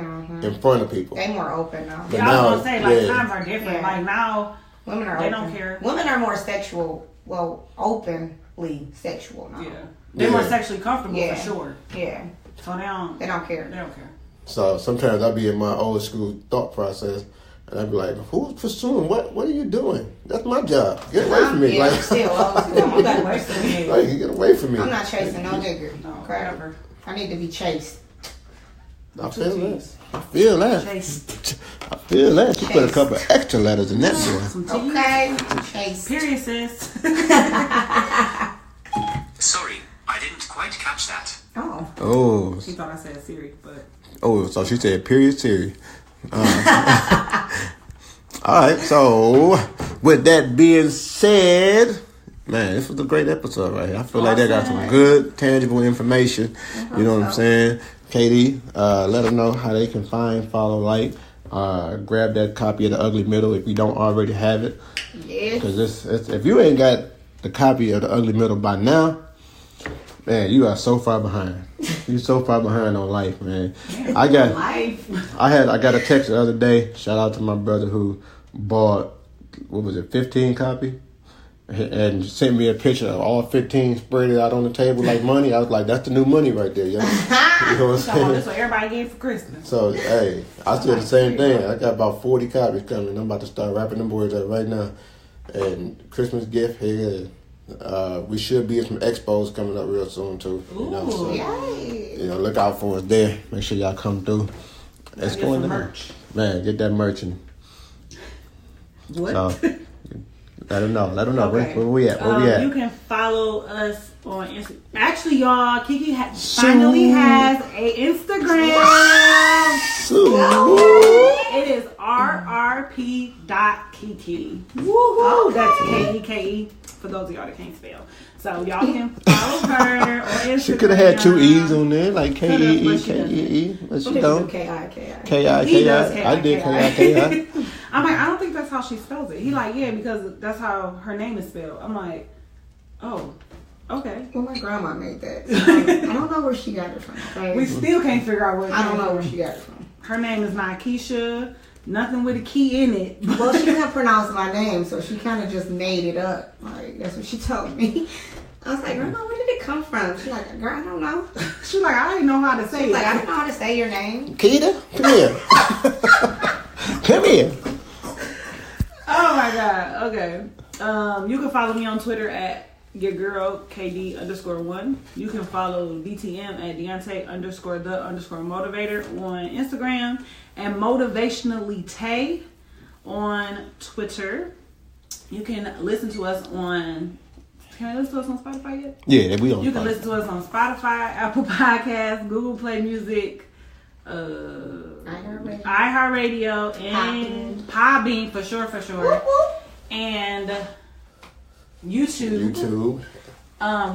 [SPEAKER 3] in front of people.
[SPEAKER 2] They more open now.
[SPEAKER 3] But
[SPEAKER 1] Yeah, I was
[SPEAKER 3] now,
[SPEAKER 1] gonna say like
[SPEAKER 3] yeah.
[SPEAKER 1] times are different.
[SPEAKER 2] Yeah.
[SPEAKER 1] Like now,
[SPEAKER 2] Women are
[SPEAKER 1] They
[SPEAKER 2] open.
[SPEAKER 1] don't care.
[SPEAKER 2] Women are more sexual. Well, openly sexual now.
[SPEAKER 1] yeah, they're more
[SPEAKER 3] Yeah.
[SPEAKER 1] sexually comfortable
[SPEAKER 2] Yeah.
[SPEAKER 1] for sure.
[SPEAKER 2] Yeah.
[SPEAKER 1] So they don't
[SPEAKER 2] care.
[SPEAKER 1] They don't care.
[SPEAKER 3] So sometimes I'll be in my old school thought process, and I'd be like, "Who's pursuing? What are you doing? That's my job. Get away from me!"
[SPEAKER 2] Yeah,
[SPEAKER 3] Like,
[SPEAKER 2] still old school. You got away from me.
[SPEAKER 3] like, get away from me.
[SPEAKER 2] I'm not chasing no nigga.
[SPEAKER 1] No,
[SPEAKER 2] Okay.
[SPEAKER 1] whatever.
[SPEAKER 2] I need to be chased.
[SPEAKER 3] I feel that. I feel that.
[SPEAKER 1] Chase.
[SPEAKER 3] I feel that. You put a couple extra letters in that one.
[SPEAKER 1] Some T's.
[SPEAKER 2] Okay. Chase.
[SPEAKER 1] Period, sis.
[SPEAKER 5] Sorry, I didn't quite catch that.
[SPEAKER 2] Oh.
[SPEAKER 3] Oh,
[SPEAKER 1] She thought I said Siri, but
[SPEAKER 3] so she said period Siri. All right. So with that being said, man, this was a great episode right here. I feel like they got some good, tangible information. You know what I'm saying? KD, let them know how they can find, follow, like, grab that copy of The Ugly Middle if you don't already have it.
[SPEAKER 2] Yes.
[SPEAKER 3] Because if you ain't got the copy of The Ugly Middle by now, man, you are so far behind. You so far behind on life, man. I got a text the other day. Shout out to my brother who bought 15 copy, and sent me a picture of all 15, spread it out on the table like money. I was like, that's the new money right there, yo. You know what I'm saying?
[SPEAKER 1] That's what everybody gave for Christmas.
[SPEAKER 3] So hey, I said the same thing. I got about 40 copies coming. I'm about to start wrapping them boards up right now. And Christmas gift here. We should be at some expos coming up real soon too. You know, so, look out for us there. Make sure y'all come through. Let's go in there. Merch. Man, get that merch in.
[SPEAKER 1] What?
[SPEAKER 3] Let them know.
[SPEAKER 1] Okay.
[SPEAKER 3] Where we at?
[SPEAKER 1] You can follow us on Instagram. Actually, y'all, Kiki finally has a Instagram. It is rrp.kiki. Woohoo! That's Keke. For those of y'all that can't spell. So y'all can follow her on Instagram.
[SPEAKER 3] She could have had 2 E's on there, like K-E-E. But she don't.
[SPEAKER 4] K-I-K-I.
[SPEAKER 3] K-I-K-I. I did K-I-K-I.
[SPEAKER 1] I'm like, I don't think that's how she spells it. He like, yeah, because that's how her name is spelled. I'm like, oh, okay.
[SPEAKER 2] Well, my grandma made that. So I don't know where she got it from. Okay?
[SPEAKER 1] We still can't figure out where
[SPEAKER 2] I don't know where she got it from.
[SPEAKER 1] Her name is not Keisha. Nothing with a key in it.
[SPEAKER 2] Well, she couldn't pronounce my name, so she kind of just made it up. Like, that's what she told me. I was like, Grandma, where did it come from? She's like, girl, I don't know.
[SPEAKER 1] She's like, I didn't know how to say it.
[SPEAKER 2] Like, I don't know how to say your name.
[SPEAKER 3] Keita, come here. Come here.
[SPEAKER 1] Oh my God. Okay. You can follow me on Twitter at your girl KD_1. You can follow DTM at Deontay_the_motivator on Instagram and Motivationally Tay on Twitter. You can listen to us on. Can I listen to us on Spotify yet?
[SPEAKER 3] Yeah, we on.
[SPEAKER 1] You can listen to us on Spotify, Apple Podcasts, Google Play Music, iHeartRadio, and Podbean for sure. And YouTube.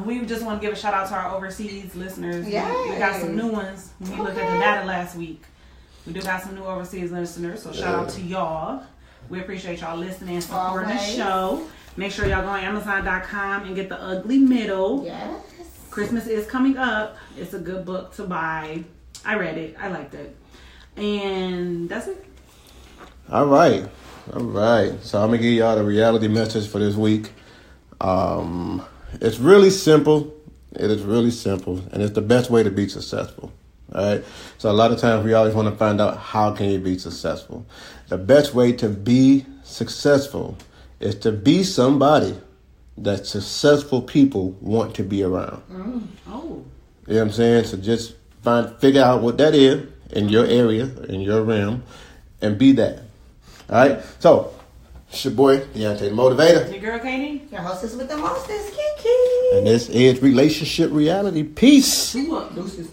[SPEAKER 1] We just want to give a shout out to our overseas listeners.
[SPEAKER 2] Yay.
[SPEAKER 1] We got some new ones. We looked at the data last week. We do got some new overseas listeners, so shout out to y'all. We appreciate y'all listening and supporting the show. Make sure y'all go on Amazon.com and get The Ugly Middle.
[SPEAKER 2] Yes.
[SPEAKER 1] Christmas is coming up. It's a good book to buy. I read it. I liked it. And that's it.
[SPEAKER 3] All right. So I'm going to give y'all the reality message for this week. It's really simple. It is really simple. And it's the best way to be successful. All right. So a lot of times we always want to find out how can you be successful. The best way to be successful is to be somebody that successful people want to be around.
[SPEAKER 1] Oh.
[SPEAKER 3] You know what I'm saying? So just figure out what that is in your area, in your realm, and be that. All right. So it's your boy Deontay the Motivator.
[SPEAKER 1] Your girl Katie.
[SPEAKER 2] Your hostess with the mostest, Kiki.
[SPEAKER 3] And this is Relationship Reality. Peace.
[SPEAKER 1] Deuces.